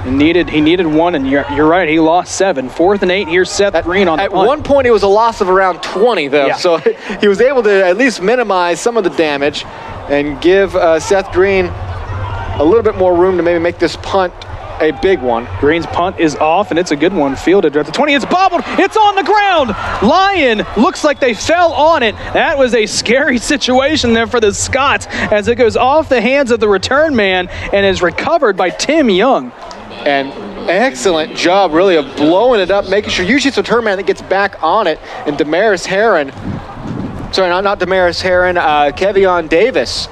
He needed 1, and you're right, he lost 7. 4th and 8, here's Seth Green on the punt. At one point, it was a loss of around 20, though. Yeah. So he was able to at least minimize some of the damage and give Seth Green a little bit more room to maybe make this punt a big one. Green's punt is off, and it's a good one. Fielded at the 20. It's bobbled. It's on the ground. Lyon looks like they fell on it. That was a scary situation there for the Scots as it goes off the hands of the return man and is recovered by Tim Young. And excellent job, really, of blowing it up, making sure usually it's a return man that gets back on it. And Damaris Heron, sorry, not Damaris Heron, Kevion Davis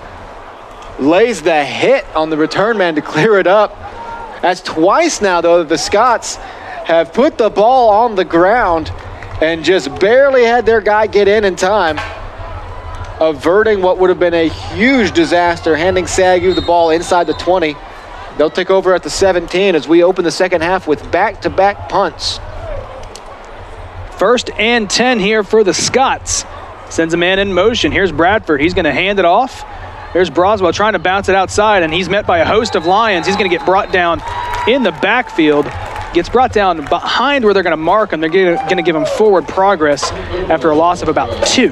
lays the hit on the return man to clear it up. That's twice now, though, that the Scots have put the ball on the ground and just barely had their guy get in time, averting what would have been a huge disaster, handing SAGU the ball inside the 20. They'll take over at the 17 as we open the second half with back-to-back punts. 1st and 10 here for the Scots. Sends a man in motion. Here's Bradford. He's going to hand it off. There's Broswell trying to bounce it outside, and he's met by a host of Lions. He's going to get brought down in the backfield. Gets brought down behind where they're going to mark him. They're going to give him forward progress after a loss of about 2.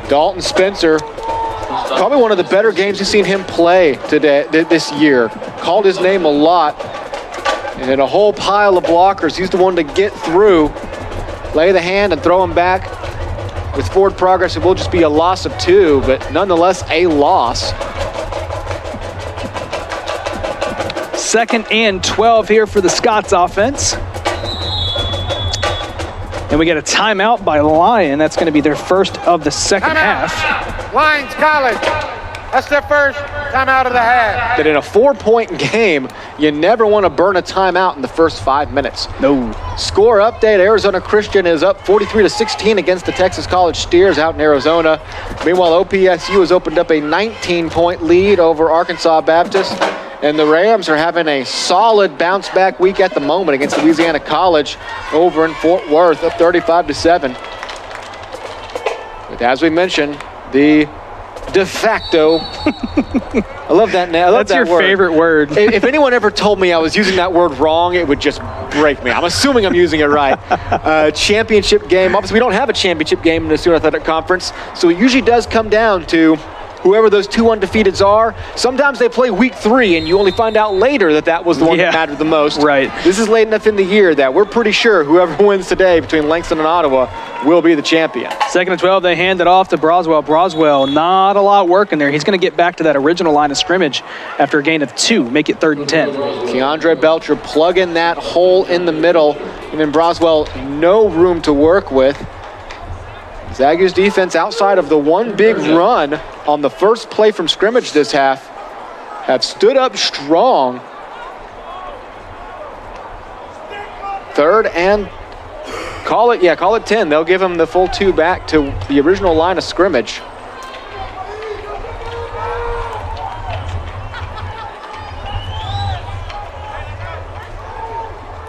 Dalton Spencer, probably one of the better games you've seen him play today, this year. Called his name a lot. And in a whole pile of blockers, he's the one to get through, lay the hand, and throw him back. With forward progress, it will just be a loss of 2, but nonetheless a loss. 2nd and 12 here for the Scots offense. And we get a timeout by Lyon. That's going to be their first of the second half. Lyons College. That's their first timeout of the half. That in a 4-point game, you never want to burn a timeout in the first 5 minutes. No. Score update, Arizona Christian is up 43-16 against the Texas College Steers out in Arizona. Meanwhile, OPSU has opened up a 19-point lead over Arkansas Baptist. And the Rams are having a solid bounce-back week at the moment against Louisiana College over in Fort Worth, up 35-7. But as we mentioned, the de facto. I love that name. That's your favorite word. If anyone ever told me I was using that word wrong, it would just break me. I'm assuming I'm using it right. Championship game. Obviously, we don't have a championship game in the Student Athletic Conference, so it usually does come down to whoever those 2 undefeateds are. Sometimes they play week 3, and you only find out later that that was the one that mattered the most. Right. This is late enough in the year that we're pretty sure whoever wins today between Langston and Ottawa will be the champion. 2nd and 12, they hand it off to Broswell. Broswell, not a lot working there. He's going to get back to that original line of scrimmage after a gain of 2, make it 3rd and 10. Keandre Belcher plugging that hole in the middle, giving Broswell no room to work with. SAGU's defense, outside of the one big run on the first play from scrimmage this half, have stood up strong. 3rd and call it 10. They'll give him the full 2 back to the original line of scrimmage.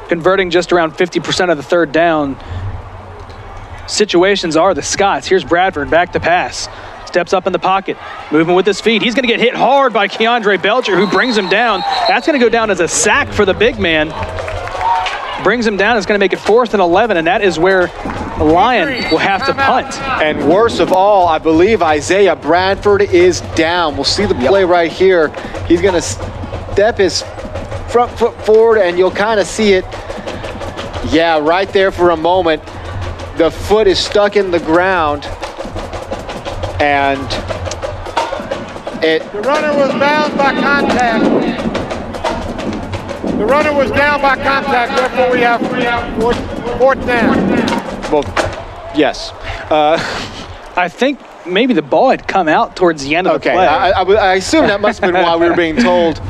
Converting just around 50% of the 3rd down situations are the Scots. Here's Bradford back to pass. Steps up in the pocket, moving with his feet. He's going to get hit hard by Keandre Belcher, who brings him down. That's going to go down as a sack for the big man. Brings him down. It's going to make it 4th and 11, and that is where the Lion will have to punt. And worst of all, I believe Isaiah Bradford is down. We'll see the play right here. He's going to step his front foot forward, and you'll kind of see it. Yeah, right there for a moment. The foot is stuck in the ground, and the runner was bound by contact. The runner was down by contact, therefore we have 4th down. Well, yes. I think maybe the ball had come out towards the end of the play. I assume that must have been why we were being told.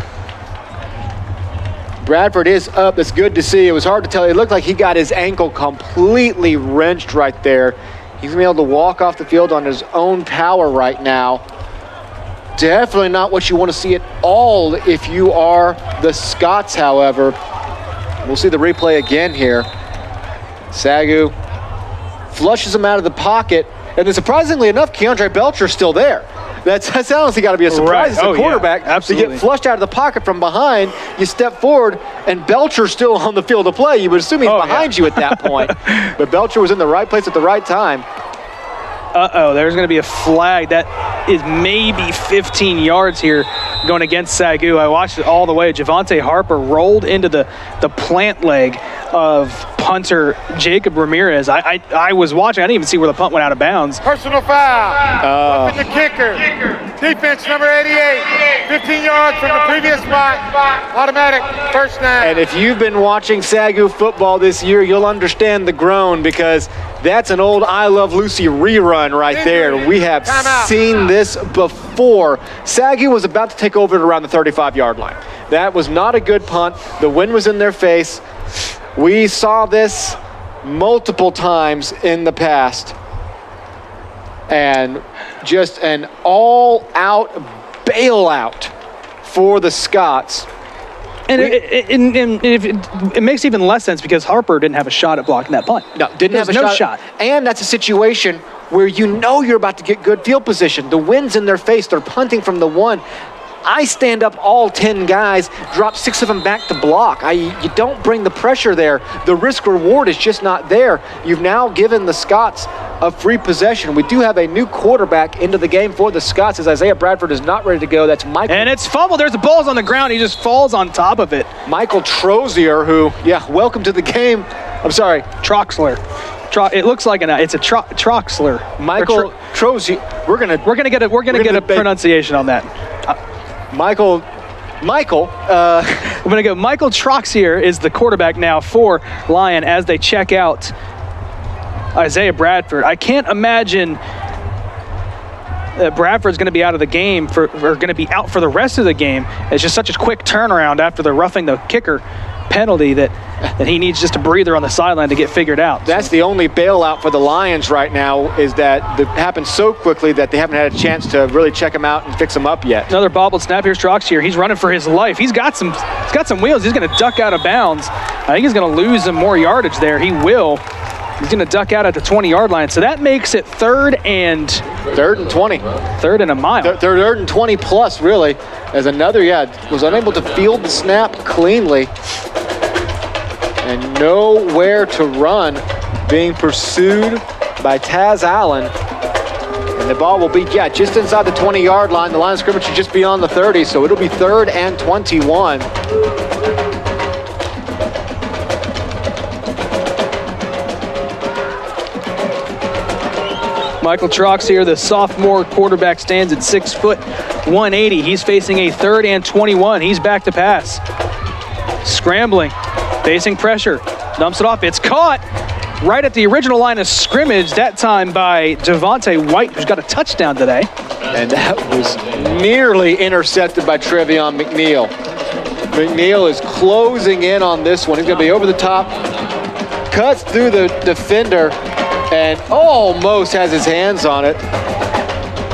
Bradford is up. That's good to see. It was hard to tell. It looked like he got his ankle completely wrenched right there. He's going to be able to walk off the field on his own power right now. Definitely not what you want to see at all if you are the Scots, however. We'll see the replay again here. SAGU flushes him out of the pocket, and then surprisingly enough, Keandre Belcher's still there. That's honestly got to be a surprise as a quarterback. Absolutely. To get flushed out of the pocket from behind, you step forward, and Belcher's still on the field of play. You would assume he's behind you at that point. But Belcher was in the right place at the right time. There's going to be a flag. That is maybe 15 yards here going against SAGU. I watched it all the way. Javante Harper rolled into the plant leg of punter Jacob Ramirez. I was watching. I didn't even see where the punt went out of bounds. Personal foul. Roughing the kicker. Defense number 88. 15 yards from the previous spot. Automatic 1st down. And if you've been watching SAGU football this year, you'll understand the groan, because that's an old I Love Lucy rerun right there. We have seen this before. SAGU was about to take over at around the 35-yard line. That was not a good punt. The wind was in their face. We saw this multiple times in the past. And just an all-out bailout for the Scots. And it makes even less sense because Harper didn't have a shot at blocking that punt. No, didn't have a shot. And that's a situation where you know you're about to get good field position. The wind's in their face. They're punting from the 1. I stand up all 10 guys, drop 6 of them back to block. You don't bring the pressure there. The risk reward is just not there. You've now given the Scots a free possession. We do have a new quarterback into the game for the Scots, as Isaiah Bradford is not ready to go. That's Michael. And it's fumbled. There's the ball's on the ground. He just falls on top of it. Michael Trozier, who, welcome to the game. I'm sorry. Troxler. It looks like it's a Troxler. Michael Trozier. We're gonna get a pronunciation on that. Michael. I'm going to go. Michael Troxier is the quarterback now for Lyon as they check out Isaiah Bradford. I can't imagine that Bradford's going to be out of the game or going to be out for the rest of the game. It's just such a quick turnaround after the roughing the kicker penalty that he needs just a breather on the sideline to get figured out. That's the only bailout for the Lions right now, is that it happened so quickly that they haven't had a chance to really check him out and fix him up yet. Another bobbled snap. Here's Troxier. He's running for his life. He's got some wheels. He's going to duck out of bounds. I think he's going to lose some more yardage there. He will. He's going to duck out at the 20-yard line. So that makes it third and 20. Third and a mile. Third and 20 plus, really. As another, was unable to field the snap cleanly. And nowhere to run, being pursued by Taz Allen. And the ball will be, just inside the 20-yard line. The line of scrimmage is just beyond the 30, so it'll be third and 21. Michael Trox here, the sophomore quarterback, stands at 6 foot 180. He's facing a third and 21. He's back to pass. Scrambling, facing pressure, dumps it off. It's caught right at the original line of scrimmage, that time by Devontae White, who's got a touchdown today. And that was nearly intercepted by Trevion McNeil. McNeil is closing in on this one. He's going to be over the top, cuts through the defender, and almost has his hands on it.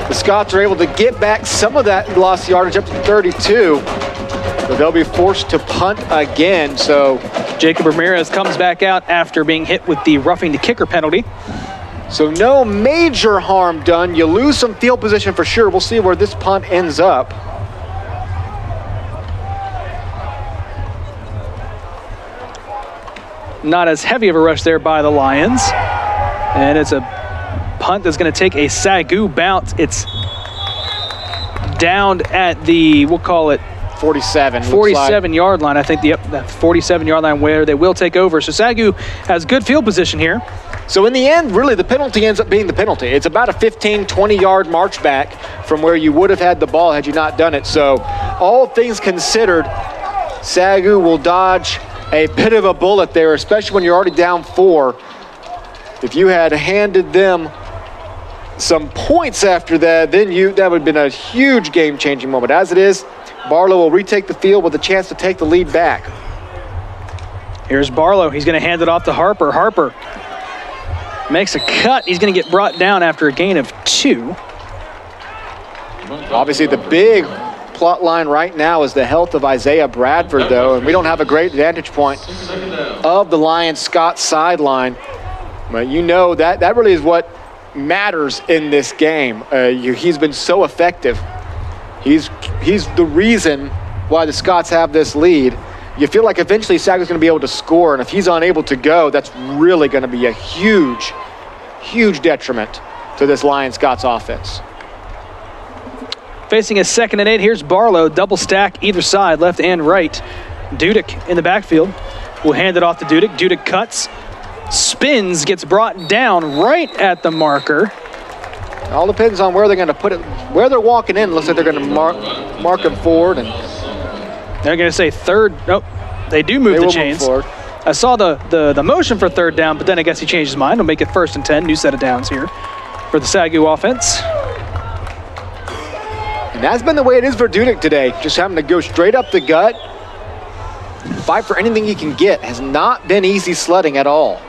The Scots are able to get back some of that lost yardage up to 32, but they'll be forced to punt again. So Jacob Ramirez comes back out after being hit with the roughing the kicker penalty. So no major harm done. You lose some field position for sure. We'll see where this punt ends up. Not as heavy of a rush there by the Lions. And it's a punt that's going to take a SAGU bounce. It's down at the, we'll call it 47-yard line. I think that 47-yard line where they will take over. So SAGU has good field position here. So in the end, really, the penalty ends up being the penalty. It's about a 15, 20-yard march back from where you would have had the ball had you not done it. So all things considered, SAGU will dodge a bit of a bullet there, especially when you're already down 4. If you had handed them some points after that, then that would have been a huge game-changing moment. As it is, Barlow will retake the field with a chance to take the lead back. Here's Barlow. He's going to hand it off to Harper. Harper makes a cut. He's going to get brought down after a gain of 2. Obviously, the big plot line right now is the health of Isaiah Bradford, though, and we don't have a great vantage point of the Lions-Scott sideline. But you know that really is what matters in this game. He's been so effective. He's the reason why the Scots have this lead. You feel like eventually SAGU's going to be able to score, and if he's unable to go, that's really going to be a huge, huge detriment to this Lions-Scots offense. Facing a 2nd and 8, here's Barlow, double stack either side, left and right. Dudek in the backfield. We'll hand it off to Dudek. Dudek cuts, spins, gets brought down right at the marker. All depends on where they're going to put it, where they're walking in. Looks like they're going to mark them forward. And they're going to say third. Nope, they do move the chains. I saw the motion for third down, but then I guess he changed his mind. He'll make it 1st and 10. New set of downs here for the SAGU offense. And that's been the way it is for Dudek today. Just having to go straight up the gut, fight for anything he can get. Has not been easy sledding at all.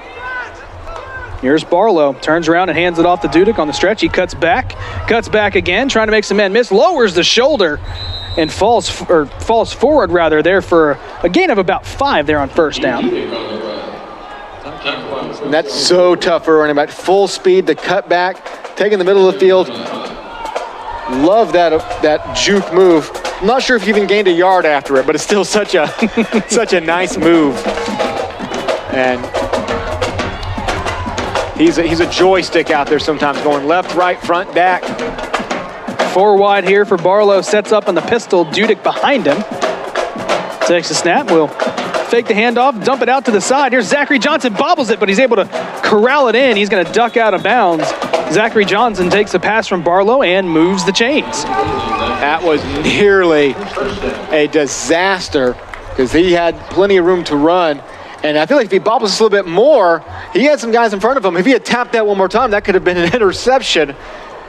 Here's Barlow, turns around and hands it off to Dudek on the stretch. He cuts back again, trying to make some men miss, lowers the shoulder and falls forward rather there for a gain of about 5 there on 1st down. And that's so tough for running back. Full speed, the cut back, taking the middle of the field. Love that juke move. I'm not sure if he even gained a yard after it, but it's still such a such a nice move. And he's a joystick out there sometimes, going left, right, front, back. 4 wide here for Barlow, sets up on the pistol. Dudek behind him. Takes the snap, will fake the handoff, dump it out to the side. Here's Zachary Johnson, bobbles it, but he's able to corral it in. He's going to duck out of bounds. Zachary Johnson takes a pass from Barlow and moves the chains. That was nearly a disaster because he had plenty of room to run. And I feel like if he bobbles this a little bit more, he had some guys in front of him. If he had tapped that one more time, that could have been an interception.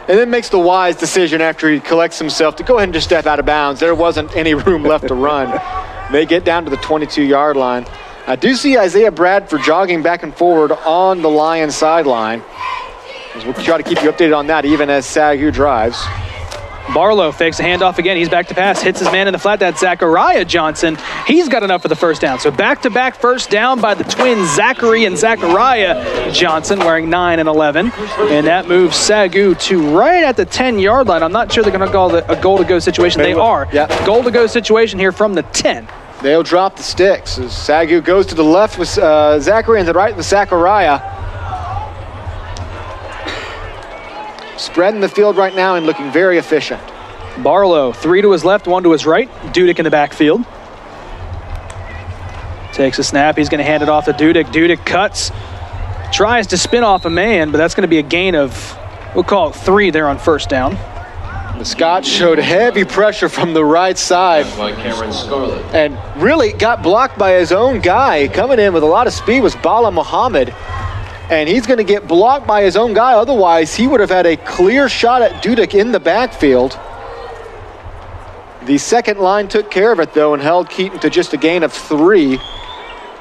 And then makes the wise decision after he collects himself to go ahead and just step out of bounds. There wasn't any room left to run. They get down to the 22-yard line. I do see Isaiah Bradford jogging back and forward on the Lions sideline. We'll try to keep you updated on that even as SAGU drives. Barlow fakes a handoff again. He's back to pass, hits his man in the flat. That's Zachariah Johnson. He's got enough for the first down. So back-to-back first down by the twins, Zachary and Zachariah Johnson, wearing 9 and 11. And that moves SAGU to right at the 10-yard line. I'm not sure they're going to call it a goal-to-go situation. They are. Yeah. Goal-to-go situation here from the 10. They'll drop the sticks as SAGU goes to the left with Zachary and to the right with Zachariah. Spreading the field right now and looking very efficient. Barlow, 3 to his left, 1 to his right. Dudek in the backfield. Takes a snap. He's going to hand it off to Dudek. Dudek cuts. Tries to spin off a man, but that's going to be a gain of, we'll call it 3 there on first down. The Scots showed heavy pressure from the right side. And really got blocked by his own guy. Coming in with a lot of speed was Bala Muhammad. And he's going to get blocked by his own guy. Otherwise, he would have had a clear shot at Dudek in the backfield. The second line took care of it, though, and held Keaton to just a gain of 3.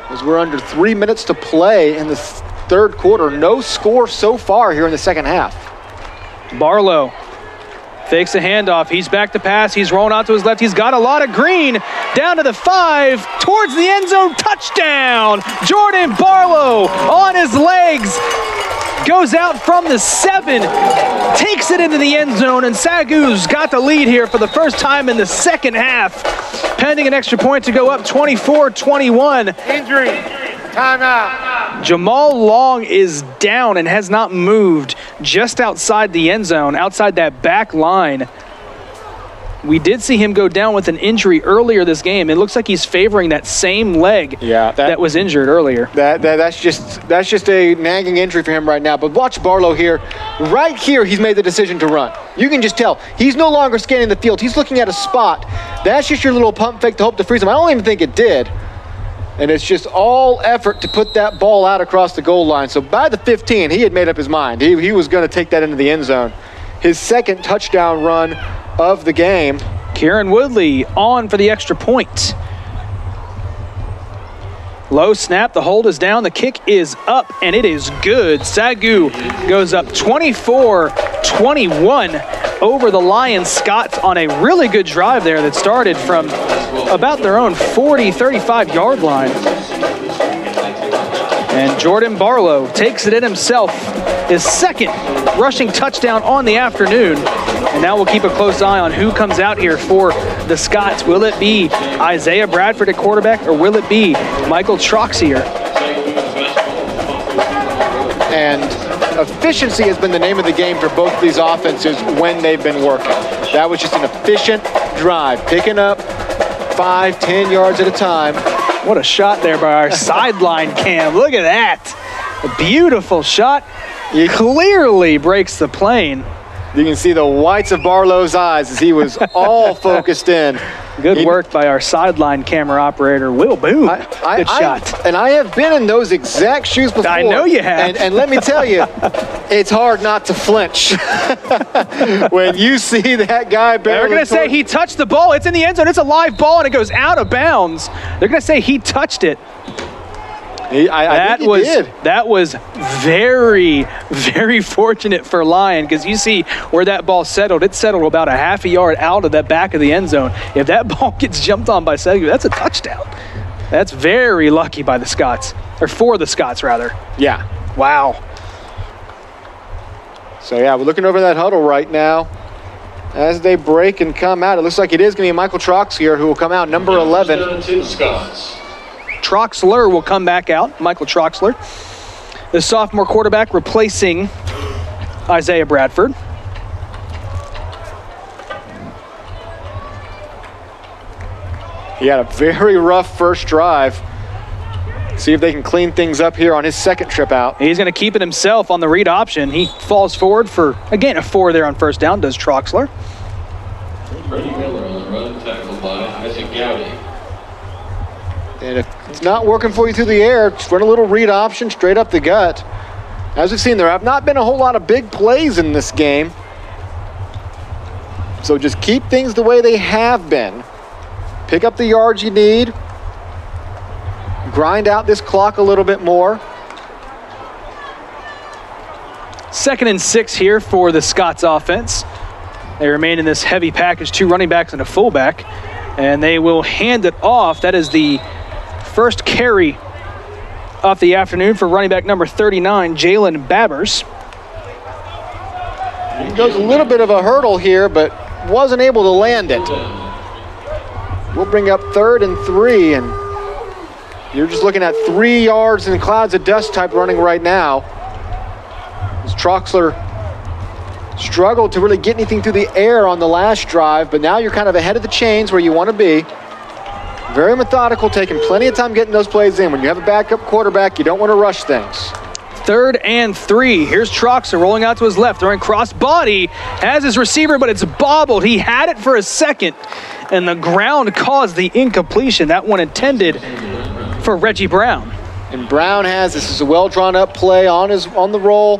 As we're under 3 minutes to play in the third quarter. No score so far here in the second half. Barlow fakes a handoff. He's back to pass. He's rolling out to his left. He's got a lot of green. Down to the 5. Towards the end zone. Touchdown. Jordan Barlow on his legs. Goes out from the 7. Takes it into the end zone. And SAGU's got the lead here for the first time in the second half. Pending an extra point to go up 24-21. Injury. Timeout. Jamal Long is down and has not moved just outside the end zone, outside that back line. We did see him go down with an injury earlier this game. It looks like he's favoring that same leg that was injured earlier. That's just a nagging injury for him right now. But watch Barlow here. Right here, he's made the decision to run. You can just tell. He's no longer scanning the field. He's looking at a spot. That's just your little pump fake to hope to freeze him. I don't even think it did. And it's just all effort to put that ball out across the goal line. So by the 15, he had made up his mind. He was going to take that into the end zone. His second touchdown run of the game. Kieran Woodley on for the extra point. Low snap, the hold is down, the kick is up, and it is good. SAGU goes up 24-21 over the Lions. Scots on a really good drive there that started from about their own 40, 35-yard line. And Jordan Barlow takes it in himself, his second rushing touchdown on the afternoon. And now we'll keep a close eye on who comes out here for the Scots. Will it be Isaiah Bradford at quarterback, or will it be Michael Troxier? And efficiency has been the name of the game for both of these offenses when they've been working. That was just an efficient drive, picking up 5-10 yards at a time. What a shot there by our sideline cam. Look at that. A beautiful shot. He clearly breaks the plane. You can see the whites of Barlow's eyes as he was all focused in. Good work by our sideline camera operator, Will Boone. Good shot. And I have been in those exact shoes before. I know you have. And let me tell you, it's hard not to flinch when you see that guy barreling. They're going to say he touched the ball. It's in the end zone. It's a live ball, and it goes out of bounds. They're going to say he touched it. I think he did. That was very, very fortunate for Lyon, because you see where that ball settled. It settled about a half a yard out of that back of the end zone. If that ball gets jumped on by SAGU, that's a touchdown. That's very lucky by the Scots, or for the Scots, rather. Yeah. Wow. So, yeah, we're looking over that huddle right now. As they break and come out, it looks like it is going to be Michael Troxier who will come out, number 11. Troxler will come back out, Michael Troxler, the sophomore quarterback replacing Isaiah Bradford. He had a very rough first drive. See if they can clean things up here on his second trip out. He's going to keep it himself on the read option. He falls forward for, again, a 4 there on first down, does Troxler. Freddie Miller on the run, tackled by Isaac Gowdy. And if it's not working for you through the air, just run a little read option straight up the gut. As we've seen, there have not been a whole lot of big plays in this game. So just keep things the way they have been. Pick up the yards you need. Grind out this clock a little bit more. 2nd and 6 here for the Scots offense. They remain in this heavy package, 2 running backs and a fullback, and they will hand it off. That is the first carry of the afternoon for running back number 39, Jalen Babbers. He goes a little bit of a hurdle here, but wasn't able to land it. We'll bring up 3rd and 3, and you're just looking at 3 yards in clouds of dust type running right now. As Troxler struggled to really get anything through the air on the last drive, but now you're kind of ahead of the chains where you want to be. Very methodical, taking plenty of time getting those plays in. When you have a backup quarterback, you don't want to rush things. 3rd and 3. Here's Troxler rolling out to his left, throwing cross body, has his receiver, but it's bobbled. He had it for a second, and the ground caused the incompletion. That one intended for Reggie Brown. And Brown this is a well drawn up play on the roll,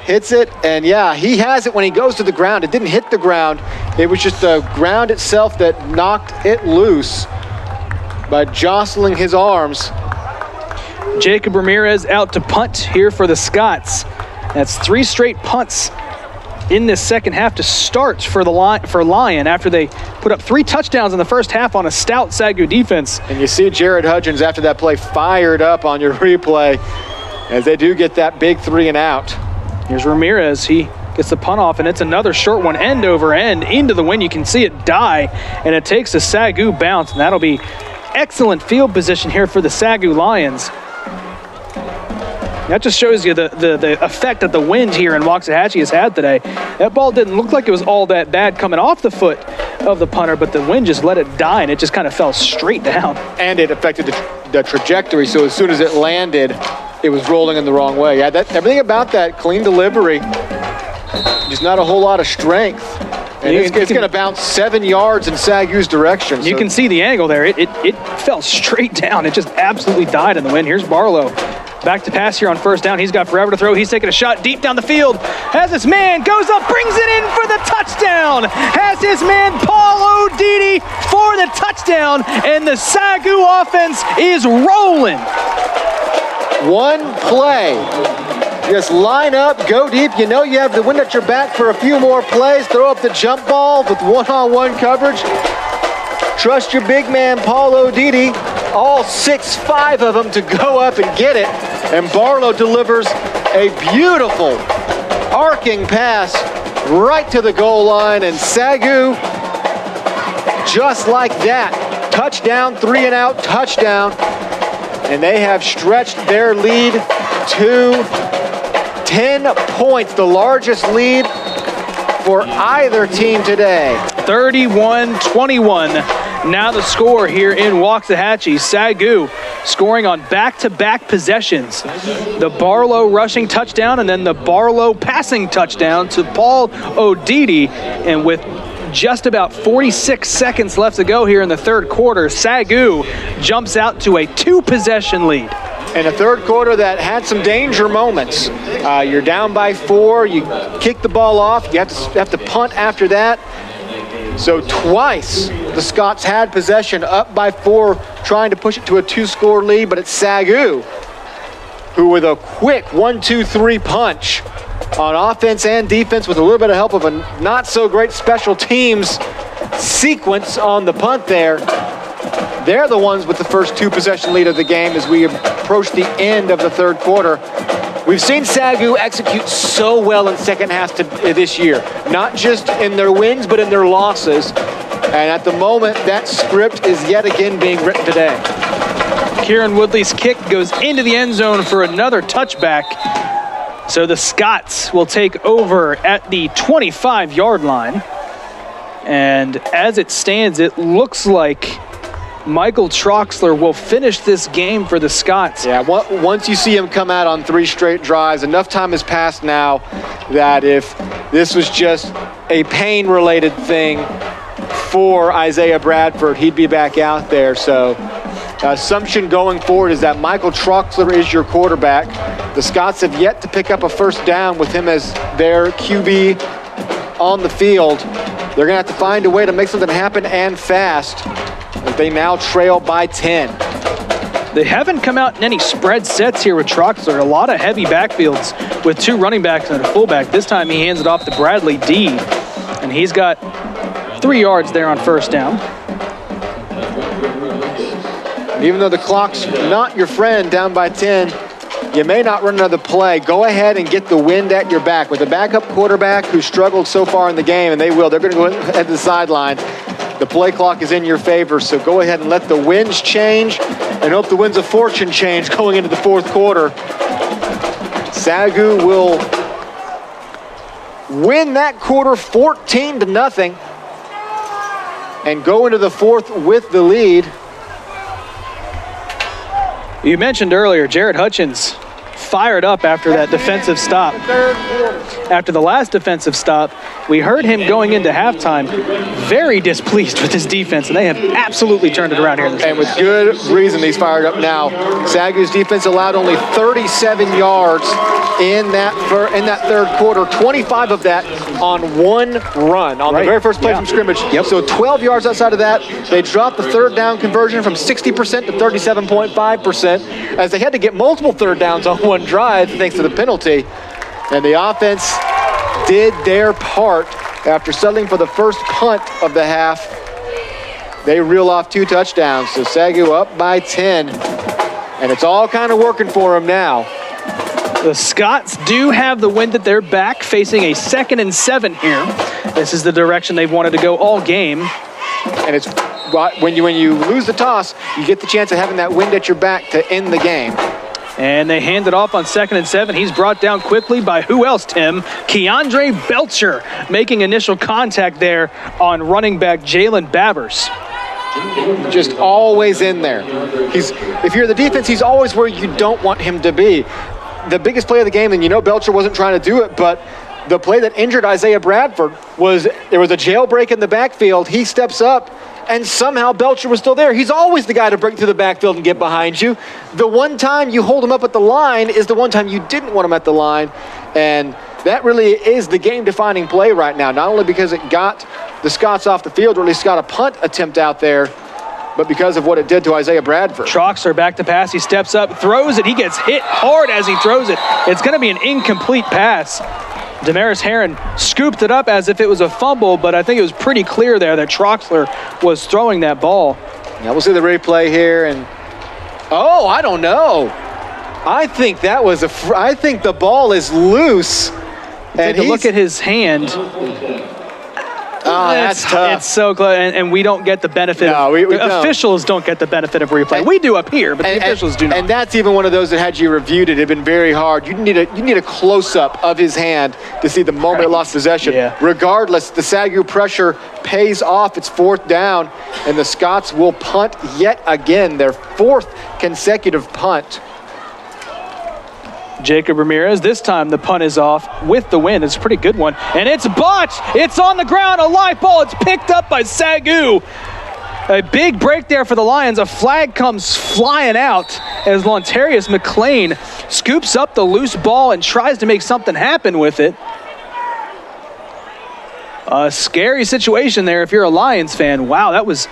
hits it, and yeah, he has it when he goes to the ground. It didn't hit the ground. It was just the ground itself that knocked it loose by jostling his arms. Jacob Ramirez out to punt here for the Scots. That's 3 straight punts in this second half to start for Lyon after they put up 3 touchdowns in the first half on a stout SAGU defense. And you see Jared Hudgens after that play fired up on your replay as they do get that big 3 and out. Here's Ramirez. He gets the punt off, and it's another short one, end over end, into the wind. You can see it die, and it takes a SAGU bounce, and that'll be excellent field position here for the SAGU Lions. That just shows you the effect that the wind here in Waxahachie has had today. That ball didn't look like it was all that bad coming off the foot of the punter, but the wind just let it die, and it just kind of fell straight down. And it affected the trajectory, so as soon as it landed, it was rolling in the wrong way. Yeah, everything about that clean delivery, just not a whole lot of strength. And it's going to bounce 7 yards in SAGU's direction. You can see the angle there. It fell straight down. It just absolutely died in the wind. Here's Barlow. Back to pass here on first down. He's got forever to throw. He's taking a shot deep down the field. Has his man, goes up, brings it in for the touchdown. Has his man, Paul O'Didi, for the touchdown. And the SAGU offense is rolling. One play. Just line up, go deep. You know you have the wind at your back for a few more plays. Throw up the jump ball with one-on-one coverage. Trust your big man, Paul O'Didi. All 6'5" of them to go up and get it. And Barlow delivers a beautiful arcing pass right to the goal line. And SAGU, just like that, touchdown, 3 and out, touchdown. And they have stretched their lead to 10 points, the largest lead for either team today. 31-21. Now the score here in Waxahachie. SAGU scoring on back-to-back possessions. The Barlow rushing touchdown and then the Barlow passing touchdown to Paul O'Didi. And with just about 46 seconds left to go here in the third quarter, SAGU jumps out to a 2-possession lead. In a third quarter that had some danger moments. You're down by 4, you kick the ball off, you have to punt after that. So twice the Scots had possession, up by 4, trying to push it to a 2-score lead, but it's SAGU who, with a quick 1-2-3 punch on offense and defense, with a little bit of help of a not so great special teams sequence on the punt there, they're the ones with the first 2-possession lead of the game as we approach the end of the third quarter. We've seen SAGU execute so well in second half this year, not just in their wins, but in their losses. And at the moment, that script is yet again being written today. Kieran Woodley's kick goes into the end zone for another touchback. So the Scots will take over at the 25-yard line. And as it stands, it looks like Michael Troxler will finish this game for the Scots. Yeah, once you see him come out on 3 straight drives, enough time has passed now that if this was just a pain-related thing for Isaiah Bradford, he'd be back out there. So assumption going forward is that Michael Troxler is your quarterback. The Scots have yet to pick up a first down with him as their QB on the field. They're going to have to find a way to make something happen and fast. They now trail by 10. They haven't come out in any spread sets here with Troxler. A lot of heavy backfields with 2 running backs and a fullback. This time he hands it off to Bradley D. And he's got 3 yards there on first down. Even though the clock's not your friend down by 10, you may not run another play. Go ahead and get the wind at your back. With a backup quarterback who struggled so far in the game, and they will, they're going to go ahead to the sideline. The play clock is in your favor, so go ahead and let the winds change and hope the winds of fortune change going into the fourth quarter. SAGU will win that quarter 14-0 and go into the fourth with the lead. You mentioned earlier, Jared Hutchins fired up after that defensive stop. After the last defensive stop, we heard him going into halftime very displeased with his defense, and they have absolutely turned it around here. And with good reason, he's fired up now. SAGU's defense allowed only 37 yards in that third quarter, 25 of that on one run on the very first play from scrimmage. So 12 yards outside of that. They dropped the third down conversion from 60% to 37.5% as they had to get multiple third downs on one drive thanks to the penalty. And the offense did their part after settling for the first punt of the half. They reel off 2 touchdowns. So SAGU up by 10. And it's all kind of working for them now. The Scots do have the wind at their back, facing a 2nd and 7 here. This is the direction they've wanted to go all game. And it's when you lose the toss, you get the chance of having that wind at your back to end the game. And they hand it off on 2nd and 7. He's brought down quickly by who else, Tim? Keandre Belcher making initial contact there on running back Jalen Babbers. Just always in there. If you're the defense, he's always where you don't want him to be. The biggest play of the game, and you know Belcher wasn't trying to do it, but the play that injured Isaiah Bradford was there was a jailbreak in the backfield. He steps up, and somehow Belcher was still there. He's always the guy to break through the backfield and get behind you. The one time you hold him up at the line is the one time you didn't want him at the line, and that really is the game-defining play right now, not only because it got the Scots off the field, or at least got a punt attempt out there, but because of what it did to Isaiah Bradford. Troxler back to pass. He steps up, throws it. He gets hit hard as he throws it. It's going to be an incomplete pass. Damaris Heron scooped it up as if it was a fumble, but I think it was pretty clear there that Troxler was throwing that ball. Yeah, we'll see the replay here, and oh, I don't know. I think that was I think the ball is loose. Take a look at his hand. Oh, that's tough. It's so close, and we don't get the benefit. No, we don't. Officials don't get the benefit of replay. We do up here, but the officials do not. And that's even one of those that had you reviewed it. It had been very hard. You need a close-up of his hand to see the moment it lost possession. Yeah. Regardless, the SAGU pressure pays off. It's 4th down, and the Scots will punt yet again, their 4th consecutive punt. Jacob Ramirez, this time the punt is off with the win. It's a pretty good one. And it's botched. It's on the ground, a live ball. It's picked up by SAGU. A big break there for the Lions. A flag comes flying out as Lontarius McLean scoops up the loose ball and tries to make something happen with it. A scary situation there if you're a Lions fan. Wow, that was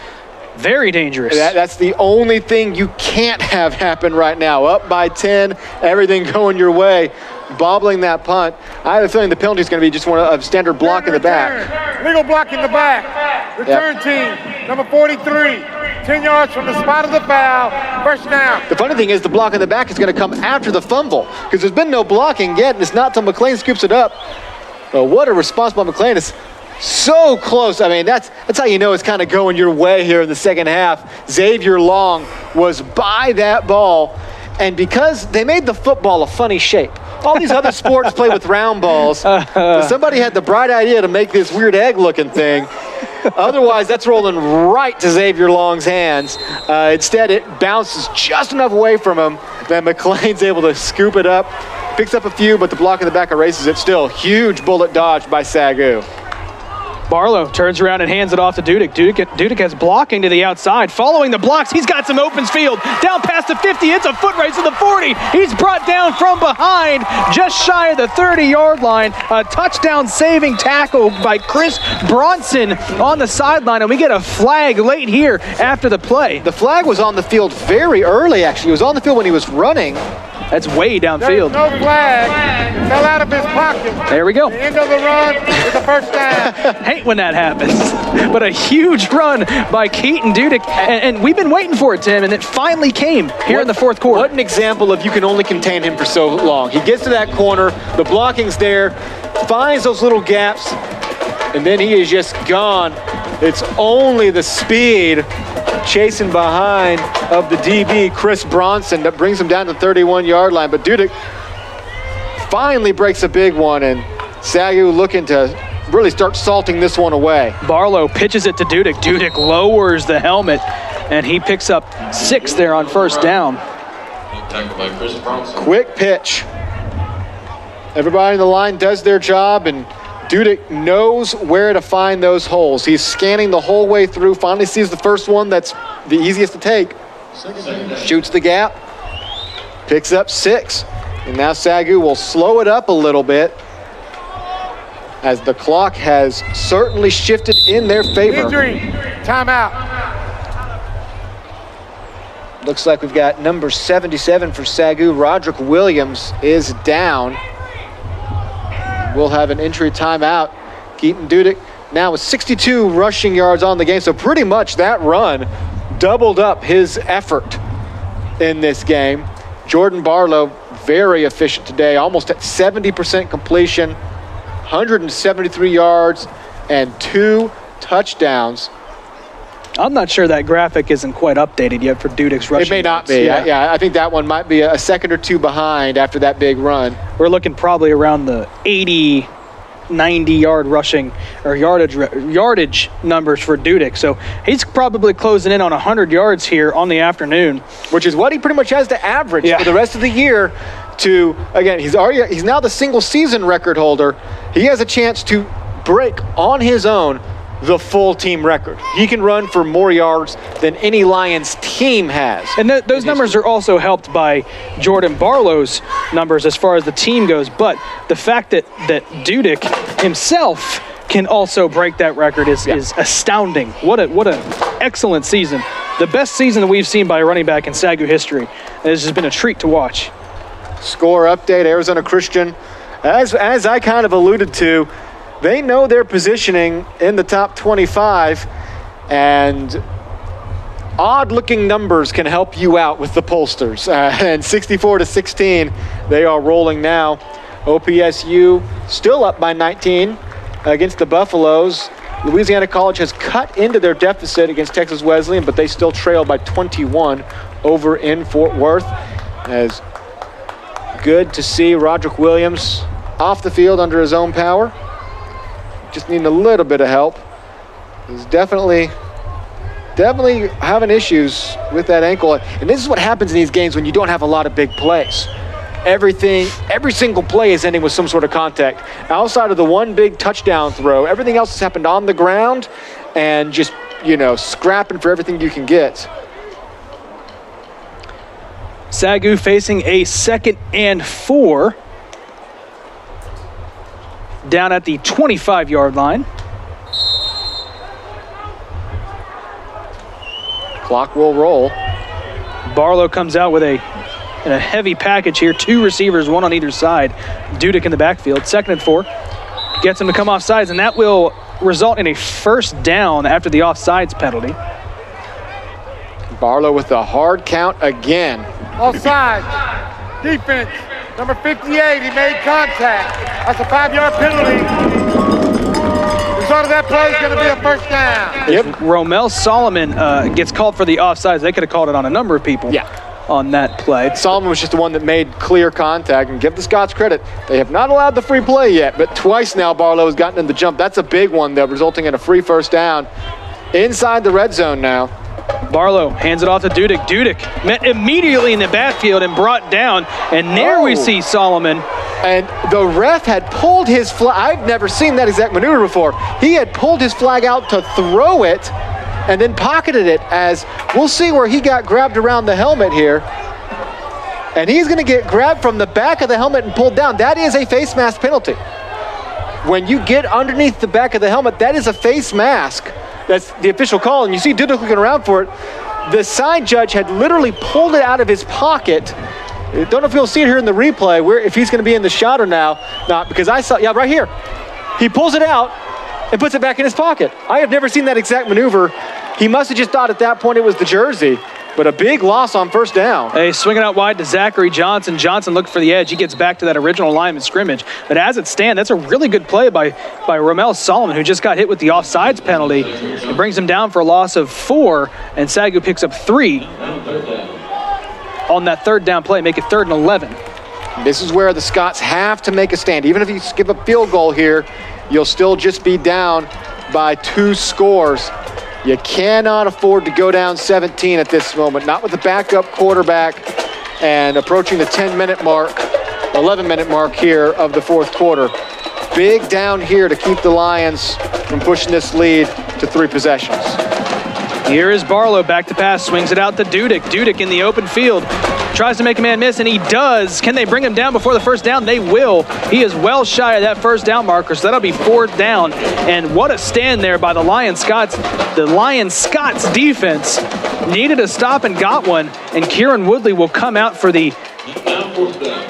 very dangerous. That's the only thing you can't have happen right now. Up by 10, everything going your way, bobbling that punt. I have a feeling the penalty is going to be just a standard block in the back. Legal block in the back. Return team, number 43. 10 yards from the spot of the foul. First down. The funny thing is the block in the back is going to come after the fumble because there's been no blocking yet, and it's not until McLean scoops it up. But what a response by McLean. It's so close. I mean, that's how you know it's kind of going your way here in the second half. Xavier Long was by that ball, and because they made the football a funny shape. All these other sports play with round balls. Somebody had the bright idea to make this weird egg-looking thing. Otherwise, that's rolling right to Xavier Long's hands. Instead, it bounces just enough away from him that McLean's able to scoop it up. Picks up a few, but the block in the back erases it. Still, huge bullet dodge by SAGU. Barlow turns around and hands it off to Dudek. Dudek has blocking to the outside. Following the blocks, he's got some open field. Down past the 50, it's a foot race to the 40. He's brought down from behind, just shy of the 30-yard line. A touchdown-saving tackle by Chris Bronson on the sideline, and we get a flag late here after the play. The flag was on the field very early, actually. It was on the field when he was running. That's way There's downfield. no flag. It fell out of his pocket. There we go. The end of the run is a first down. Hate when that happens. But a huge run by Keaton Dudek. And we've been waiting for it, Tim, and it finally came here in the fourth quarter. What an example of you can only contain him for so long. He gets to that corner, the blocking's there, finds those little gaps, and then he is just gone. It's only the speed chasing behind of the DB, Chris Bronson, that brings him down to the 31-yard line. But Dudek finally breaks a big one, and SAGU looking to really start salting this one away. Barlow pitches it to Dudek. Dudek lowers the helmet, and he picks up 6 there on first down. Tackled by Chris Bronson. Quick pitch. Everybody in the line does their job, and Dudek knows where to find those holes. He's scanning the whole way through, finally sees the first one that's the easiest to take. Shoots the gap, picks up 6. And now SAGU will slow it up a little bit as the clock has certainly shifted in their favor. Injury. Timeout. Looks like we've got number 77 for SAGU. Roderick Williams is down. We'll have an injury timeout. Keaton Dudek now with 62 rushing yards on the game, so pretty much that run doubled up his effort in this game. Jordan Barlow, very efficient today, almost at 70% completion, 173 yards, and 2 touchdowns. I'm not sure that graphic isn't quite updated yet for Dudek's rushing. It may not yards. be. Yeah, I think that one might be a second or two behind after that big run. We're looking probably around the 80, 90-yard rushing or yardage numbers for Dudek. So he's probably closing in on 100 yards here on the afternoon. Which is what he pretty much has to average for the rest of the year to, again, he's now the single season record holder. He has a chance to break on his own the full team record. He can run for more yards than any Lions team has. And those numbers are also helped by Jordan Barlow's numbers as far as the team goes. But the fact that Dudek himself can also break that record is astounding. What an excellent season. The best season that we've seen by a running back in SAGU history. This has been a treat to watch. Score update, Arizona Christian. As I kind of alluded to, they know their positioning in the top 25, and odd-looking numbers can help you out with the pollsters. And 64-16, they are rolling now. OPSU still up by 19 against the Buffaloes. Louisiana College has cut into their deficit against Texas Wesleyan, but they still trail by 21 over in Fort Worth. As good to see Roderick Williams off the field under his own power. Just needing a little bit of help. He's definitely having issues with that ankle. And this is what happens in these games when you don't have a lot of big plays. Every single play is ending with some sort of contact. Outside of the one big touchdown throw, everything else has happened on the ground and just, scrapping for everything you can get. SAGU facing a 2nd and 4. Down at the 25-yard line. Clock will roll. Barlow comes out with a heavy package here. 2 receivers, 1 on either side. Dudek in the backfield. 2nd and 4. Gets him to come off sides, and that will result in a first down after the offsides penalty. Barlow with the hard count again. Offside. Defense. Number 58, he made contact. That's a 5-yard penalty. The result of that play is going to be a first down. Yep. Romel Solomon gets called for the offsides. They could have called it on a number of people on that play. Solomon was just the one that made clear contact, and give the Scots credit. They have not allowed the free play yet, but twice now Barlow has gotten in the jump. That's a big one, though, resulting in a free first down inside the red zone now. Barlow hands it off to Dudek. Dudek met immediately in the backfield and brought down. And there we see Solomon. And the ref had pulled his flag. I've never seen that exact maneuver before. He had pulled his flag out to throw it and then pocketed it, as we'll see where he got grabbed around the helmet here. And he's going to get grabbed from the back of the helmet and pulled down. That is a face mask penalty. When you get underneath the back of the helmet, that is a face mask. That's the official call, and you see Dudek looking around for it. The side judge had literally pulled it out of his pocket Don't know if you'll see it here in the replay, where if he's going to be in the shot or not, because I saw, right here. He pulls it out and puts it back in his pocket. I have never seen that exact maneuver. He must have just thought at that point it was the jersey, but a big loss on first down. Hey, swinging out wide to Zachary Johnson. Johnson looking for the edge. He gets back to that original lineman scrimmage. But as it stands, that's a really good play by Romel Solomon, who just got hit with the offsides penalty. It brings him down for a loss of 4, and SAGU picks up 3 on that third down play, make it 3rd and 11. This is where the Scots have to make a stand. Even if you give a field goal here, you'll still just be down by 2 scores. You cannot afford to go down 17 at this moment, not with the backup quarterback and approaching the 10-minute mark, 11-minute mark here of the fourth quarter. Big down here to keep the Lions from pushing this lead to 3 possessions. Here is Barlow, back to pass, swings it out to Dudek. Dudek in the open field, tries to make a man miss, and he does. Can they bring him down before the first down? They will. He is well shy of that first down marker, so that'll be 4th down. And what a stand there by the Lyon Scots. The Lyon Scots defense needed a stop and got one, and Kieran Woodley will come out for the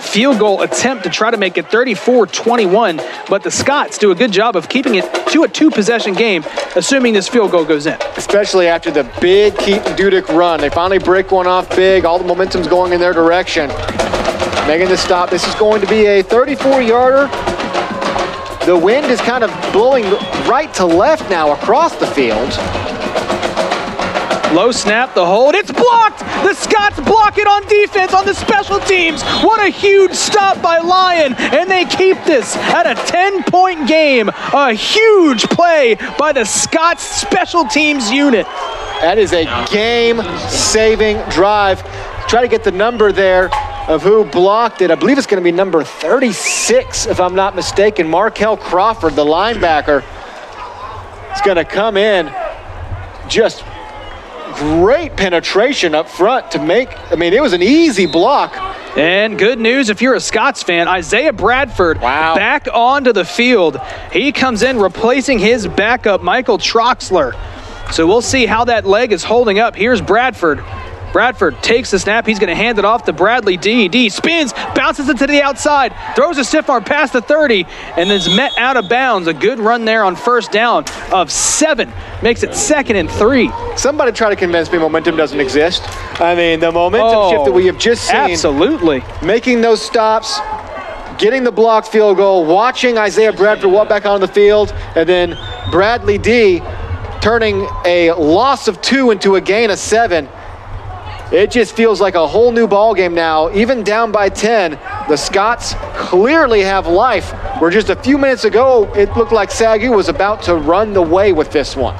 field goal attempt to try to make it 34-21, but the Scots do a good job of keeping it to a 2-possession game, assuming this field goal goes in. Especially after the big Keaton Dudek run. They finally break one off big. All the momentum's going in their direction. Making the stop. This is going to be a 34-yarder. The wind is kind of blowing right to left now across the field. Low snap, the hold, it's blocked! The Scots block it on defense on the special teams. What a huge stop by Lyon, and they keep this at a 10-point game. A huge play by the Scots special teams unit. That is a game-saving drive. Try to get the number there of who blocked it. I believe it's going to be number 36, if I'm not mistaken. Markel Crawford, the linebacker, is going to come in. Just great penetration up front to make, it was an easy block. And good news if you're a Scots fan, Isaiah Bradford back onto the field. He comes in replacing his backup, Michael Troxler. So we'll see how that leg is holding up. Here's Bradford. Bradford takes the snap. He's going to hand it off to Bradley D. D spins, bounces it to the outside, throws a stiff arm past the 30, and is met out of bounds. A good run there on first down of 7. Makes it 2nd and 3. Somebody try to convince me momentum doesn't exist. The momentum shift that we have just seen. Absolutely. Making those stops, getting the blocked field goal, watching Isaiah Bradford walk back onto the field, and then Bradley D turning a loss of 2 into a gain of 7. It just feels like a whole new ball game now. Even down by 10, the Scots clearly have life. Where just a few minutes ago, it looked like SAGU was about to run the way with this one.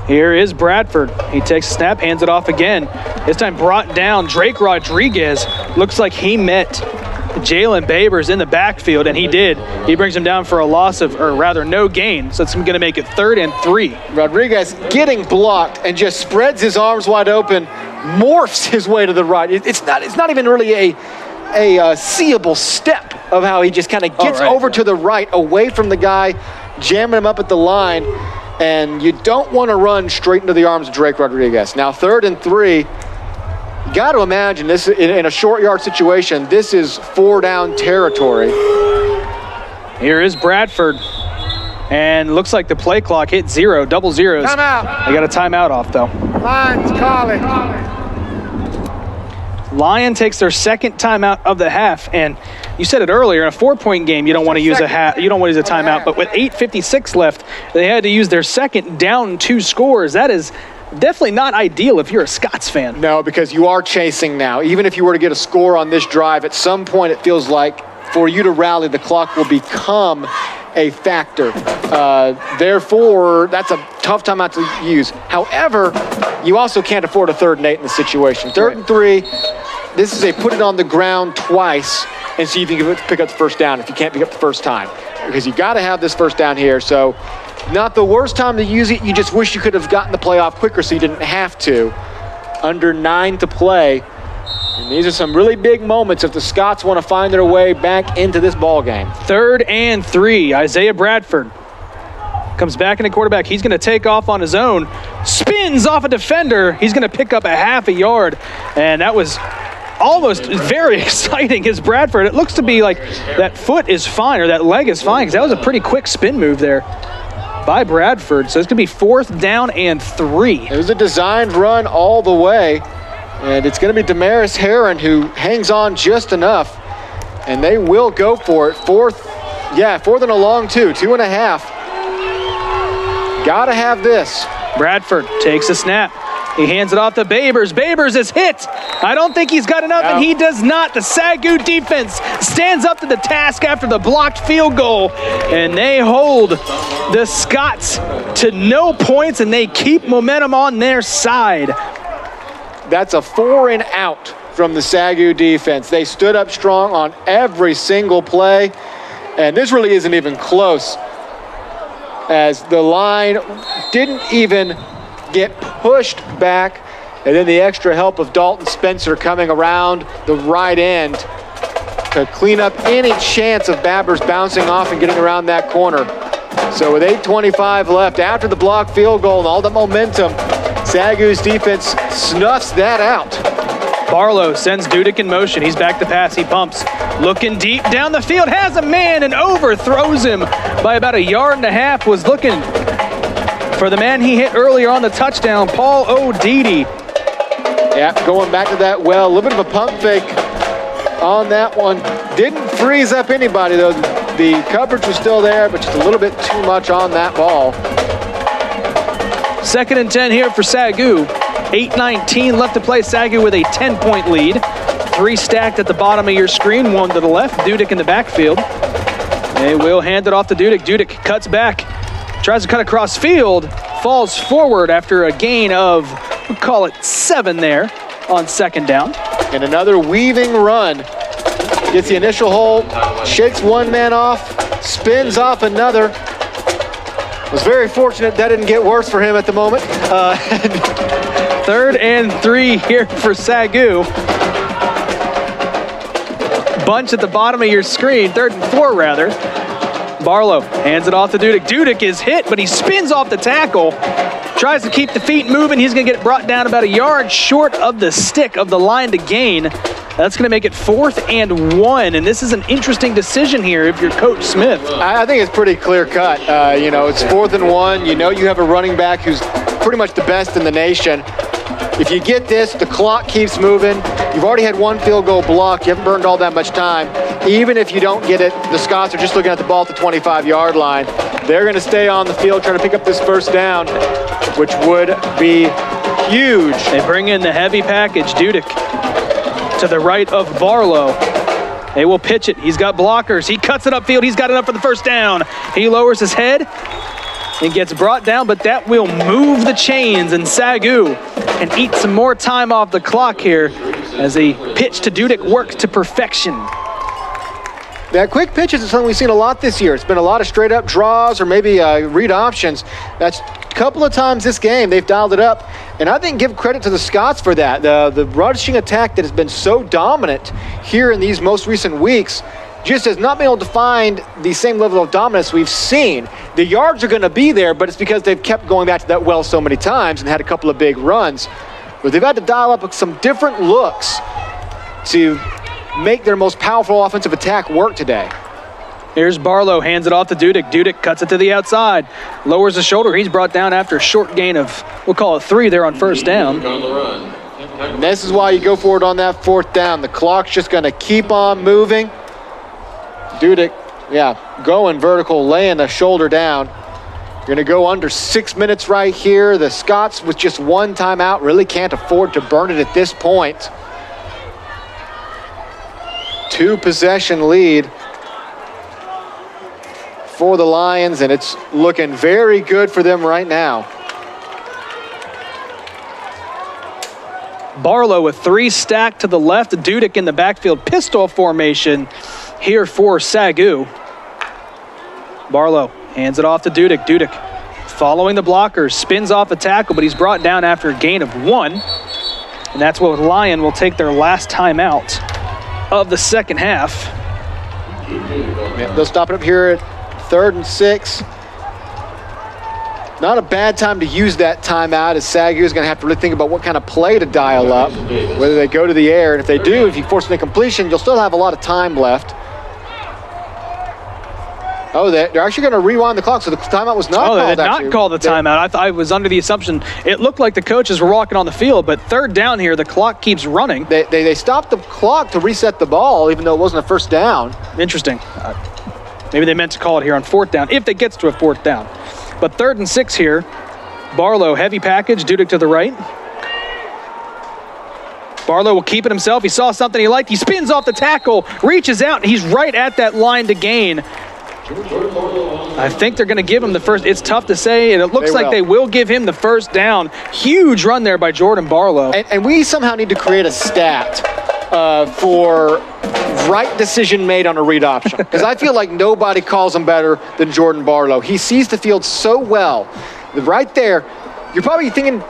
Here is Bradford. He takes a snap, hands it off again. This time brought down Drake Rodriguez. Looks like he met Jalen Babers in the backfield, and he did. He brings him down for a loss of, or rather no gain, so it's going to make it 3rd and 3. Rodriguez getting blocked and just spreads his arms wide open, morphs his way to the right. It's not even really a seeable step of how he just kind of gets over to the right, away from the guy, jamming him up at the line, and you don't want to run straight into the arms of Drake Rodriguez. Now 3rd and 3. You got to imagine this in a short yard situation. This is 4-down territory. Here is Bradford. And looks like the play clock hit 0, double zeros. Timeout. They got a timeout off, though. Lions calling. Lyon takes their 2nd timeout of the half, and you said it earlier, in a 4-point game, you don't want to use a timeout. But with 8:56 left, they had to use their 2nd down 2 scores. That is definitely not ideal if you're a Scots fan. No, because you are chasing now. Even if you were to get a score on this drive, at some point it feels like for you to rally, the clock will become a factor. Therefore, that's a tough timeout to use. However, you also can't afford a 3rd and 8 in this situation. 3rd and 3, this is a put it on the ground twice and see if you can pick up the first down if you can't pick up the first time. Because you got to have this first down here. So not the worst time to use it. You just wish you could have gotten the play off quicker so you didn't have to. Under 9 to play. And these are some really big moments if the Scots want to find their way back into this ball game. 3rd and 3. Isaiah Bradford comes back in the quarterback. He's going to take off on his own. Spins off a defender. He's going to pick up a half a yard. And that was almost very exciting is Bradford. It looks to be like that foot is fine, or that leg is fine, because that was a pretty quick spin move there by Bradford. So it's going to be 4th down and 3. It was a designed run all the way, and it's going to be Damaris Heron who hangs on just enough, and they will go for it. 4th and a long 2.5. Gotta have this. Bradford takes a snap. He hands it off to Babers. Babers is hit. I don't think he's got enough, and he does not. The SAGU defense stands up to the task after the blocked field goal, and they hold the Scots to no points, and they keep momentum on their side. That's a 4 and out from the SAGU defense. They stood up strong on every single play, and this really isn't even close, as the line didn't even get pushed back, and then the extra help of Dalton Spencer coming around the right end to clean up any chance of Babbers bouncing off and getting around that corner. So with 8:25 left, after the block field goal and all the momentum, SAGU's defense snuffs that out. Barlow sends Dudek in motion. He's back to pass. He pumps. Looking deep down the field. Has a man and overthrows him by about 1.5 yards. Was looking for the man he hit earlier on the touchdown, Paul O'Deedy. Yeah, going back to that well. A little bit of a pump fake on that one. Didn't freeze up anybody, though. The coverage was still there, but just a little bit too much on that ball. 2nd and 10 here for SAGU. 8:19 left to play. SAGU with a 10-point lead. 3 stacked at the bottom of your screen, 1 to the left. Dudek in the backfield. They will hand it off to Dudek. Dudek cuts back, tries to cut across field, falls forward after a gain of, we'll call it 7 there on 2nd down. And another weaving run. Gets the initial hole, shakes one man off, spins off another. Was very fortunate that didn't get worse for him at the moment. 3rd and 3 here for SAGU. Bunch at the bottom of your screen, 3rd and 4 rather. Barlow hands it off to Dudek. Dudek is hit, but he spins off the tackle. Tries to keep the feet moving. He's going to get brought down about 1 yard short of the stick of the line to gain. That's going to make it 4th and 1, and this is an interesting decision here if you're Coach Smith. I think it's pretty clear cut. It's 4th and 1. You know you have a running back who's pretty much the best in the nation. If you get this, the clock keeps moving. You've already had 1 field goal blocked. You haven't burned all that much time. Even if you don't get it, the Scots are just looking at the ball at the 25-yard line. They're going to stay on the field trying to pick up this 1st down, which would be huge. They bring in the heavy package, Dudek to the right of Barlow. They will pitch it. He's got blockers. He cuts it upfield. He's got enough for the 1st down. He lowers his head and gets brought down, but that will move the chains, and SAGU can eat some more time off the clock here as a pitch to Dudek works to perfection. That quick pitches is something we've seen a lot this year. It's been a lot of straight up draws or maybe read options. That's a couple of times this game they've dialed it up. And I think give credit to the Scots for that. The rushing attack that has been so dominant here in these most recent weeks just has not been able to find the same level of dominance we've seen. The yards are going to be there, but it's because they've kept going back to that well so many times and had a couple of big runs. But they've had to dial up some different looks to make their most powerful offensive attack work today. Here's Barlow, hands it off to Dudek. Dudek cuts it to the outside, lowers the shoulder. He's brought down after a short gain of, we'll call it 3 there on 1st down. And this is why you go for it on that 4th down. The clock's just going to keep on moving. Dudek, going vertical, laying the shoulder down. You're going to go under 6 minutes right here. The Scots, with just 1 timeout, really can't afford to burn it at this point. 2-possession lead for the Lions, and it's looking very good for them right now. Barlow with 3 stacked to the left. Dudek in the backfield, pistol formation here for SAGU. Barlow hands it off to Dudek. Dudek following the blockers, spins off a tackle, but he's brought down after a gain of 1. And that's what Lyon will take their last timeout of the 2nd half. They'll stop it up here at 3rd and 6. Not a bad time to use that timeout, as SAGU is going to have to really think about what kind of play to dial up, whether they go to the air. And if they do, if you force an incompletion, you'll still have a lot of time left. Oh, they're actually going to rewind the clock, so the timeout was not called. Oh, they did not call the timeout. I was under the assumption it looked like the coaches were walking on the field, but third down here, the clock keeps running. They stopped the clock to reset the ball, even though it wasn't a first down. Interesting. Maybe they meant to call it here on fourth down, if they get to a fourth down. But 3rd and 6 here. Barlow, heavy package, Dudek to the right. Barlow will keep it himself. He saw something he liked. He spins off the tackle, reaches out, and he's right at that line to gain. I think they're going to give him the first. It's tough to say, and it looks like they will give him the first down. Huge run there by Jordan Barlow. And we somehow need to create a stat for right decision made on a read option, because I feel like nobody calls him better than Jordan Barlow. He sees the field so well. Right there, you're probably thinking,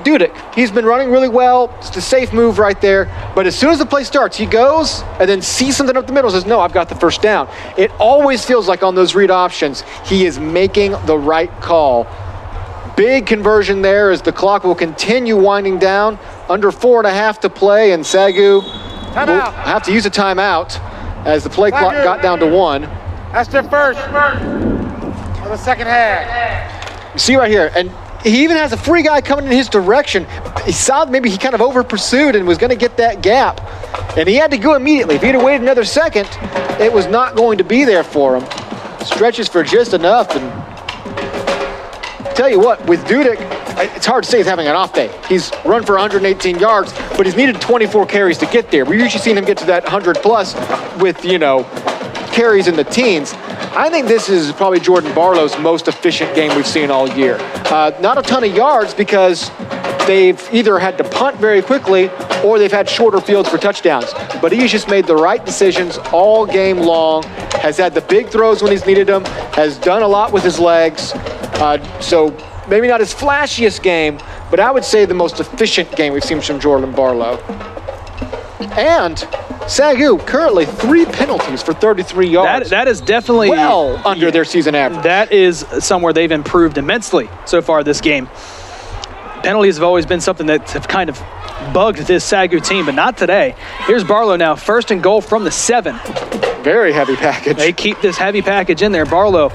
Dudek, he's been running really well. It's a safe move right there. But as soon as the play starts, he goes and then sees something up the middle and says, no, I've got the first down. It always feels like on those read options, he is making the right call. Big conversion there as the clock will continue winding down. Under 4.5 to play, and SAGU will have to use a timeout as the play clock got down to 1. That's their first of the second half. You see right here, and he even has a free guy coming in his direction. He saw maybe he kind of over pursued and was going to get that gap, and he had to go immediately. If he'd have waited another second, it was not going to be there for him. Stretches for just enough, and tell you what, with Dudek, it's hard to say he's having an off day. He's run for 118 yards, but he's needed 24 carries to get there. We're usually seeing him get to that 100 plus with, carries in the teens. I think this is probably Jordan Barlow's most efficient game we've seen all year. Not a ton of yards because they've either had to punt very quickly or they've had shorter fields for touchdowns. But he's just made the right decisions all game long, has had the big throws when he's needed them, has done a lot with his legs. So maybe not his flashiest game, but I would say the most efficient game we've seen from Jordan Barlow. And SAGU currently 3 penalties for 33 yards. That is definitely well under their season average. That is somewhere they've improved immensely so far this game. Penalties have always been something that have kind of bugged this SAGU team, but not today. Here's Barlow now, 1st and goal from the 7. Very heavy package. They keep this heavy package in there. Barlow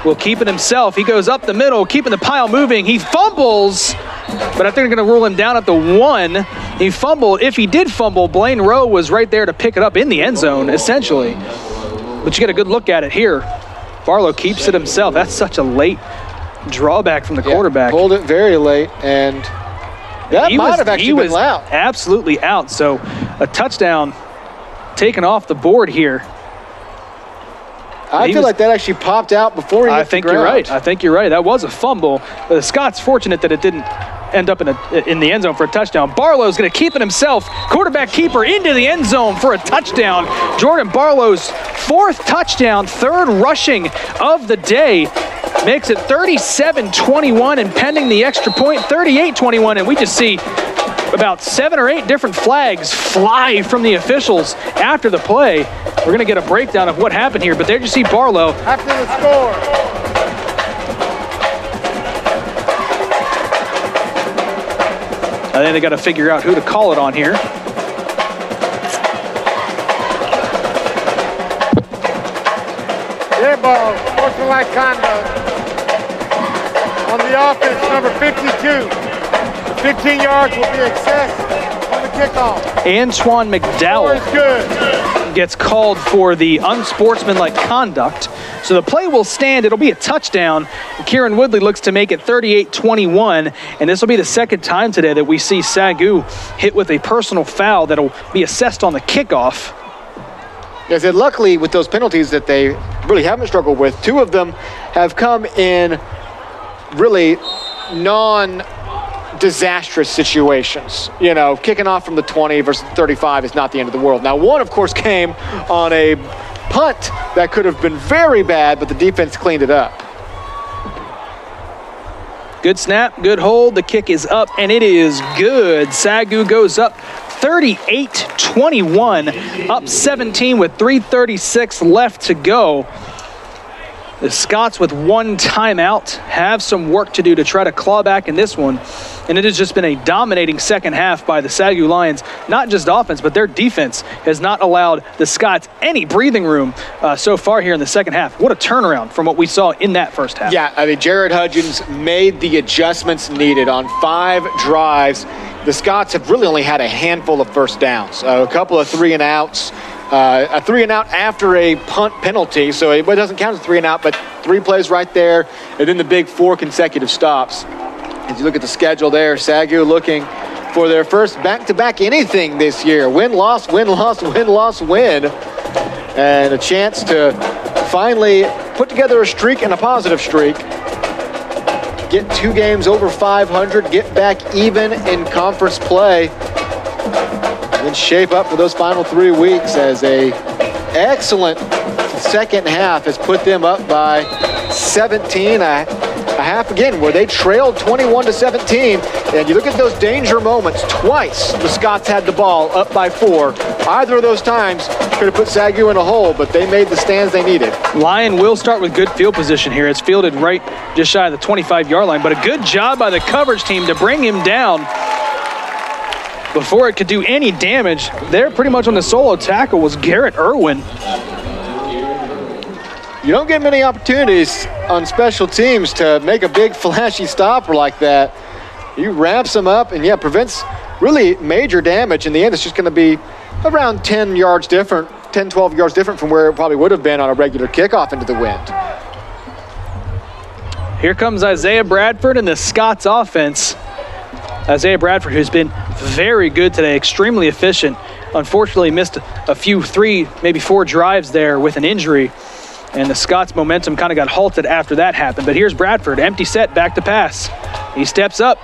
will keep it himself. He goes up the middle, keeping the pile moving. He fumbles, but I think they're going to rule him down at the 1. He fumbled. If he did fumble, Blaine Rowe was right there to pick it up in the end zone, essentially. But you get a good look at it here. Barlow keeps it himself. That's such a late drawback from the quarterback. Pulled it very late, and that might have actually been loud. Absolutely out. So a touchdown taken off the board here. I feel like that actually popped out before he hit the ground. You're right. I think you're right. That was a fumble. But Scott's fortunate that it didn't end up in the end zone for a touchdown. Barlow's going to keep it himself. Quarterback keeper into the end zone for a touchdown. Jordan Barlow's 4th touchdown, 3rd rushing of the day. Makes it 37-21, and pending the extra point, 38-21. And we just see about 7 or 8 different flags fly from the officials after the play. We're going to get a breakdown of what happened here, but there you see Barlow. After the score. I think they got to figure out who to call it on here. Dead ball, sportsmanlike conduct. On the offense, number 52. 15 yards will be excess on the kickoff. Antoine McDowell gets called for the unsportsmanlike conduct. So the play will stand. It'll be a touchdown. Kieran Woodley looks to make it 38-21. And this will be the 2nd time today that we see SAGU hit with a personal foul that'll be assessed on the kickoff. Yes, and luckily with those penalties that they really haven't struggled with, 2 of them have come in really non-disastrous situations. Kicking off from the 20 versus 35 is not the end of the world. Now, one, of course, came on a punt that could have been very bad, but the defense cleaned it up. Good snap, good hold. The kick is up, and it is good. SAGU goes up 38-21, up 17 with 3:36 left to go. The Scots with one timeout have some work to do to try to claw back in this one. And it has just been a dominating second half by the SAGU Lions. Not just offense, but their defense has not allowed the Scots any breathing room so far here in the second half. What a turnaround from what we saw in that first half. Yeah, I mean, Jared Hudgens made the adjustments needed on 5 drives. The Scots have really only had a handful of first downs, a couple of 3-and-outs. A 3-and-out after a punt penalty, so it doesn't count as 3-and-out, but 3 plays right there, and then the big 4 consecutive stops. As you look at the schedule there, SAGU looking for their first back-to-back anything this year. Win, loss, win, loss, win, loss, win. And a chance to finally put together a streak and a positive streak. Get 2 games over 500, get back even in conference play. And shape up for those final 3 weeks as a excellent second half has put them up by 17, a half again where they trailed 21-17. And you look at those danger moments, twice the Scots had the ball up by 4. Either of those times could have put SAGU in a hole, but they made the stands they needed. Lyon will start with good field position here. It's fielded right just shy of the 25-yard line, but a good job by the coverage team to bring him down before it could do any damage. There pretty much on the solo tackle was Garrett Irwin. You don't get many opportunities on special teams to make a big flashy stopper like that. He wraps them up and prevents really major damage. In the end, it's just going to be around 10 yards different, 10, 12 yards different from where it probably would have been on a regular kickoff into the wind. Here comes Isaiah Bradford and the Scots offense. Isaiah Bradford, who's been very good today, extremely efficient. Unfortunately missed a few 3, maybe 4 drives there with an injury. And the Scots' momentum kind of got halted after that happened. But here's Bradford, empty set, back to pass. He steps up,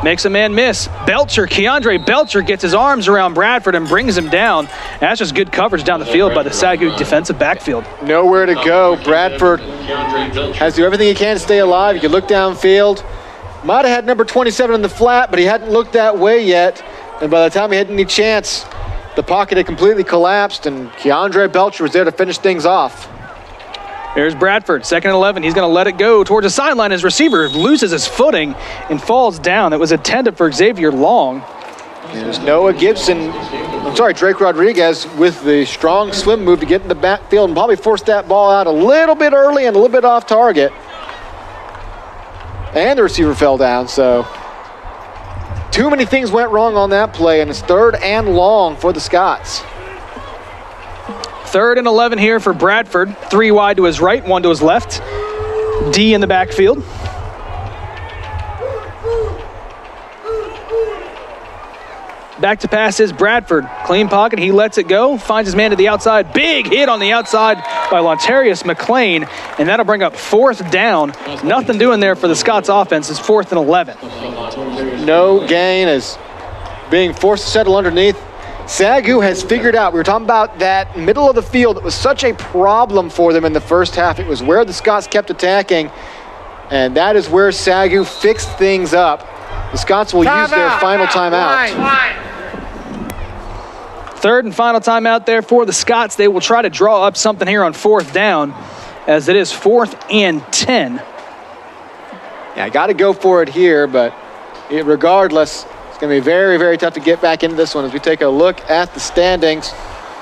makes a man miss. Keandre Belcher gets his arms around Bradford and brings him down. And that's just good coverage down the field by the SAGU defensive backfield. Nowhere to go. Bradford has to do everything he can to stay alive. You can look downfield. Might have had number 27 in the flat, but he hadn't looked that way yet. And by the time he had any chance, the pocket had completely collapsed, and Keandre Belcher was there to finish things off. There's Bradford, 2nd and 11. He's going to let it go towards the sideline. His receiver loses his footing and falls down. It was intended for Xavier Long. There's Drake Rodriguez with the strong swim move to get in the backfield and probably force that ball out a little bit early and a little bit off target. And the receiver fell down, so too many things went wrong on that play, and it's 3rd and long for the Scots. 3rd and 11 here for Bradford. 3 wide to his right, 1 to his left. D in the backfield. Back to pass is Bradford. Clean pocket, he lets it go, finds his man to the outside. Big hit on the outside by Lontarius McLean, and that'll bring up 4th down. Nothing doing there for the Scots offense. It's 4th and 11. No gain as being forced to settle underneath. SAGU has figured out, we were talking about that middle of the field. It was such a problem for them in the first half. It was where the Scots kept attacking, and that is where SAGU fixed things up. The Scots will use their final timeout. 3rd and final timeout there for the Scots. They will try to draw up something here on 4th down, as it is 4th and 10. Yeah, I got to go for it here, but regardless, it's going to be very, very tough to get back into this one as we take a look at the standings.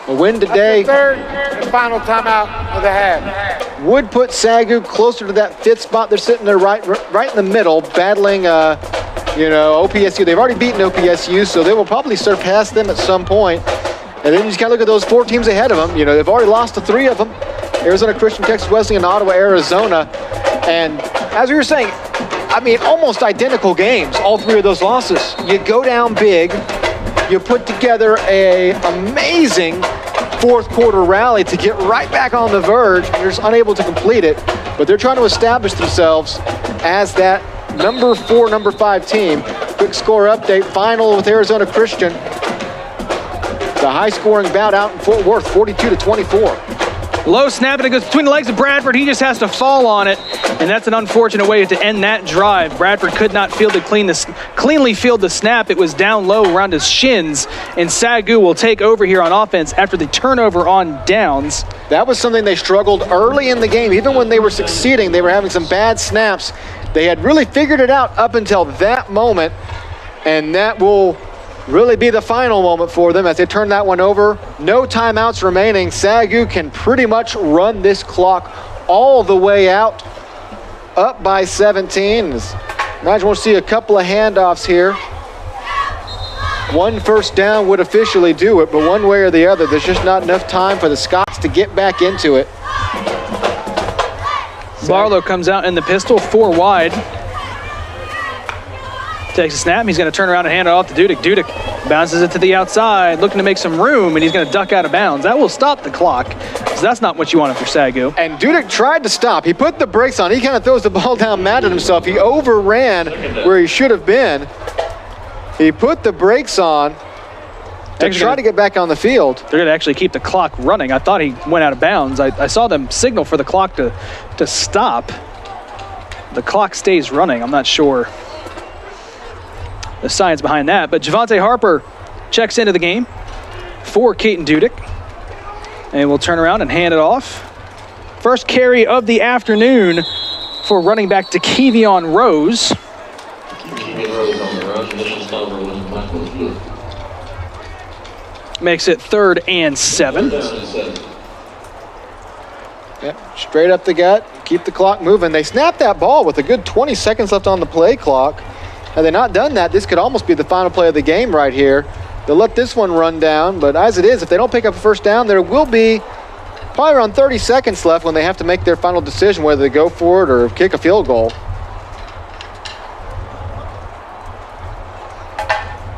A win today. That's the 3rd and final timeout of the half. Would put SAGU closer to that 5th spot. They're sitting there right in the middle, battling, OPSU. They've already beaten OPSU, so they will probably surpass them at some point. And then you just kind of look at those 4 teams ahead of them. They've already lost to 3 of them. Arizona Christian, Texas Wesleyan, Ottawa, Arizona. And as we were saying, almost identical games, all 3 of those losses. You go down big, you put together a amazing 4th quarter rally to get right back on the verge. You're just unable to complete it, but they're trying to establish themselves as that number 4, number 5 team. Quick score update, final with Arizona Christian. The high-scoring bout out in Fort Worth, 42-24. Low snap, and it goes between the legs of Bradford. He just has to fall on it, and that's an unfortunate way to end that drive. Bradford could not cleanly field the snap. It was down low around his shins, and SAGU will take over here on offense after the turnover on downs. That was something they struggled early in the game. Even when they were succeeding, they were having some bad snaps. They had really figured it out up until that moment, and that will really be the final moment for them as they turn that one over. No timeouts remaining. SAGU can pretty much run this clock all the way out, up by 17. Imagine we'll see a couple of handoffs here. One first down would officially do it, but one way or the other, there's just not enough time for the Scots to get back into it. Barlow comes out in the pistol, 4 wide. Takes a snap. He's going to turn around and hand it off to Dudek. Dudek bounces it to the outside, looking to make some room, and he's going to duck out of bounds. That will stop the clock, because that's not what you want for SAGU. And Dudek tried to stop. He put the brakes on. He kind of throws the ball down mad at himself. He overran where he should have been. He put the brakes on and tried to get back on the field. They're going to actually keep the clock running. I thought he went out of bounds. I saw them signal for the clock to stop. The clock stays running. I'm not sure the science behind that, but Javante Harper checks into the game for Keaton Dudek, and we'll turn around and hand it off. First carry of the afternoon for running back to Kevion Rose. Makes it 3rd and 7. Yep, straight up the gut, keep the clock moving. They snapped that ball with a good 20 seconds left on the play clock. Had they not done that, this could almost be the final play of the game right here. They'll let this one run down, but as it is, if they don't pick up a first down, there will be probably around 30 seconds left when they have to make their final decision whether they go for it or kick a field goal.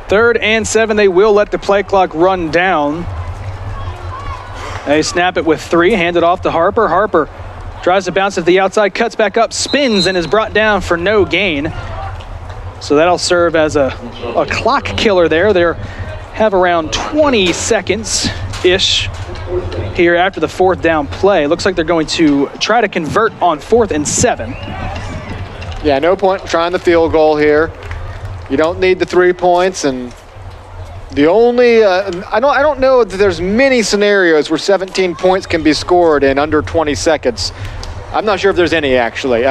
3rd and 7, they will let the play clock run down. They snap it with 3, hand it off to Harper. Harper tries to bounce it to the outside, cuts back up, spins, and is brought down for no gain. So that'll serve as a clock killer there. They have around 20 seconds-ish here after the 4th down play. Looks like they're going to try to convert on 4th and 7. Yeah, no point in trying the field goal here. You don't need the 3 points, and the only I don't know that there's many scenarios where 17 points can be scored in under 20 seconds. I'm not sure if there's any actually.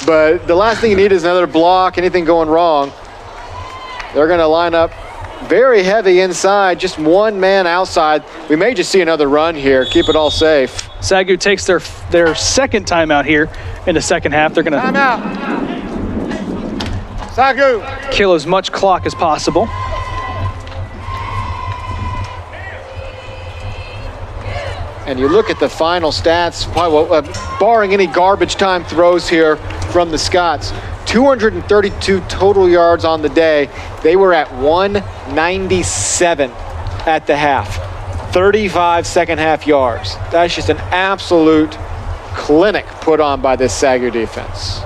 But the last thing you need is another block, anything going wrong. They're going to line up very heavy inside, just one man outside. We may just see another run here, keep it all safe. SAGU takes their 2nd timeout here in the 2nd half. They're going to timeout. SAGU. Kill as much clock as possible. And you look at the final stats, barring any garbage time throws here from the Scots, 232 total yards on the day. They were at 197 at the half. 35 second half yards. That's just an absolute clinic put on by this SAGU defense.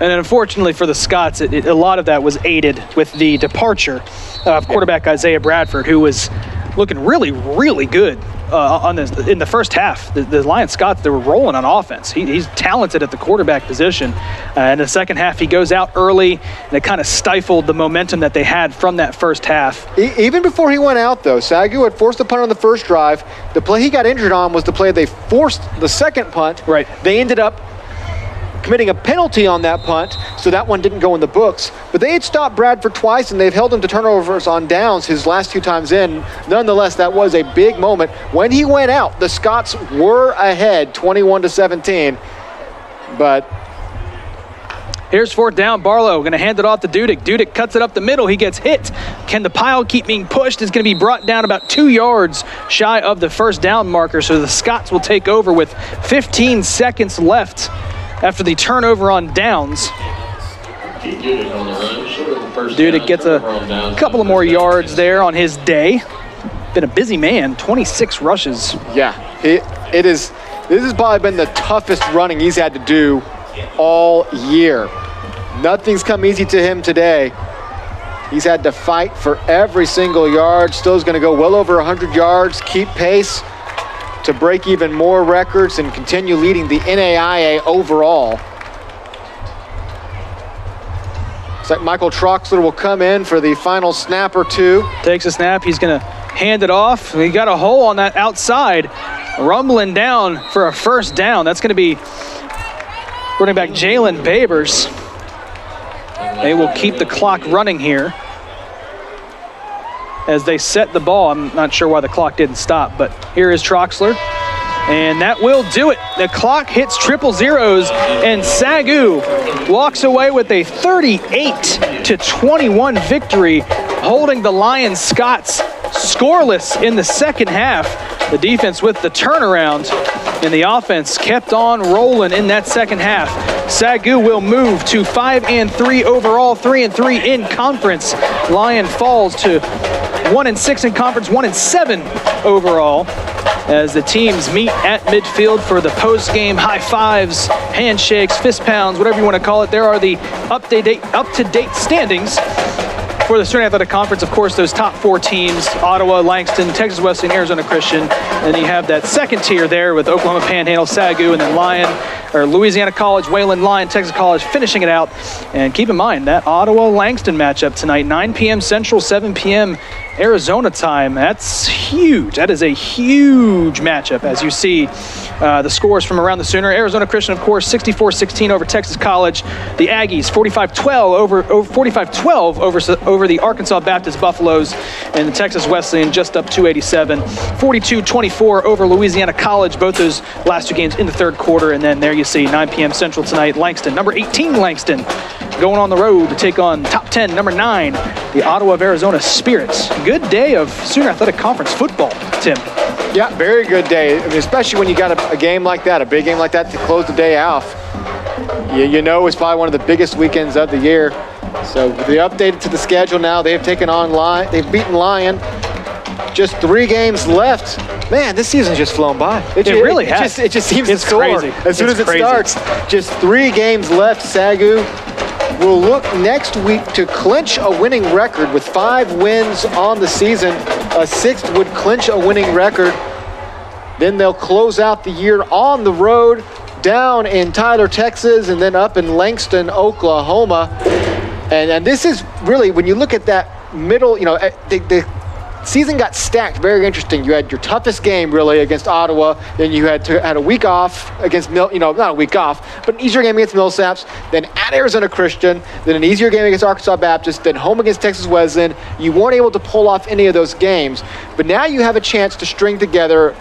And unfortunately for the Scots, a lot of that was aided with the departure of quarterback Isaiah Bradford, who was looking really, really good in the first half. The Lyon Scots, they were rolling on offense. He's talented at the quarterback position. In the 2nd half, he goes out early, and it kind of stifled the momentum that they had from that first half. Even before he went out, though, SAGU had forced a punt on the first drive. The play he got injured on was the play they forced the second punt. Right. They ended up committing a penalty on that punt, so that one didn't go in the books. But they had stopped Bradford twice, and they've held him to turnovers on downs his last 2 times in. Nonetheless, that was a big moment. When he went out, the Scots were ahead 21-17, but here's 4th down. Barlow going to hand it off to Dudek. Dudek cuts it up the middle. He gets hit. Can the pile keep being pushed? It's going to be brought down about 2 yards shy of the first down marker, so the Scots will take over with 15 seconds left after the turnover on downs. Dudek gets a couple of more yards there on his day. Been a busy man, 26 rushes. Yeah, this has probably been the toughest running he's had to do all year. Nothing's come easy to him today. He's had to fight for every single yard. Still is going to go well over 100 yards, keep pace to break even more records and continue leading the NAIA overall. Looks like Michael Troxler will come in for the final snap or two. Takes a snap. He's going to hand it off. He got a hole on that outside, rumbling down for a first down. That's going to be running back Jalen Babers. They will keep the clock running here as they set the ball. I'm not sure why the clock didn't stop, but here is Troxler, and that will do it. The clock hits triple zeros, and SAGU walks away with a 38-21 victory, holding the Lyon Scots scoreless in the second half. The defense with the turnaround, and the offense kept on rolling in that second half. SAGU will move to 5-3 overall, 3-3 in conference. Lyon falls to 1-6 in conference, 1-7 overall, as the teams meet at midfield for the post-game high fives, handshakes, fist pounds, whatever you want to call it. There are the up-to-date standings for the Student Athletic Conference. Of course, those top 4 teams: Ottawa, Langston, Texas Wesleyan, Arizona Christian. And you have that second tier there with Oklahoma Panhandle, SAGU, and then Louisiana College, Wayland, Lyon, Texas College finishing it out. And keep in mind that Ottawa-Langston matchup tonight, 9 p.m. Central, 7 p.m. Arizona time. That's huge. That is a huge matchup, as you see the scores from around the Sooner. Arizona Christian, of course, 64-16 over Texas College. The Aggies, 45-12 over the Arkansas Baptist Buffaloes, and the Texas Wesleyan just up 287. 42-24 over Louisiana College, both those last 2 games in the third quarter. And then there you see 9 p.m. Central tonight, Langston, number 18 Langston, going on the road to take on top 10, number 9, the Ottawa of Arizona Spirits. Good day of Sooner Athletic Conference football, Tim. Yeah, very good day. I mean, especially when you got a game like that, a big game like that to close the day off. You know it's probably one of the biggest weekends of the year. So they updated to the schedule now. They have taken on Lyon. They've beaten Lyon. Just 3 games left. Man, this season's just flown by. It really has. It just seems it's to soar crazy. as soon as it starts. Just 3 games left. SAGU will look next week to clinch a winning record with 5 wins on the season. A 6th would clinch a winning record. Then they'll close out the year on the road, down in Tyler, Texas, and then up in Langston, Oklahoma. And this is really, when you look at that middle, the season got stacked. Very interesting. You had your toughest game really against Ottawa. Then you had a week off against not a week off, but an easier game against Millsaps. Then at Arizona Christian. Then an easier game against Arkansas Baptist. Then home against Texas Wesleyan. You weren't able to pull off any of those games, but now you have a chance to string together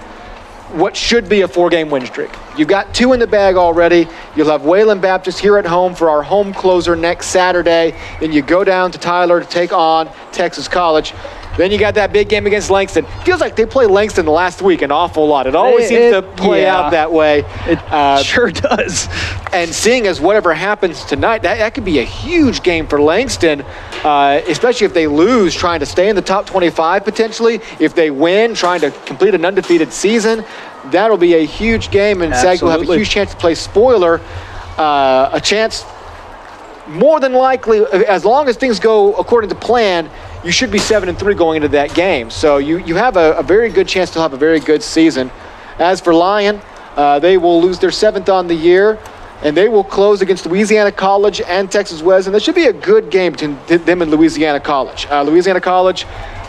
what should be a 4-game win streak. You've got 2 in the bag already. You'll have Wayland Baptist here at home for our home closer next Saturday. Then you go down to Tyler to take on Texas College. Then you got that big game against Langston. Feels like they play Langston the last week an awful lot. It always seems to play out that way. It sure does. And seeing as whatever happens tonight, that could be a huge game for Langston, especially if they lose, trying to stay in the top 25 potentially. If they win, trying to complete an undefeated season, that'll be a huge game, and SAG will have a huge chance to play spoiler, a chance more than likely, as long as things go according to plan, you should be 7-3 going into that game. So you have a very good chance to have a very good season. As for Lyon, they will lose their 7th on the year, and they will close against Louisiana College and Texas Wesleyan. That should be a good game between them and Louisiana College. Louisiana College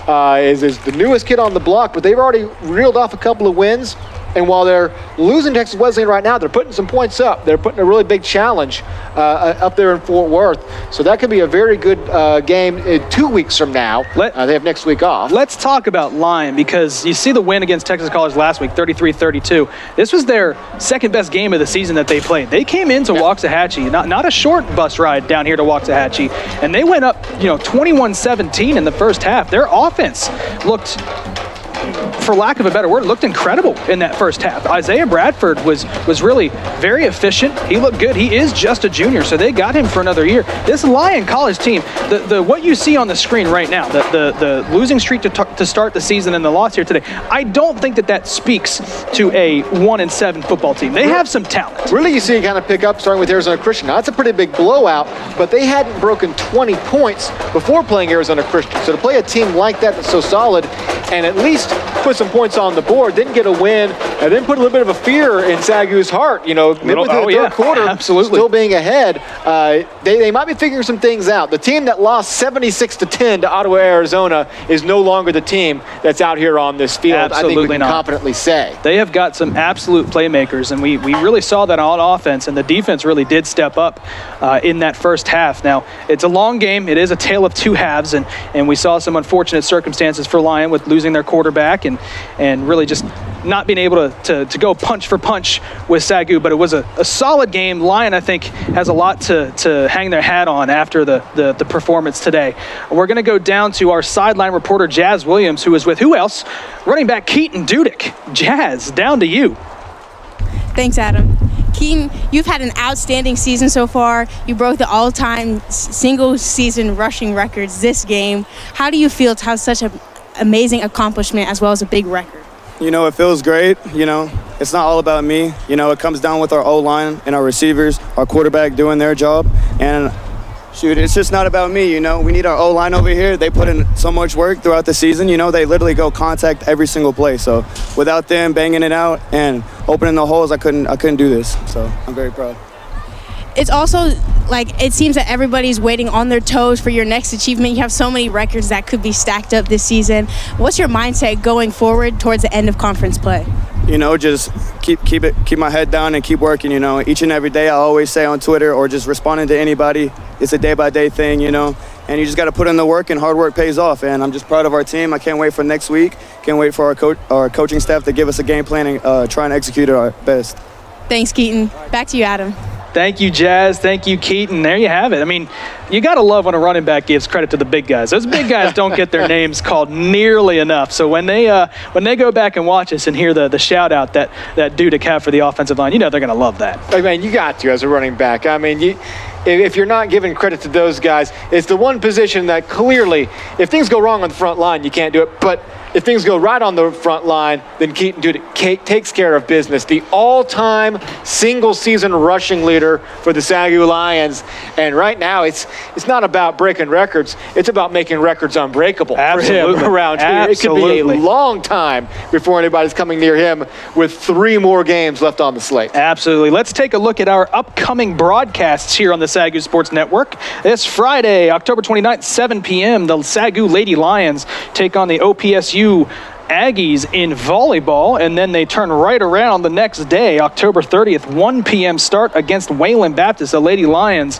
is the newest kid on the block, but they've already reeled off a couple of wins. And while they're losing Texas Wesleyan right now, they're putting some points up. They're putting a really big challenge up there in Fort Worth. So that could be a very good game 2 weeks from now. They have next week off. Let's talk about Lyon, because you see the win against Texas College last week, 33-32. This was their second best game of the season that they played. They came into Waxahachie, not a short bus ride down here to Waxahachie, and they went up 21-17 in the first half. Their offense looked for lack of a better word, looked incredible in that first half. Isaiah Bradford was really very efficient. He looked good. He is just a junior, so they got him for another year. This Lyon College team, the what you see on the screen right now, the losing streak to start the season and the loss here today, I don't think that speaks to a 1-7 football team. They have some talent. Really, you see it kind of pick up starting with Arizona Christian. Now, that's a pretty big blowout, but they hadn't broken 20 points before playing Arizona Christian. So to play a team like that that's so solid and at least put some points on the board, didn't get a win, and then put a little bit of a fear in SAGU's heart, midway through the third quarter, absolutely. Still being ahead. They might be figuring some things out. The team that lost 76-10 to Ottawa, Arizona is no longer the team that's out here on this field. Absolutely I think we can not. confidently say. They have got some absolute playmakers, and we really saw that on offense, and the defense really did step up in that first half. Now, it's a long game. It is a tale of two halves, and we saw some unfortunate circumstances for Lyon with losing their quarterback and really just not being able to go punch for punch with SAGU, but it was a solid game. Lyon, I think, has a lot to hang their hat on after the performance today. We're going to go down to our sideline reporter, Jazz Williams, who is with who else? Running back Keaton Dudek. Jazz, down to you. Thanks, Adam. Keaton, you've had an outstanding season so far. You broke the all-time single-season rushing records this game. How do you feel to have such an amazing accomplishment as well as a big record? It feels great. It's not all about me. It comes down with our O-line and our receivers, our quarterback doing their job. And shoot, it's just not about me. We need our O-line over here. They put in so much work throughout the season. They literally go contact every single play. So without them banging it out and opening the holes, I couldn't do this. So I'm very proud. It's also it seems that everybody's waiting on their toes for your next achievement. You have so many records that could be stacked up this season. What's your mindset going forward towards the end of conference play? Just keep my head down and keep working. Each and every day I always say on Twitter or just responding to anybody, it's a day-by-day thing. And you just got to put in the work, and hard work pays off. And I'm just proud of our team. I can't wait for next week. Can't wait for our coaching staff to give us a game plan and try and execute it our best. Thanks, Keaton. Back to you, Adam. Thank you, Jazz. Thank you, Keaton. There you have it. I mean, you got to love when a running back gives credit to the big guys. Those big guys don't get their names called nearly enough. So when they go back and watch us and hear the shout out that Dudek had for the offensive line, they're going to love that. I mean, you got to as a running back. I mean, if you're not giving credit to those guys, it's the one position that clearly, if things go wrong on the front line, you can't do it. But if things go right on the front line, then Keaton Dudek takes care of business. The all-time single-season rushing leader for the SAGU Lions. And right now, it's not about breaking records. It's about making records unbreakable for him around here. Absolutely. It could be a long time before anybody's coming near him with 3 more games left on the slate. Absolutely. Let's take a look at our upcoming broadcasts here on the SAGU Sports Network. This Friday, October 29th, 7 p.m., the SAGU Lady Lions take on the OPSU Aggies in volleyball, and then they turn right around the next day, October 30th, 1 p.m. start against Wayland Baptist. The Lady Lions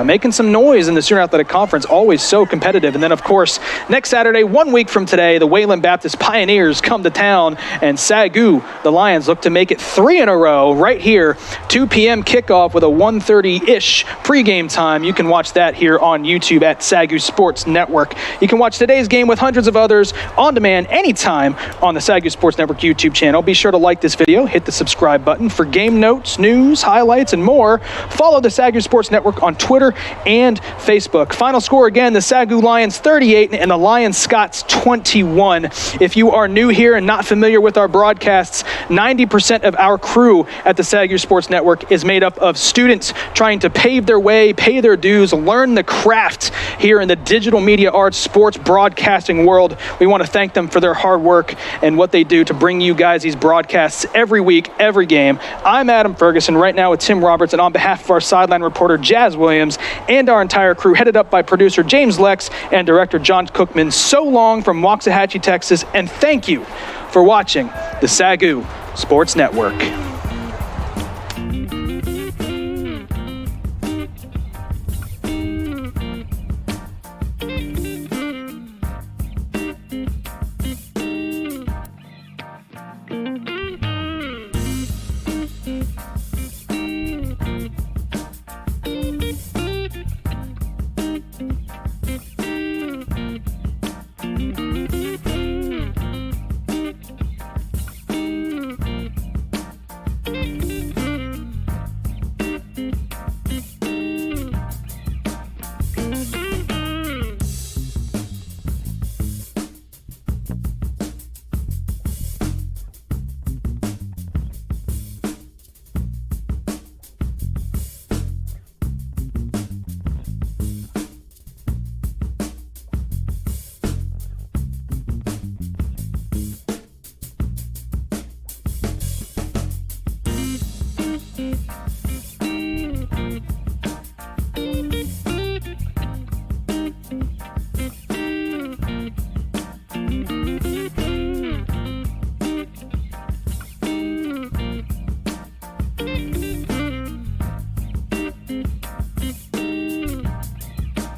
making some noise in the Sooner Athletic Conference, always so competitive. And then, of course, next Saturday, 1 week from today, the Wayland Baptist Pioneers come to town, and SAGU, the Lions, look to make it 3 in a row right here, 2 p.m. kickoff with a 1:30-ish pregame time. You can watch that here on YouTube at SAGU Sports Network. You can watch today's game with hundreds of others on demand anytime on the SAGU Sports Network YouTube channel. Be sure to like this video, hit the subscribe button for game notes, news, highlights, and more. Follow the SAGU Sports Network on Twitter and Facebook. Final score again, the SAGU Lions 38 and the Lions Scots 21. If you are new here and not familiar with our broadcasts, 90% of our crew at the SAGU Sports Network is made up of students trying to pave their way, pay their dues, learn the craft here in the digital media arts sports broadcasting world. We want to thank them for their hard work and what they do to bring you guys these broadcasts every week, every game. I'm Adam Ferguson, right now with Tim Roberts, and on behalf of our sideline reporter, Jazz Williams, and our entire crew, headed up by producer James Lex and director John Cookman, so long from Waxahachie, Texas, and thank you for watching the SAGU Sports Network.